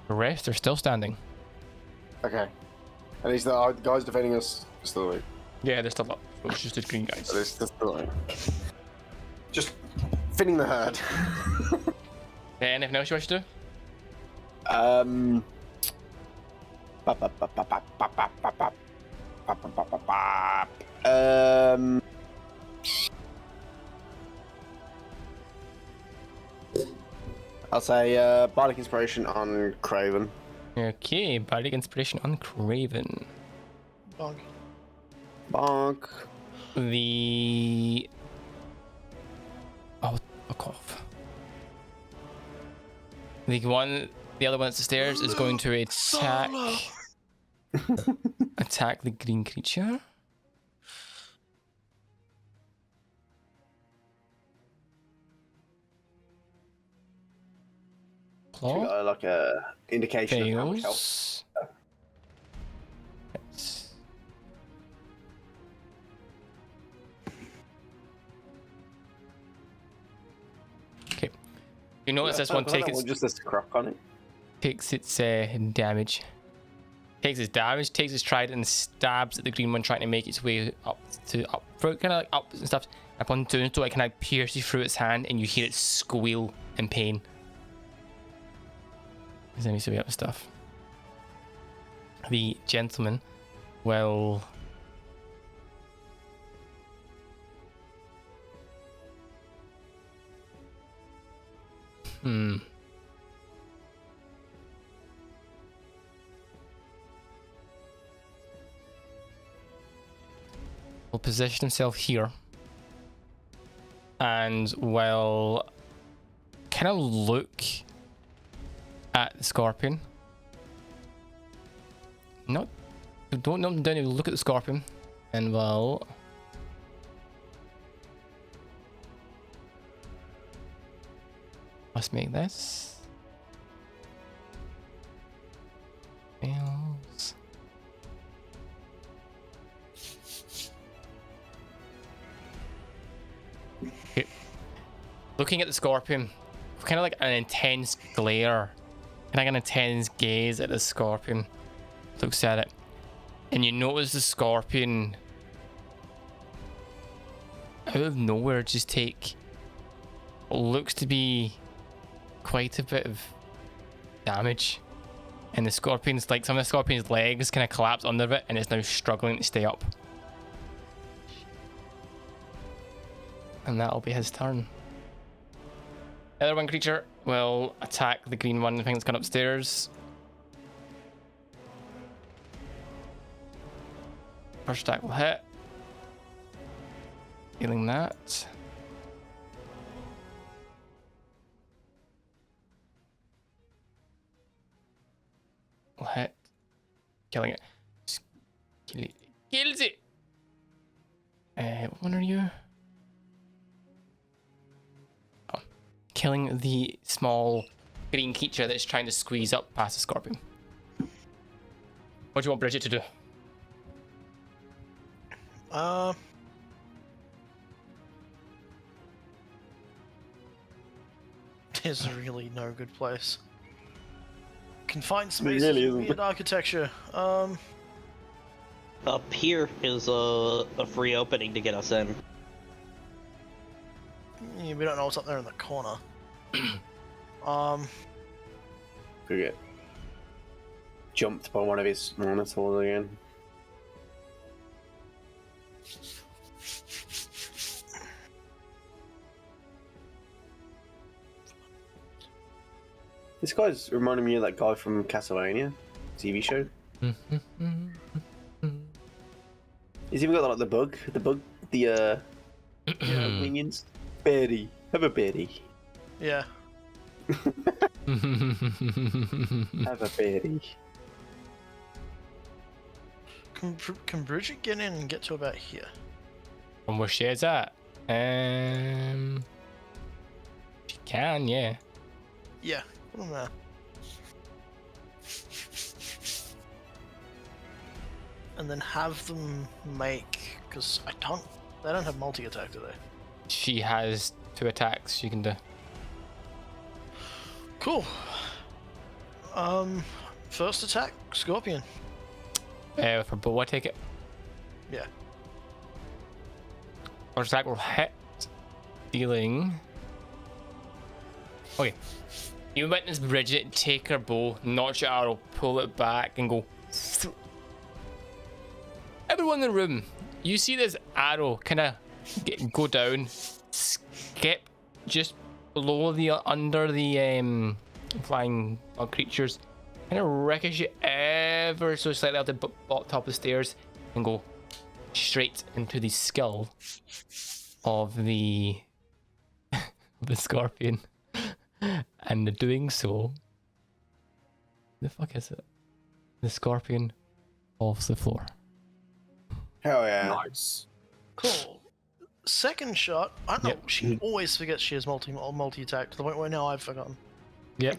The rest are still standing. okay. At least the guys defending us are still awake. Yeah, they're still up. So it's just the green guys. They're still awake. Just thinning the herd. Anything else you wish to do? I'll say Bardic Inspiration on Craven. Okay, Bardic Inspiration on Craven. Bonk. Bonk. The... Oh, fuck off. The other one that's the stairs is going to attack... attack the green creature. We Claw. got like a indication of how much health. Fails. Yes. Okay. You notice this one Just this crop on it. takes its damage. Takes its damage, takes its trident and stabs at the green one, trying to make its way up, kind of like up and stuff. Upon doing so, it kind of pierces through its hand, and you hear it squeal in pain. There's any way up stuff. The gentleman will will position himself here and will kind of look at the scorpion. Don't look at the scorpion, and will must make this fails. Okay. Looking at the scorpion, kind of like an intense glare. Kind of an intense gaze at the scorpion. Looks at it, and you notice the scorpion out of nowhere just take what looks to be quite a bit of damage, and the scorpion's like some of the scorpion's legs kind of collapse under it, and it's now struggling to stay up. And that'll be his turn. The other one creature will attack the green one, the thing that's gone upstairs. First attack will hit. Healing that. Will hit. Killing it. Just kill it. Kills it! What one are you? Oh. Killing the small green creature that's trying to squeeze up past the scorpion. What do you want Bridget to do? There's really no good place. Confined There spaces, really and isn't. weird architecture. Up here is a free opening to get us in. Yeah, we don't know what's up there in the corner. Could get jumped by one of his monitors again. This guy's reminding me of that guy from Castlevania TV show. He's even got like the bug, minions. Berry, have a berry. Yeah. Have a berry. Can Bridget get in and get to about here? From where she is at? She can, yeah. Yeah, put them there. And then have them make, because they don't have multi-attack, do they? She has 2 attacks she can do. Cool. First attack, Scorpion. For bow, I take it. Yeah. First attack will hit, dealing. Okay. You witness Bridget take her bow, notch your arrow, pull it back, and go. Everyone in the room, you see this arrow kind of go down, skip just below the under the flying creatures, kind of ricochet ever so slightly up the top of the stairs, and go straight into the skull of the scorpion. And doing so, the fuck is it? The scorpion falls to the floor. Hell yeah. Nice. Cool. Second shot, I don't know, Yep. she always forgets she has multi-attack to the point where now I've forgotten. Yep.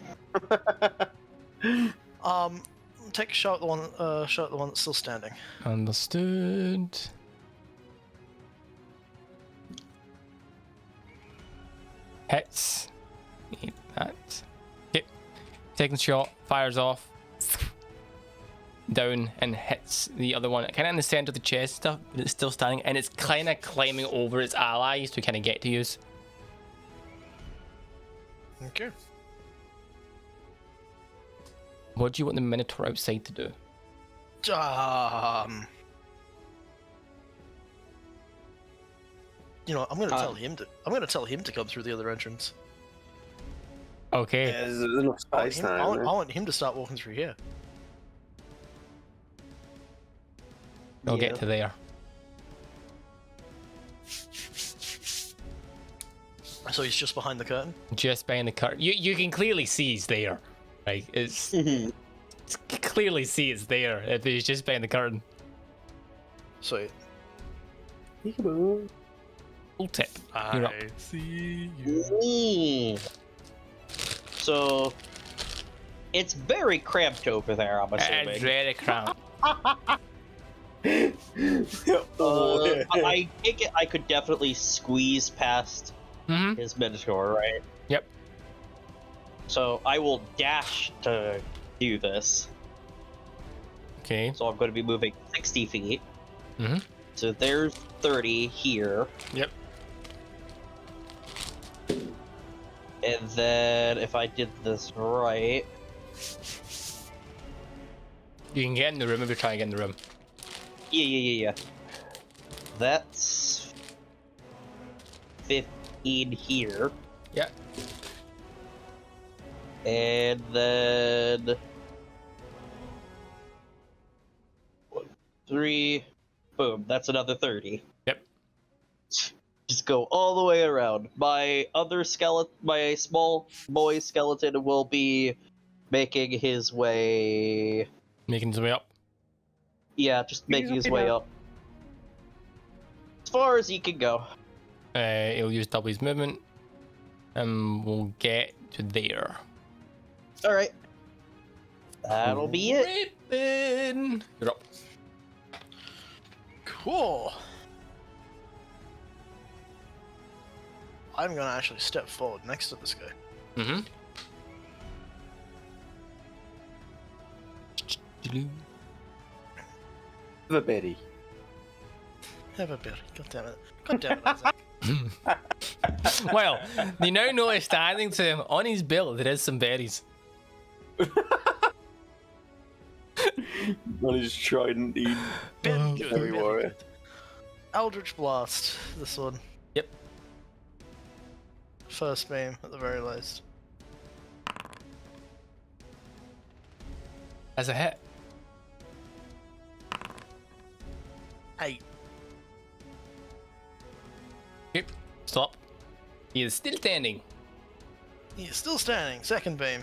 Take a shot at the one that's still standing. Understood. Hits. Need that. Okay. Second shot, fires off. Down and hits the other one, kind of in the center of the chest stuff, but it's still standing, and it's kind of climbing over its allies to kind of get to use. Okay. What do you want the Minotaur outside to do? You know, I'm gonna tell him to. I'm gonna tell him to come through the other entrance. Okay. Yeah, there's enough space I now. want him to start walking through here. I'll get to there. So he's just behind the curtain. Just behind the curtain. You can clearly see he's there. Like it's clearly see it's there if he's just behind the curtain. So Peekaboo. Full tip. You're up. see you. So it's very cramped over there, I'm assuming. It's really cramped. Oh, yeah. I think I could definitely squeeze past Mm-hmm. his Minotaur, right? Yep. So I will dash to do this. Okay. So I'm going to be moving 60 feet. Mhm. So there's 30 here. Yep. And then if I did this right... You can get in the room if you're trying to get in the room. Yeah. That's 15 here. Yeah. And then 1, 3, boom. That's another 30. Yep. Just go all the way around. My other skeleton, my small boy skeleton, will be making his way. Making his way up. Yeah, just making his way up. As far as he can go. He'll use double his movement. And we'll get to there. Alright. That'll be it. Ribbon. You're up. Cool. I'm gonna actually step forward next to this guy. Mm-hmm. The Betty. Have a berry. God damn it. God damn it, Isaac. Well, you now notice standing to him on his belt there is some berries. On his trident, he Very good. Heavy Very warrior. good. Eldritch Blast. This one. Yep. First beam at the very least. As a hit. 8. Yep. Stop. He is still standing. He is still standing. Second beam.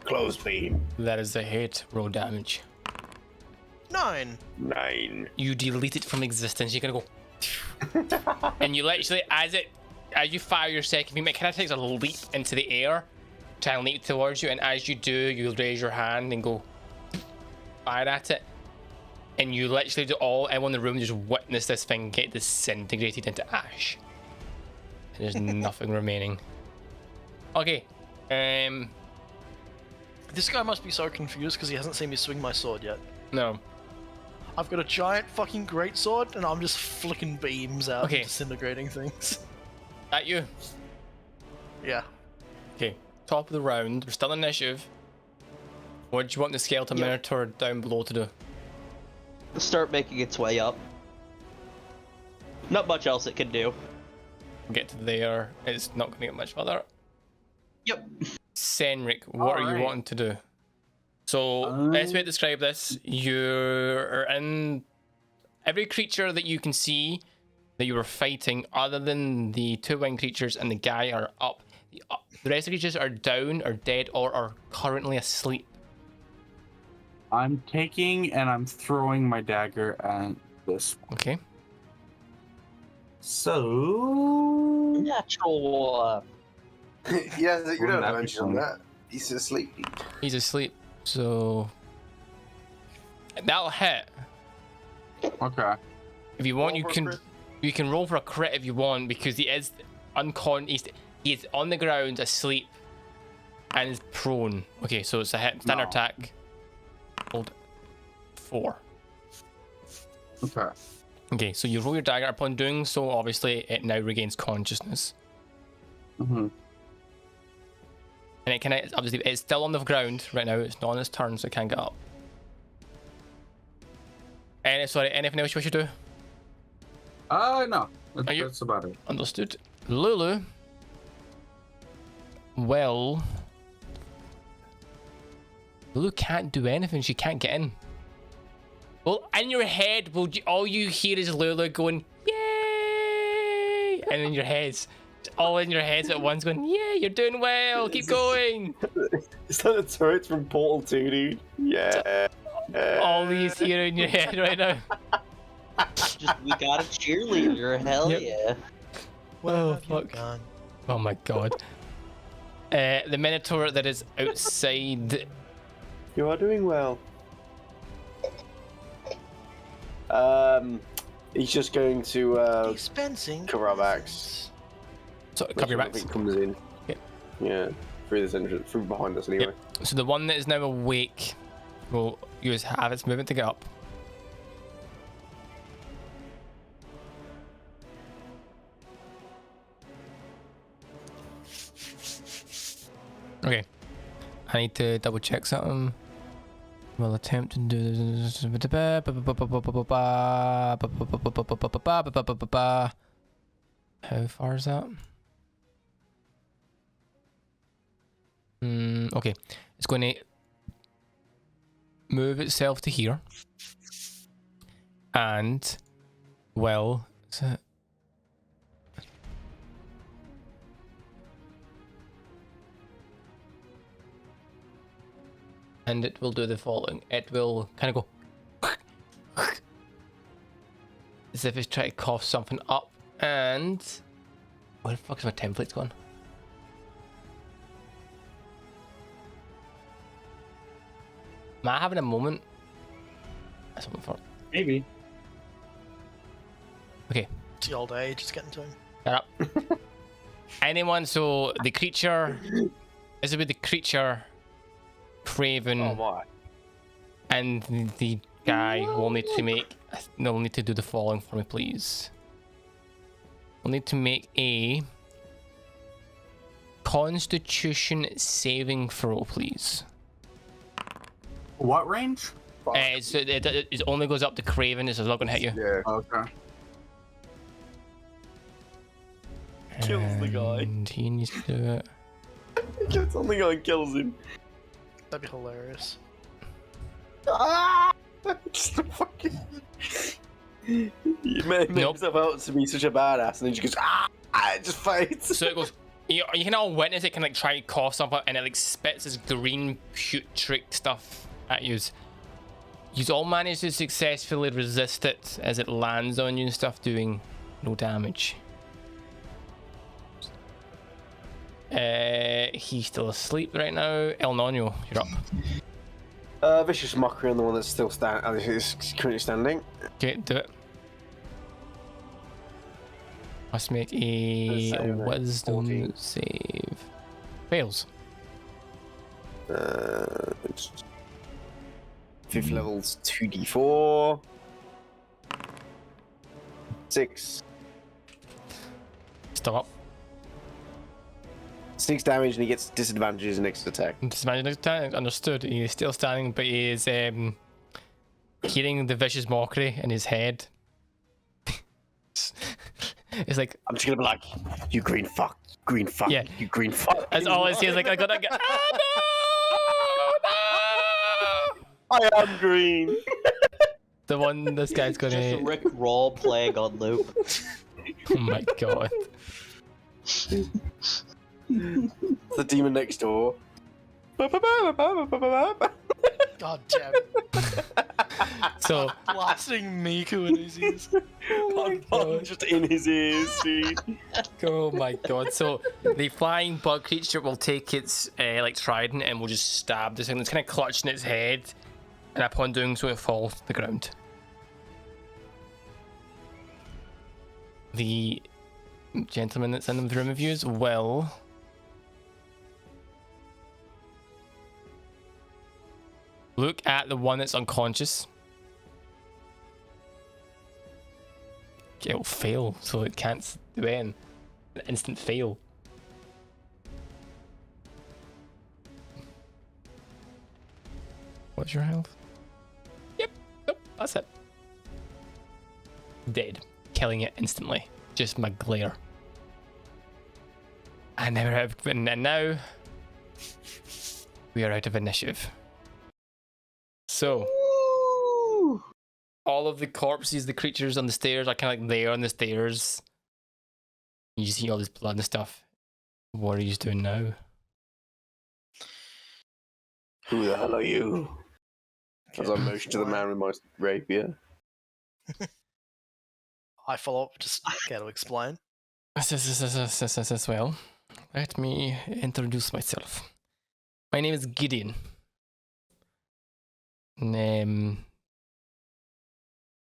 close beam. That is a hit. Roll damage. 9. 9. You delete it from existence. You're gonna go, and you literally, as you fire your second beam, it kind of takes a leap into the air, trying to leap towards you. And as you do, you raise your hand and go fire at it. And you literally everyone in the room just witness this thing get disintegrated into ash. And there's nothing remaining. Okay. This guy must be so confused because he hasn't seen me swing my sword yet. No. I've got a giant fucking greatsword and I'm just flicking beams out Okay. and disintegrating things. That you? Yeah. Okay. Top of the round. We're still in initiative. What do you want the skeleton Yep. minotaur down below to do? Start making its way up. Not much else it can do. Get to there. It's not going to get much further. Yep. Senric, what are you Alright. wanting to do? So, best way to describe this, you're in every creature that you can see that you were fighting, other than the 2 winged creatures and the guy, are up. The rest of the creatures are down, or dead, or are currently asleep. I'm taking and I'm throwing my dagger at this. Okay. So Natural. Yeah, you don't Well, mention on that. He's asleep. He's asleep, so that'll hit. okay. If you want, Roll you for a can crit. you can roll for a crit if you want, because he is he's on the ground asleep and is prone. Okay, so it's a hit. Standard No. attack. Hold 4. Okay. Okay, so you roll your dagger. Upon doing so, obviously it now regains consciousness, Mm-hmm. and it can obviously it's still on the ground right now. It's not on its turn, so it can't get up. And sorry, anything else you wish to do? No. Are you- That's about it. Understood. Lulu. Well, Lulu can't do anything. She can't get in. Well, in your head, all you hear is Lulu going, "Yay!" And in your heads, all in your heads at once, going, "Yeah, you're doing well. Keep going." It's like the turrets from Portal 2, dude. Yeah. All these here in your head right now. Just we got a cheerleader. Hell Yep. yeah. Oh, Have you fuck. gone? Oh my god. The Minotaur that is outside. You are doing well. He's just going to Dispensing. cover our backs. So cover your I backs. think comes in. Yep. Yeah, through this entrance, through behind us anyway. So the one that is now awake will use half its movement to get up. Okay. I need to double check something. We'll attempt to do this. How far is that? Okay. It's going to move itself to here. And, well, is it? And it will do the following. It will kind of go as if it's trying to cough something up. And where the fuck is my templates gone? Am I having a moment? That's something for. Maybe. Okay, It's the old age. It's getting to him. get up. Anyone? So the creature. This will be the creature, Craven, Oh my. and the guy will need to make. They'll need to do the following for me, please. We'll need to make a Constitution saving throw, please. What range? It only goes up to Craven, so it's not going to hit you. Yeah. Okay. Kills the guy. And he needs to do it. Gets on the guy and kills him. That'd be hilarious. Ah! Just a fucking. He made himself out to be such a badass, and then she goes, ah! It just fights. So it goes. You can all witness it can like try to cough something, and it like spits this green shoot trick stuff at you. You all manage to successfully resist it as it lands on you and stuff, doing no damage. He's still asleep right now. El Nino, you're up. Vicious Mockery on the one that's still is currently standing. Okay, do it. Must make a Save it. wisdom 14. save. Fails. Fifth level's 2d4. 6. Still up. 6 damage, and he gets disadvantages next attack. Disadvantage next time. Understood. He is still standing, but he is hearing the vicious mockery in his head. It's like I'm just gonna be like, you green fuck, Yeah. you green fuck. that's all I see. Is like I gotta get. Ah, no! I am green. The one this guy's Just gonna. Rick Roll playing on loop. Oh my god. The demon next door. God damn it. So Blasting Miku in his ears. Just in his ears, dude. oh my god. So the flying bug creature will take its like trident and will just stab this thing. It's kind of clutching its head, and upon doing so, it falls to the ground. The gentleman that's in the room of yous will look at the one that's unconscious. It'll fail, so it can't do anything. An instant fail. What's your health? Yep, nope, that's it. Dead. Killing it instantly. Just my glare. And now we are out of initiative. So all of the corpses, the creatures on the stairs are kind of like there on the stairs. You see all this blood and stuff. What are you doing now? Who the hell are you? As I motion to the man with my rapier. I follow up, just care to explain. As well. Let me introduce myself. My name is Gideon.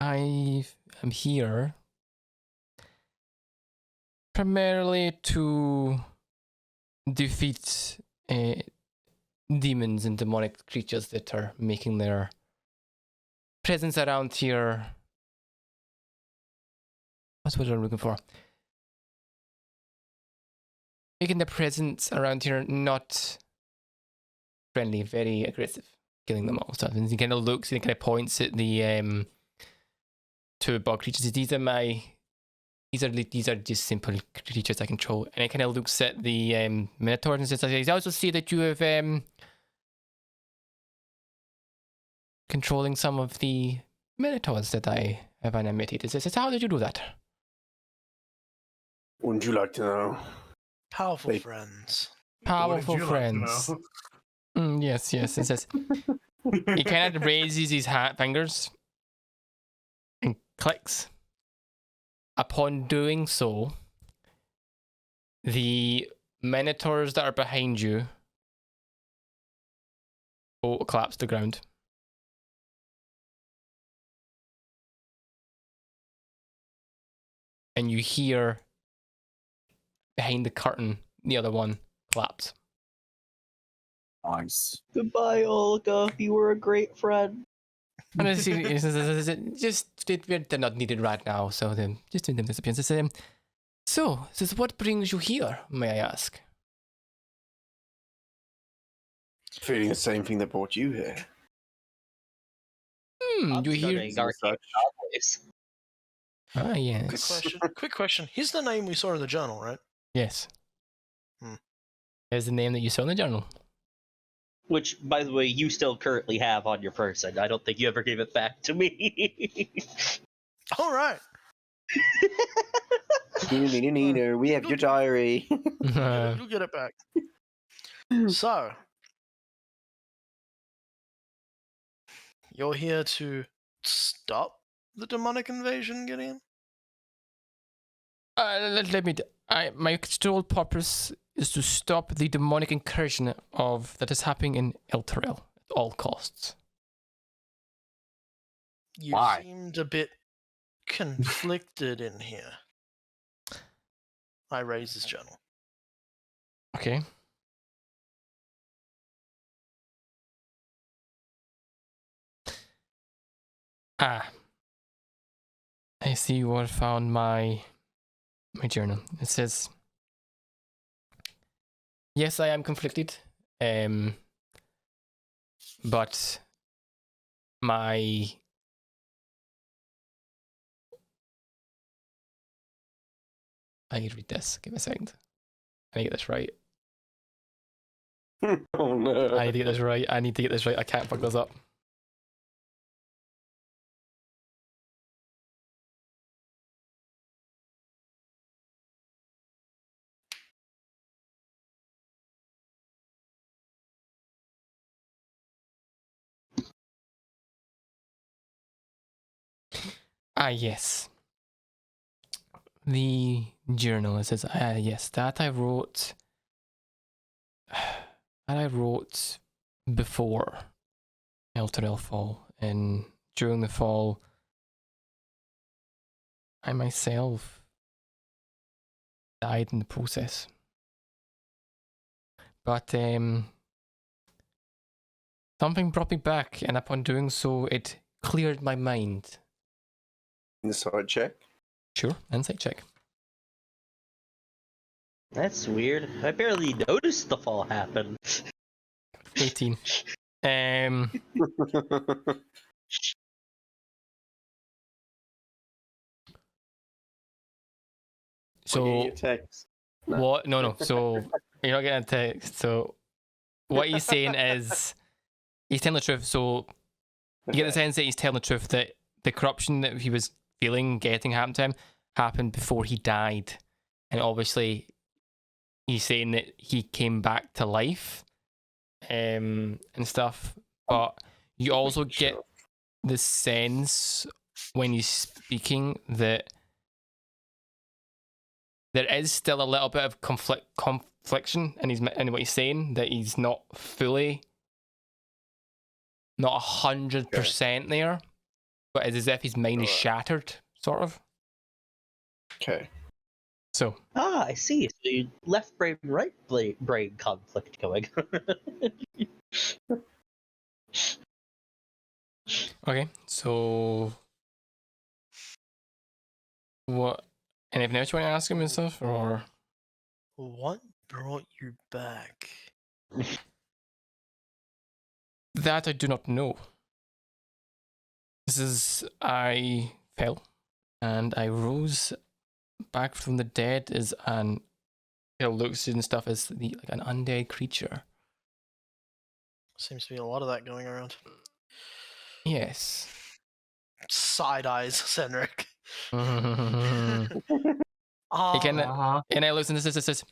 I am here primarily to defeat demons and demonic creatures that are making their presence around here. What's what I'm looking for? Making their presence around here not friendly, very aggressive, killing them all. So he kind of looks and he kind of points at the two bug creatures. These are just simple creatures I control. And he kind of looks at the minotaurs and says, I also see that you have controlling some of the minotaurs that I have animated. He says, how did you do that? Wouldn't you like to know? Powerful Wait. friends. Powerful friends. Yes. It says he kind of raises his fingers and clicks. Upon doing so, the minotaurs that are behind you will collapse to the ground. And you hear behind the curtain, the other one claps. Nice. Goodbye, Olga. You were a great friend. And they're not needed right now, so then just doing them disappearance. So, what brings you here, may I ask? Feeling the same thing that brought you here. You I'm hear? studying arcane knowledge. Ah, Quick yes. question. Quick question. Here's the name we saw in the journal, right? Yes. Hmm. Here's the name that you saw in the journal. Which, by the way, you still currently have on your person. I don't think you ever gave it back to me. All right. Neener, we have your diary. You'll get it back. So, you're here to stop the demonic invasion, Gideon? Let me. My sole purpose is to stop the demonic incursion that is happening in Elturel at all costs. You Why? seemed a bit conflicted in here. I raise this journal. Okay. Ah. I see you all found my journal. It says, yes, I am conflicted. But my I need to read this. Give me a second. I need to get this right. Oh no. I need to get this right. I need to get this right. I can't fuck this up. Ah, yes. The journal. It says, yes, that I wrote. That I wrote before Elturel fall, and during the fall, I myself died in the process. But something brought me back, and upon doing so, it cleared my mind. Inside check. Sure, insight check. That's weird. I barely noticed the fall happen. 18. So text. what? No. So you're not getting a text. So what he's saying is he's telling the truth. So you get the sense that he's telling the truth, that the corruption that he was feeling, getting happened to him, happened before he died, and obviously he's saying that he came back to life, and stuff. But you also get the sense when he's speaking that there is still a little bit of confliction in what he's saying, that he's not 100% there, but it's as if his mind is shattered, sort of. Okay. So. Ah, I see. So you left brain, right brain conflict going. Okay, so what? Anything else you want to ask him and stuff, or? What brought you back? That I do not know. I fell, and I rose back from the dead as an. It looks and stuff as like an undead creature. Seems to be a lot of that going around. Yes. Side eyes, Cedric. He Uh-huh. and I listen to this. It says,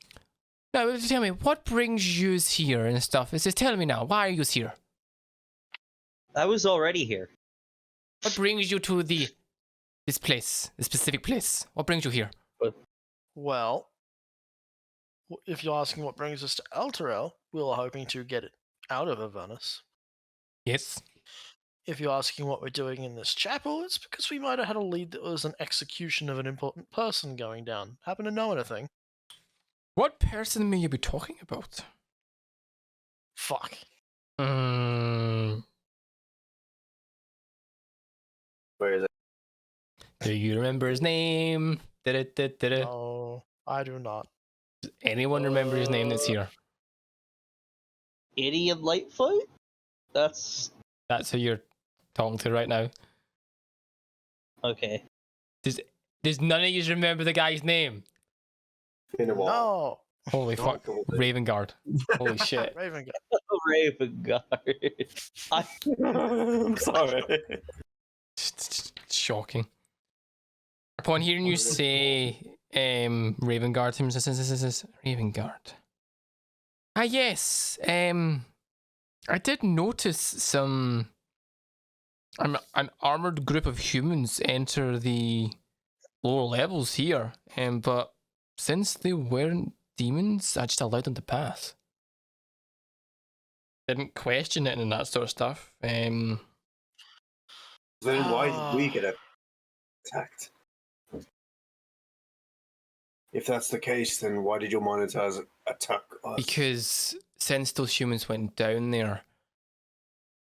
"Now, tell me, what brings you here and stuff?" It says, "Tell me now, why are you here? I was already here. What brings you to this specific place? What brings you here?" Well, if you're asking what brings us to Elturel, we were hoping to get it out of Avernus. Yes. If you're asking what we're doing in this chapel, it's because we might have had a lead that was an execution of an important person going down. Happen to know anything? What person may you be talking about? Fuck. Mm, Where is it? do you remember his name? Da-da-da-da-da. No, I do not. Does anyone remember his name that's here? Idiot Lightfoot? That's That's who you're talking to right now. okay. Does none of you remember the guy's name? In a while. No, Holy fuck. Ravengard. Holy shit. Raven. Raven Guard. I'm sorry. Shocking. Upon hearing you say Ravengard, Ravengard. Ah yes. I did notice some an armored group of humans enter the lower levels here, but since they weren't demons, I just allowed them to pass. Didn't question it and that sort of stuff. Then why did we get attacked? If that's the case, then why did your monitors attack us? Because since those humans went down there,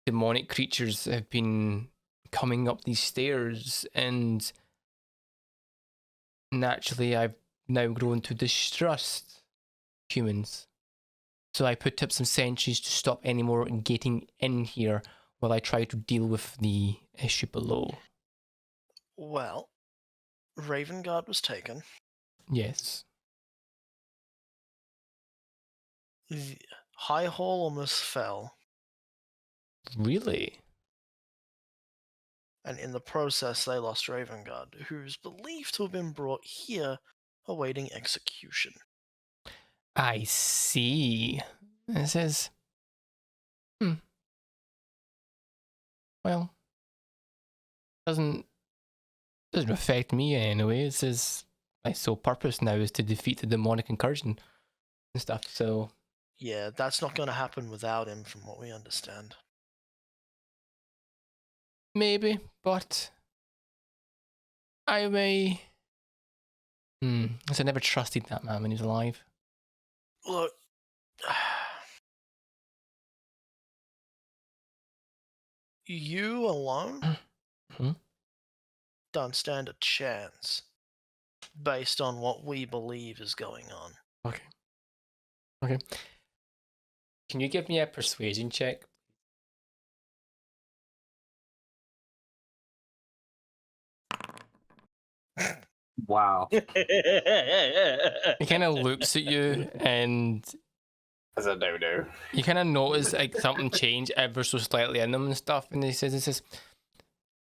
demonic creatures have been coming up these stairs, and naturally I've now grown to distrust humans. So I put up some sentries to stop any more getting in here while I try to deal with the issue below. Well, Ravengard was taken. Yes. The High Hall almost fell, Really? and in the process they lost Ravengard, who's believed to have been brought here awaiting execution. I see. It says, well, doesn't affect me anyway. It says my sole purpose now is to defeat the demonic incursion and stuff. So Yeah, that's not going to happen without him, from what we understand. maybe, but I may. As I never trusted that man when he was alive. Look, you alone Hmm? don't stand a chance based on what we believe is going on. Okay. Can you give me a persuasion check? Wow. He kind of looks at you, and As a no-no. you kind of notice like something change ever so slightly in them and stuff. And he says,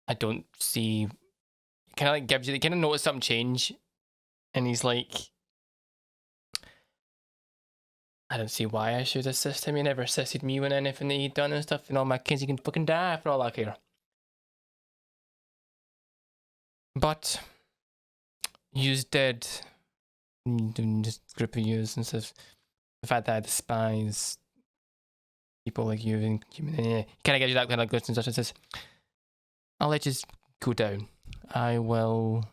I don't see. Kind of like gives you, kind of notice something change, and he's like, I don't see why I should assist him. He never assisted me when anything that he'd done and stuff. And all my kids, he can fucking die for all I care. But yous did, just group of yous and stuff. The fact that I despise people like you and human, kind of gives you that kind of glitch and such. And says, I'll let you go down. I will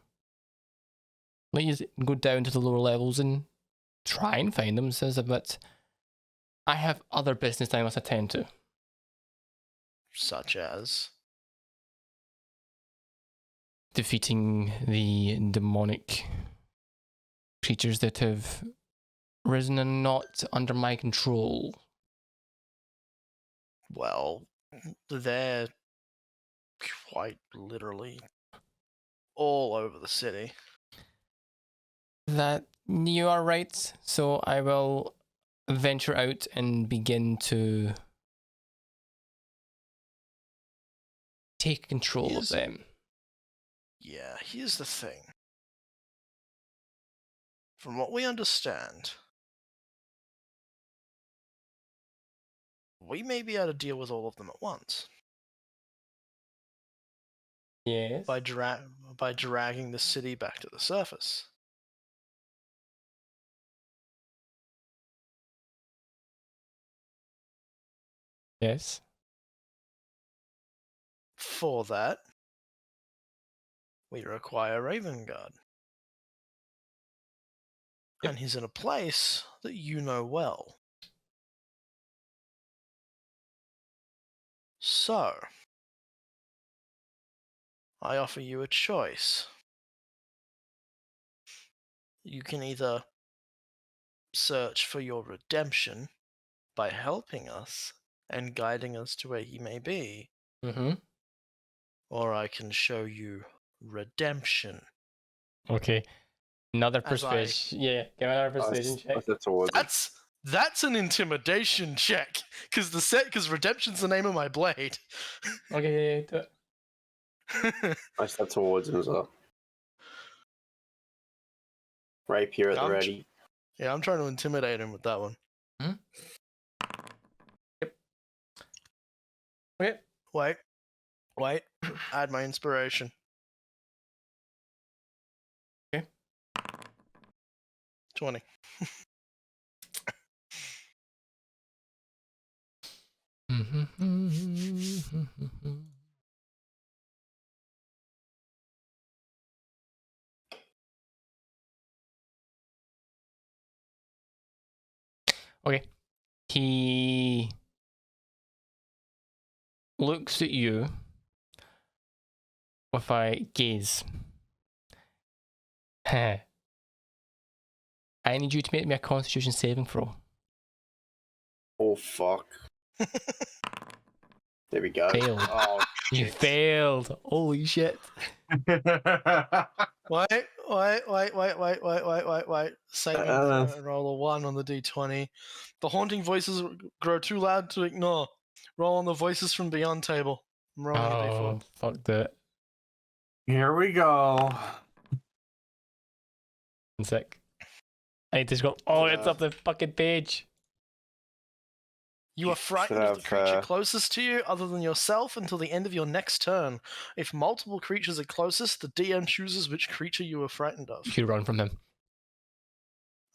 let you go down to the lower levels and try and find them, says, but I have other business I must attend to. Such as? Defeating the demonic creatures that have risen and not under my control. Well, they're quite literally all over the city. That you are right, so I will venture out and begin to take control of them. Yeah, here's the thing. From what we understand, we may be able to deal with all of them at once Yes. by dragging the city back to the surface. Yes. For that, we require Ravengard. And he's in a place that you know well. So, I offer you a choice. You can either search for your redemption by helping us and guiding us to where he may be, or I can show you redemption. Okay. Another As I- persuasion. Yeah, give me another persuasion check. That's towards it. That's an intimidation check, because redemption's the name of my blade. Okay, yeah, do it. I step towards him as well. Rapier at the I'm ready. Yeah, I'm trying to intimidate him with that one. Okay. Wait. Add my inspiration. Okay. 20. Okay. He looks at you with a gaze. I need you to make me a Constitution saving throw. Oh fuck. There we go. Failed. Oh You shit. failed. Holy shit. Wait. Saving throw, roll a 1 on the d20. The haunting voices grow too loud to ignore. Roll on the voices from beyond table. I'm rolling a d4. Oh, fuck that. Here we go. I'm sick. I need to scroll. Oh, it's up the fucking page. You are frightened of the creature closest to you, other than yourself, until the end of your next turn. If multiple creatures are closest, the DM chooses which creature you are frightened of. You run from him.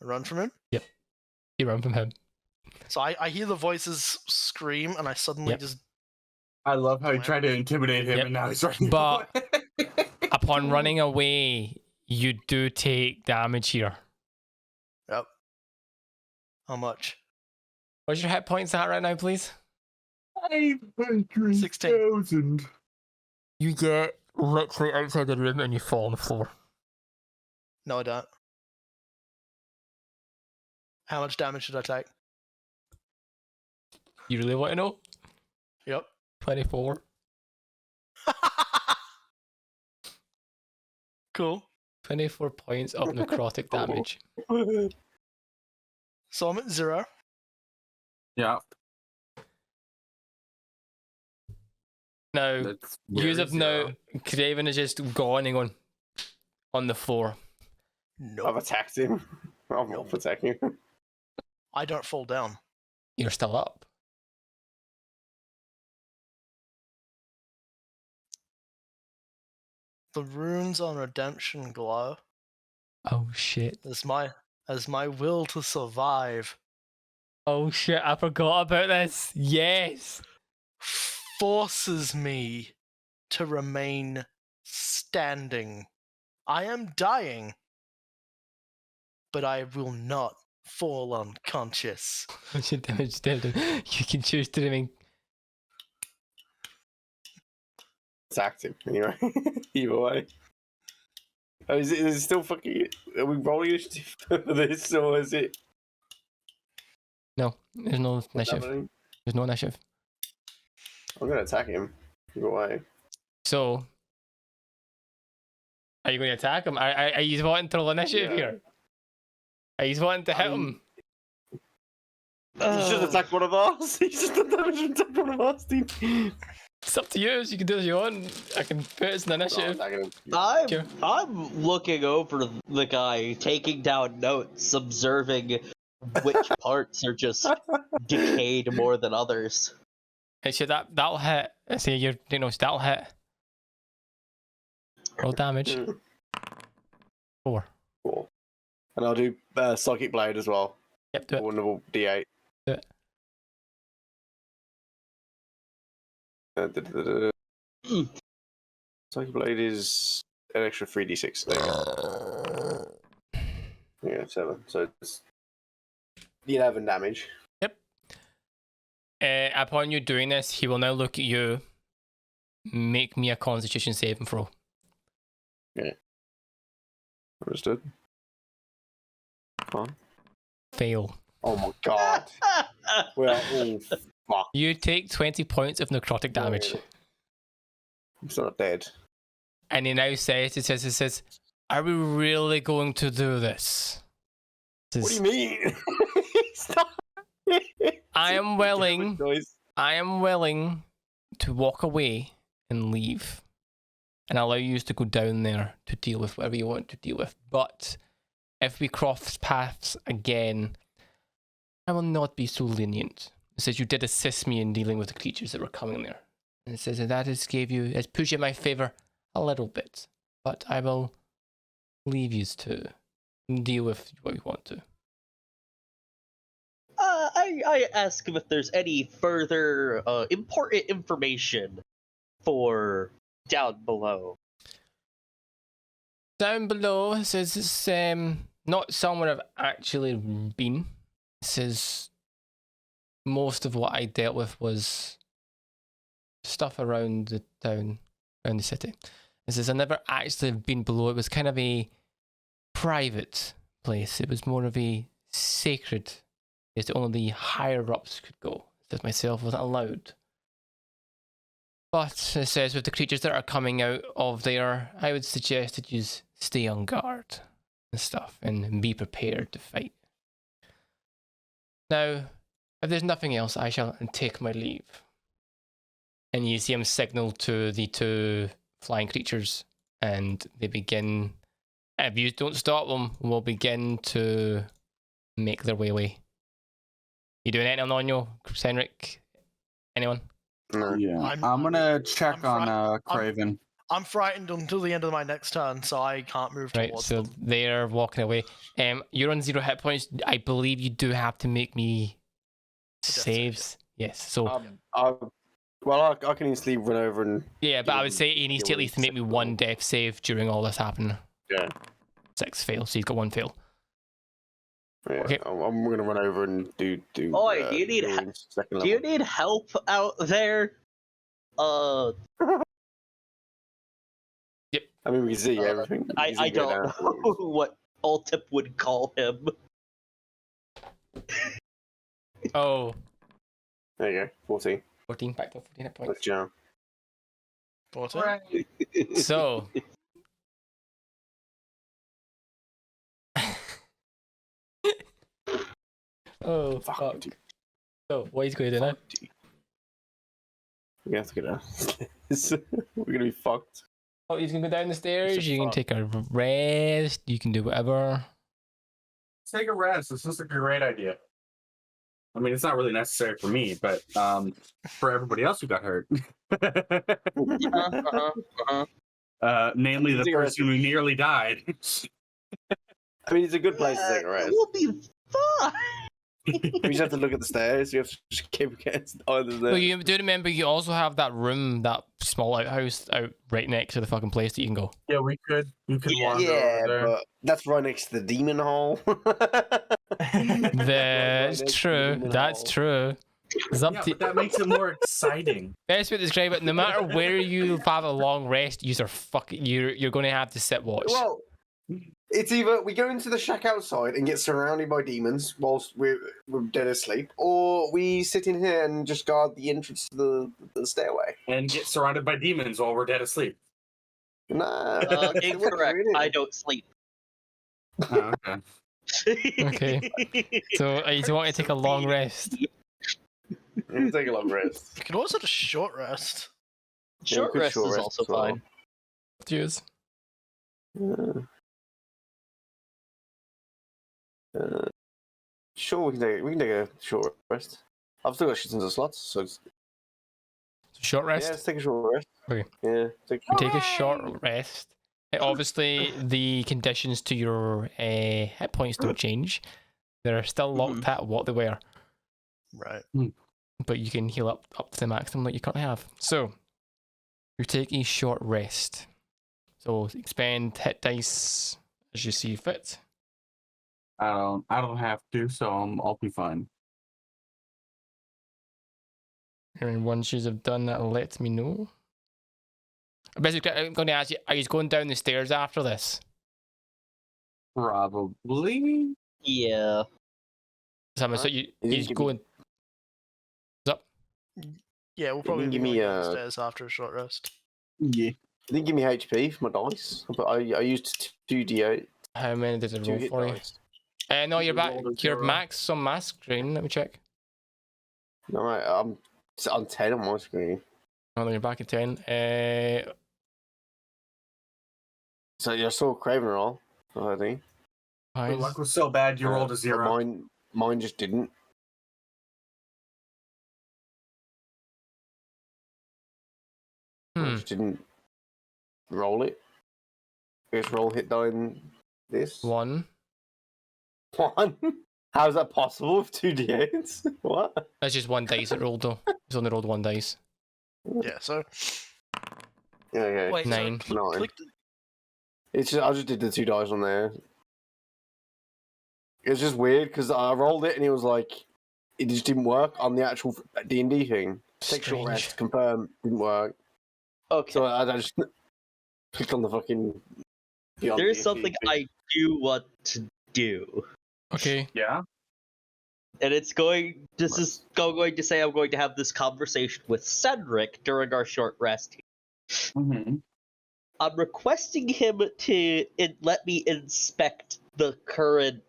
Run from him? You run from him. So I hear the voices scream, and I suddenly Yep. just... I love how he tried to intimidate him, Yep. and now he's running. But- away. Upon running away, you do take damage here. Yep. How much? What's your hit points at right now, please? 500,000. You get literally outside the room and you fall on the floor. No, I don't. How much damage did I take? You really want to know? Yep. 24. Cool. 24 points of necrotic damage. So I'm at 0. Yeah. Now, That's use very of now, zero. Craven is just gone and gone on the floor. No. I've attacked him. I'm not attacking him. I don't fall down. You're still up. The runes on redemption glow Oh shit. as my will to survive Oh shit, I forgot about this. Yes. forces me to remain standing. I am dying, but I will not fall unconscious. What's your damage dealt? You can choose to remain. Attacked him anyway. Either way. Oh, is it still fucking? Are we rolling initiative for this, or is it? No, there's no what's initiative. happening? There's no initiative. I'm gonna attack him. Either way. So, are you going to attack him? Are you wanting to roll initiative Yeah. here? Are you wanting to hit him? He should attack one of us. He should attack one of us, dude. It's up to you. You can do as you want. I can put it as an initiative. Sure. I'm looking over the guy, taking down notes, observing which parts are just decayed more than others. Hey, so that'll hit. I say you're, that'll hit. Roll damage. 4. Cool. And I'll do Psychic Blade as well. Yep, do it. One level D8. Do it. Psychic Blade is an extra 3d6. There you go. Yeah, 7. So it's 11 damage. Upon you doing this, he will now look at you. Make me a Constitution saving throw. Understood. Fine. Fail. Oh my god. Well, oh, fuck. You take 20 points of necrotic damage. He's not dead. And he now says, are we really going to do this? What do you mean? He's not. I am willing to walk away and leave and allow you to go down there to deal with whatever you want to deal with. But if we cross paths again, I will not be so lenient. It says you did assist me in dealing with the creatures that were coming there. And it says that has pushed you in my favor a little bit. But I will leave you to deal with what you want to. I ask him if there's any further important information for down below. Down below, it says it's not somewhere I've actually been. It says most of what I dealt with was stuff around the town, around the city. It says I never actually been below. It was kind of a private place. It was more of a sacred. It's only the higher ups could go. It says myself wasn't allowed. But it says with the creatures that are coming out of there, I would suggest that you stay on guard and stuff and be prepared to fight. Now, if there's nothing else, I shall take my leave. And you see him signal to the 2 flying creatures, and they begin. If you don't stop them, will begin to make their way away. You doing anything on you, Henrik? Anyone? No. Yeah. I'm gonna check on Craven. I'm frightened until the end of my next turn, so I can't move Right, towards so them. they're walking away. You're on 0 hit points. I believe you do have to make me death save, saves. Yes, so I can easily run over and. yeah, but I would say he needs to at least make me 1 death save during all this happening. Yeah. 6 fail, so he's got 1 fail. Yeah, Okay. I'm gonna run over and do. Oi, do you need second Do you level. need help out there? I mean, we can see everything. We can see I go don't down. know what Altip would call him. Oh, There you go. 14. 14 back to 14 hit Let's points. jump. 14? So. Oh, fuck. So, what he's going to do now? We have to get down. We're gonna be fucked. Oh, he's going to go down the stairs. It's a You can fuck. take a rest. You can do whatever. Take a rest. This is a great idea. I mean, it's not really necessary for me, but for everybody else who got hurt. Namely the Take a rest. person who nearly died. I mean, it's a good place to take a rest. We'll be fine. We just have to look at the stairs. You have to just keep against either Well, there. you do remember you also have that room, that small outhouse out right next to the fucking place that you can go. Yeah, we could wander Yeah, over there. but that's right next to the demon hole. That's next to true. the That's hole. true. It's up Yeah, to but that makes it more exciting. best way to describe it. No matter where you have a long rest, you're going to have to sit watch. Well, it's either we go into the shack outside and get surrounded by demons whilst we're dead asleep, or we sit in here and just guard the entrance to the stairway. And get surrounded by demons while we're dead asleep. Nah. Incorrect. Really. I don't sleep. Oh, okay. Okay. So you want to take a long rest? We'll take a long rest. You can also just short rest. Short could rest short is rest also as well. fine. Cheers. Sure, we can take a short rest. I've still got shit into slots, so Short yeah, rest. let's take a short rest. Okay. Yeah, Take a short rest. Obviously, the conditions to your hit points don't change. They're still locked at what they were, Right. but you can heal up to the maximum that you currently have. So, you take a short rest. So, expend hit dice as you see fit. I don't have to, so I'll be fine. And once you've done that, let me know. Basically, I'm going to ask you, are you going down the stairs after this? Probably. Yeah. So you give me- going... What's up? Yeah, we'll You probably can be give me, going downstairs after a short rest. Yeah. You didn't give me HP for my dice, but I used 2d8. How many did it Two roll hit for you? dice. No, you're You back. rolled a You're zero. max on my screen. Let me check. No, I'm on 10 on my screen. Oh, then you're back at 10. So you saw Craven roll, I think. Your luck was so bad you rolled a But 0. mine just didn't. I just didn't roll it. I guess roll hit die in this. 1. One? How is that possible with 2d8s? What? That's just one dice it rolled though. It's only rolled one dice. Yeah, so. Yeah, okay. Wait, 9. So Nine. click It's just, I just did the 2 dice on there. It's just weird because I rolled it and it was like it just didn't work on the actual D&D thing. Take short Strange. rest, confirm, didn't work. Okay. So I just clicked on the fucking. Beyond There's D&D something thing. I do want to do. Okay. Yeah. And it's going to say I'm going to have this conversation with Cedric during our short rest. Mm-hmm. I'm requesting him to let me inspect the current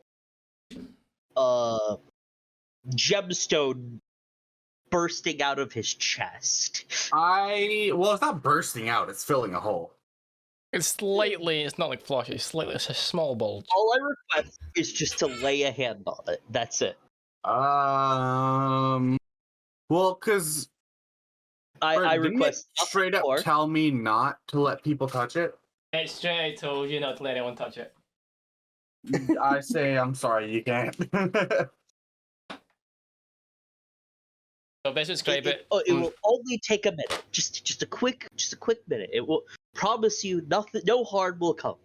gemstone bursting out of his chest. Well, it's not bursting out, it's filling a hole. It's not like flush, it's a small bulge. All I request is just to lay a hand on it. That's it. Well, because I didn't request it straight up nothing more. tell me not to let people touch it. It's straight told you not to let anyone touch it. I say I'm sorry, you can't. So let's describe it. It will only take a minute. Just a quick minute. It will promise you nothing. No harm will come.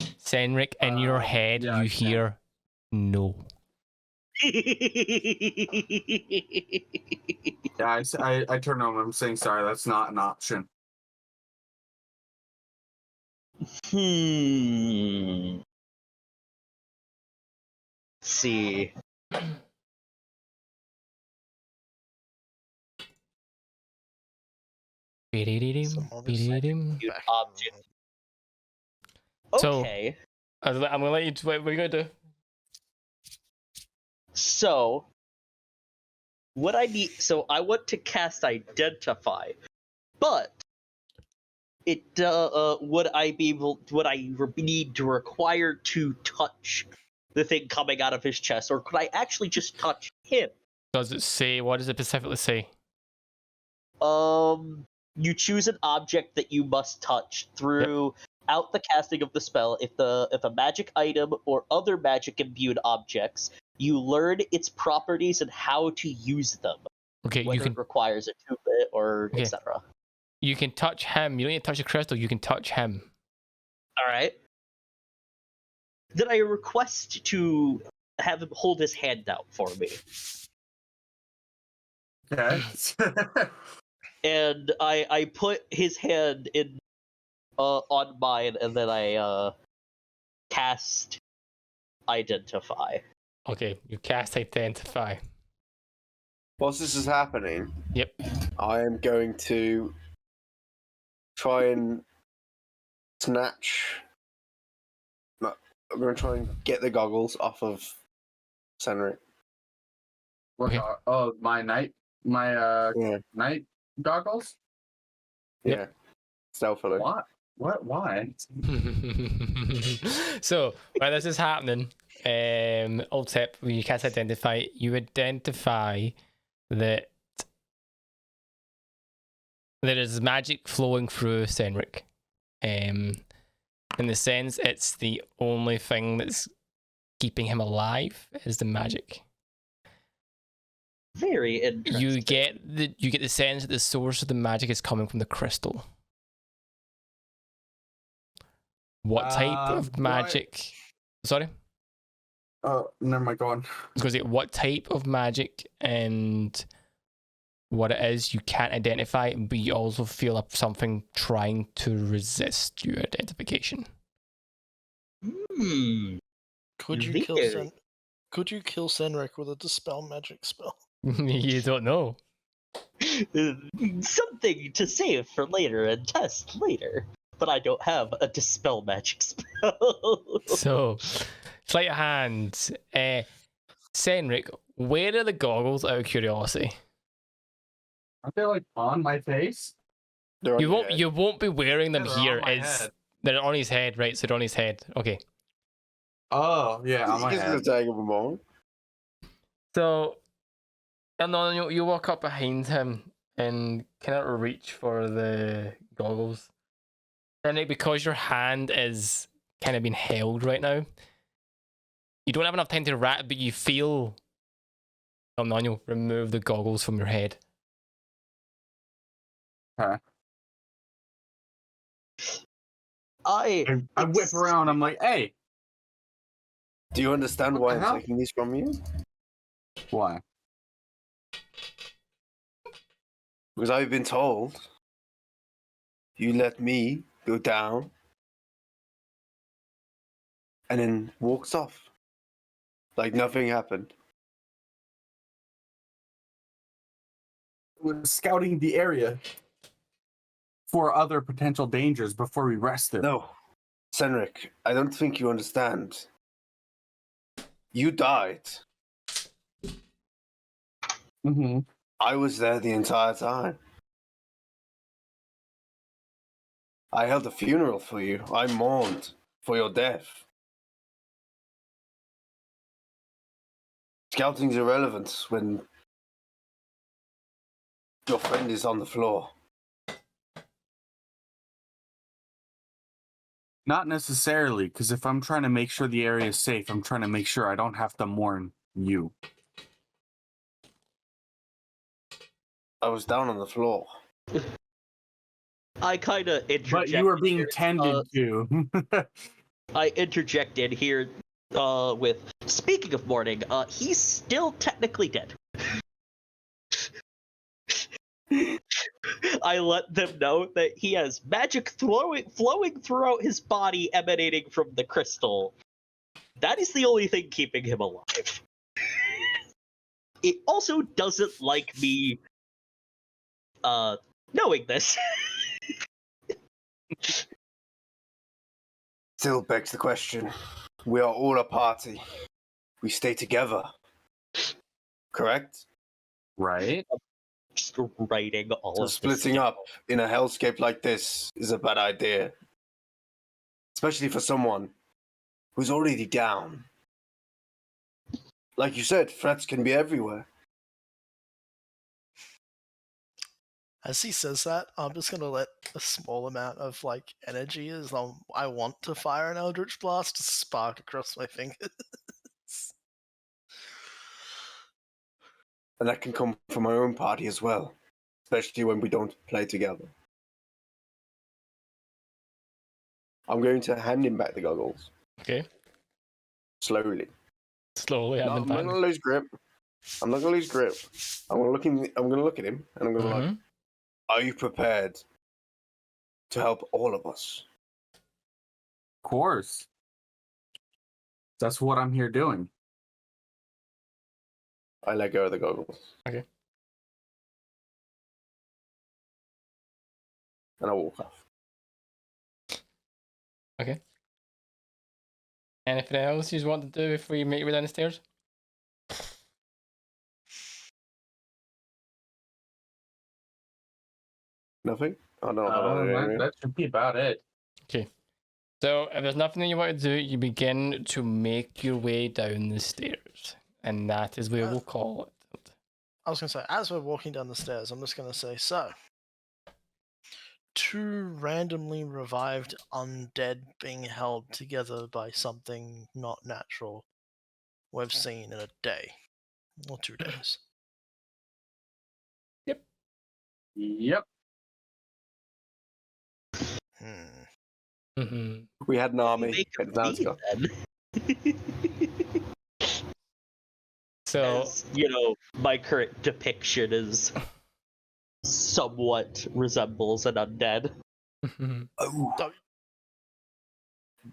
Senric, in your head, yeah, you I can. hear no. Yeah, I turn on. I'm saying sorry. That's not an option. Let's see. So, Object. Okay. I'm gonna let you. What are you gonna do? So, what I need. So I want to cast Identify, but it would I need to require to touch the thing coming out of his chest, or could I actually just touch him? Does it say? What does it specifically say? You choose an object that you must touch throughout the casting of the spell. If a magic item or other magic imbued objects, you learn its properties and how to use them. Okay, Whether it requires attunement or etc. You can touch him. You don't need to touch the crystal. You can touch him. All right. Then I request to have him hold his hand out for me, Okay. and I put his hand in on mine, and then I cast Identify. Okay, you cast Identify. Whilst this is happening, Yep. I am going to try and snatch. No, I'm going to try and get the goggles off of Senric. Okay. Oh, my night night goggles. Yeah, stealthily. What? Why? So while this is happening, old tip: when you cast Identify, you identify that there is magic flowing through Senric. In the sense, it's the only thing that's keeping him alive is the magic. Very interesting. You get the sense that the source of the magic is coming from the crystal. What type of magic? Sorry. Never mind, go on. Because what type of magic and what it is you can't identify, but you also feel something trying to resist your identification. Hmm. Could you kill Very. Could you kill Senric with a dispel magic spell? You don't know. Something to save for later and test later. But I don't have a dispel magic spell. So, sleight of hand. Senric, where are the goggles out of curiosity? Aren't they like on my face? They're on You your won't head. you won't be wearing them Yeah, they're on here. my It's head. they're on his head, right? So they're on his head. Okay. Oh, yeah, on my He's head. gonna take them all. So, and then you walk up behind him and kind of reach for the goggles. And because your hand is kind of being held right now, you don't have enough time to rat, but you feel Nonyo remove the goggles from your head. I I whip around. I'm like, hey. Do you understand What why the I'm hell? taking these from you? Why? Because I've been told you let me go down and then walks off. Like nothing happened. We're scouting the area for other potential dangers before we rest him. No, Senric, I don't think you understand. You died. Mm-hmm. I was there the entire time. I held a funeral for you. I mourned for your death. Scouting's irrelevant when your friend is on the floor. Not necessarily, because if I'm trying to make sure the area is safe, I'm trying to make sure I don't have to mourn you. I was down on the floor. I kind of interject. But you are being here, tended to. I interject in here with, speaking of mourning, he's still technically dead. I let them know that he has magic flowing throughout his body emanating from the crystal. That is the only thing keeping him alive. It also doesn't like me knowing this. Still begs the question. We are all a party. We stay together. Correct? Right? Just writing all So of this splitting down. up in a hellscape like this is a bad idea. Especially for someone who's already down. Like you said, threats can be everywhere. As he says that, I'm just gonna let a small amount of like energy, as I want to fire an Eldritch Blast, to spark across my fingers. And that can come from our own party as well. Especially when we don't play together. I'm going to hand him back the goggles. Okay. Slowly. Slowly, No, I'm not gonna lose grip. I'm not gonna lose grip. I'm gonna look at him and I'm gonna be like, are you prepared to help all of us? Of course. That's what I'm here doing. I let go of the goggles. Okay. And I walk off. Okay. Anything else you want to do before you make your way down the stairs? Nothing? I don't know about that. That should be about it. Okay. So if there's nothing that you want to do, you begin to make your way down the stairs. And that is where we'll call it. I was gonna say, as we're walking down the stairs, I'm just gonna say, so 2 randomly revived undead being held together by something not natural we've seen in a day or 2 days. Yep. Mm-hmm. We had an army. Make It's now it's me gone. then. So As, you know, my current depiction is somewhat resembles an undead. Oh, Oh.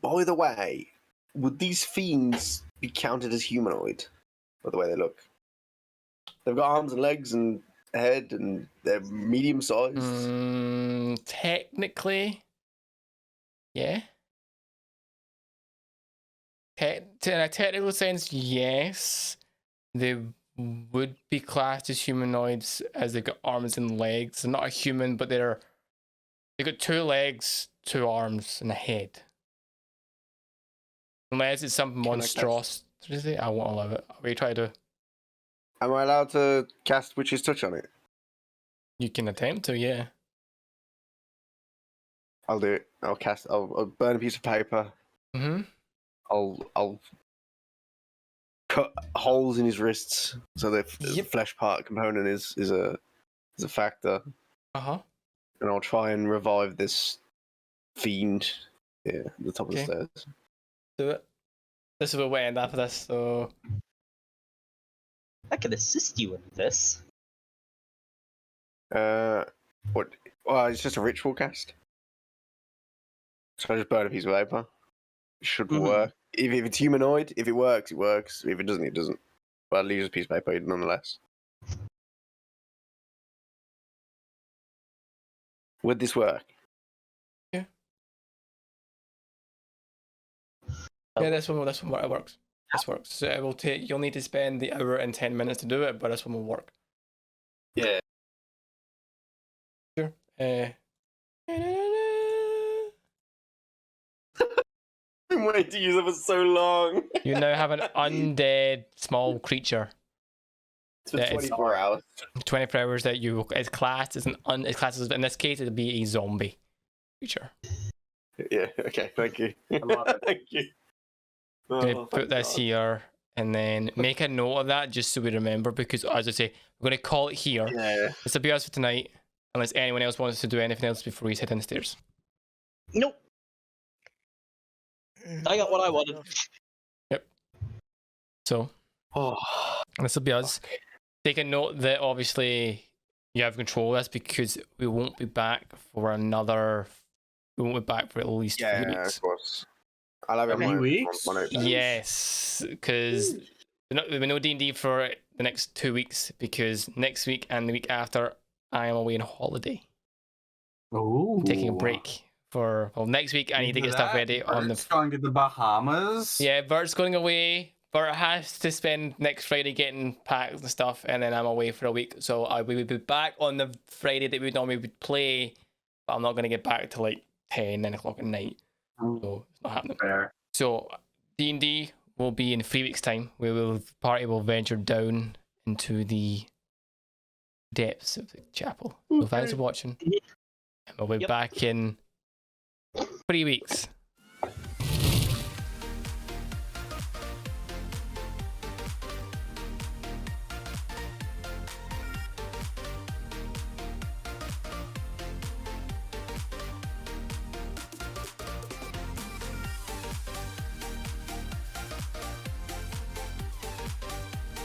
by the way, would these fiends be counted as humanoid? By the way they look, they've got arms and legs and a head, and they're medium sized. technically, yeah. In a technical sense, yes. They would be classed as humanoids as they've got arms and legs. They're not a human, but they've got 2 legs, 2 arms, and a head. Unless it's some monstrosity, I won't allow it. What are you trying to do? Am I allowed to cast Witch's Touch on it? You can attempt to, yeah. I'll do it. I'll burn a piece of paper. Mm-hmm. I'll cut holes in his wrists so the Yep. flesh part component is a factor, Uh-huh. and I'll try and revive this fiend. Yeah, at the top Okay. of the stairs. Do it. This is what we end after this, so I can assist you in this. What? Well, it's just a ritual cast. So I just burn a piece of paper. It should Mhm. work. If it's humanoid, if it works, it works. If it doesn't, it doesn't. But at least a piece of paper nonetheless. Would this work? yeah, this one works. This works. So it will take. You'll need to spend the hour and 10 minutes to do it, but this one will work. Yeah. Sure. I've been waiting to use it for so long. You now have an undead small creature. It's for Yeah, it's- 24 hours. 24 hours that you is classed as it's classed as, in this case it'd be a zombie creature. Yeah. Okay. Thank you. I love it. Thank you. I'm gonna Oh, put thank this God. here and then make a note of that just so we remember, because as I say, we're gonna call it here. Yeah. This will be us for tonight, unless anyone else wants to do anything else before we head downstairs. Nope. I got what I wanted. So Oh. this will be us. Take a note that obviously you have control of this, because we won't be back for we won't be back for at least 3 Yeah, weeks. of course. I'll have it on Okay. my, Weeks? on my notes. Yes, because there'll be no D&D for the next 2 weeks, because next week and the week after I am away on holiday. Ooh. Taking a break for next week. I need to get stuff ready on Bert's the. going to the Bahamas. Yeah, Bert's going away. Bert has to spend next Friday getting packed and stuff, and then I'm away for a week. So we will be back on the Friday that we normally would play, but I'm not going to get back till like 10, 9 o'clock at night. So it's not happening. Fair. So D&D will be in 3 weeks' time. The party will venture down into the depths of the chapel. So thanks for watching. And we'll be Yep. back in 3 weeks.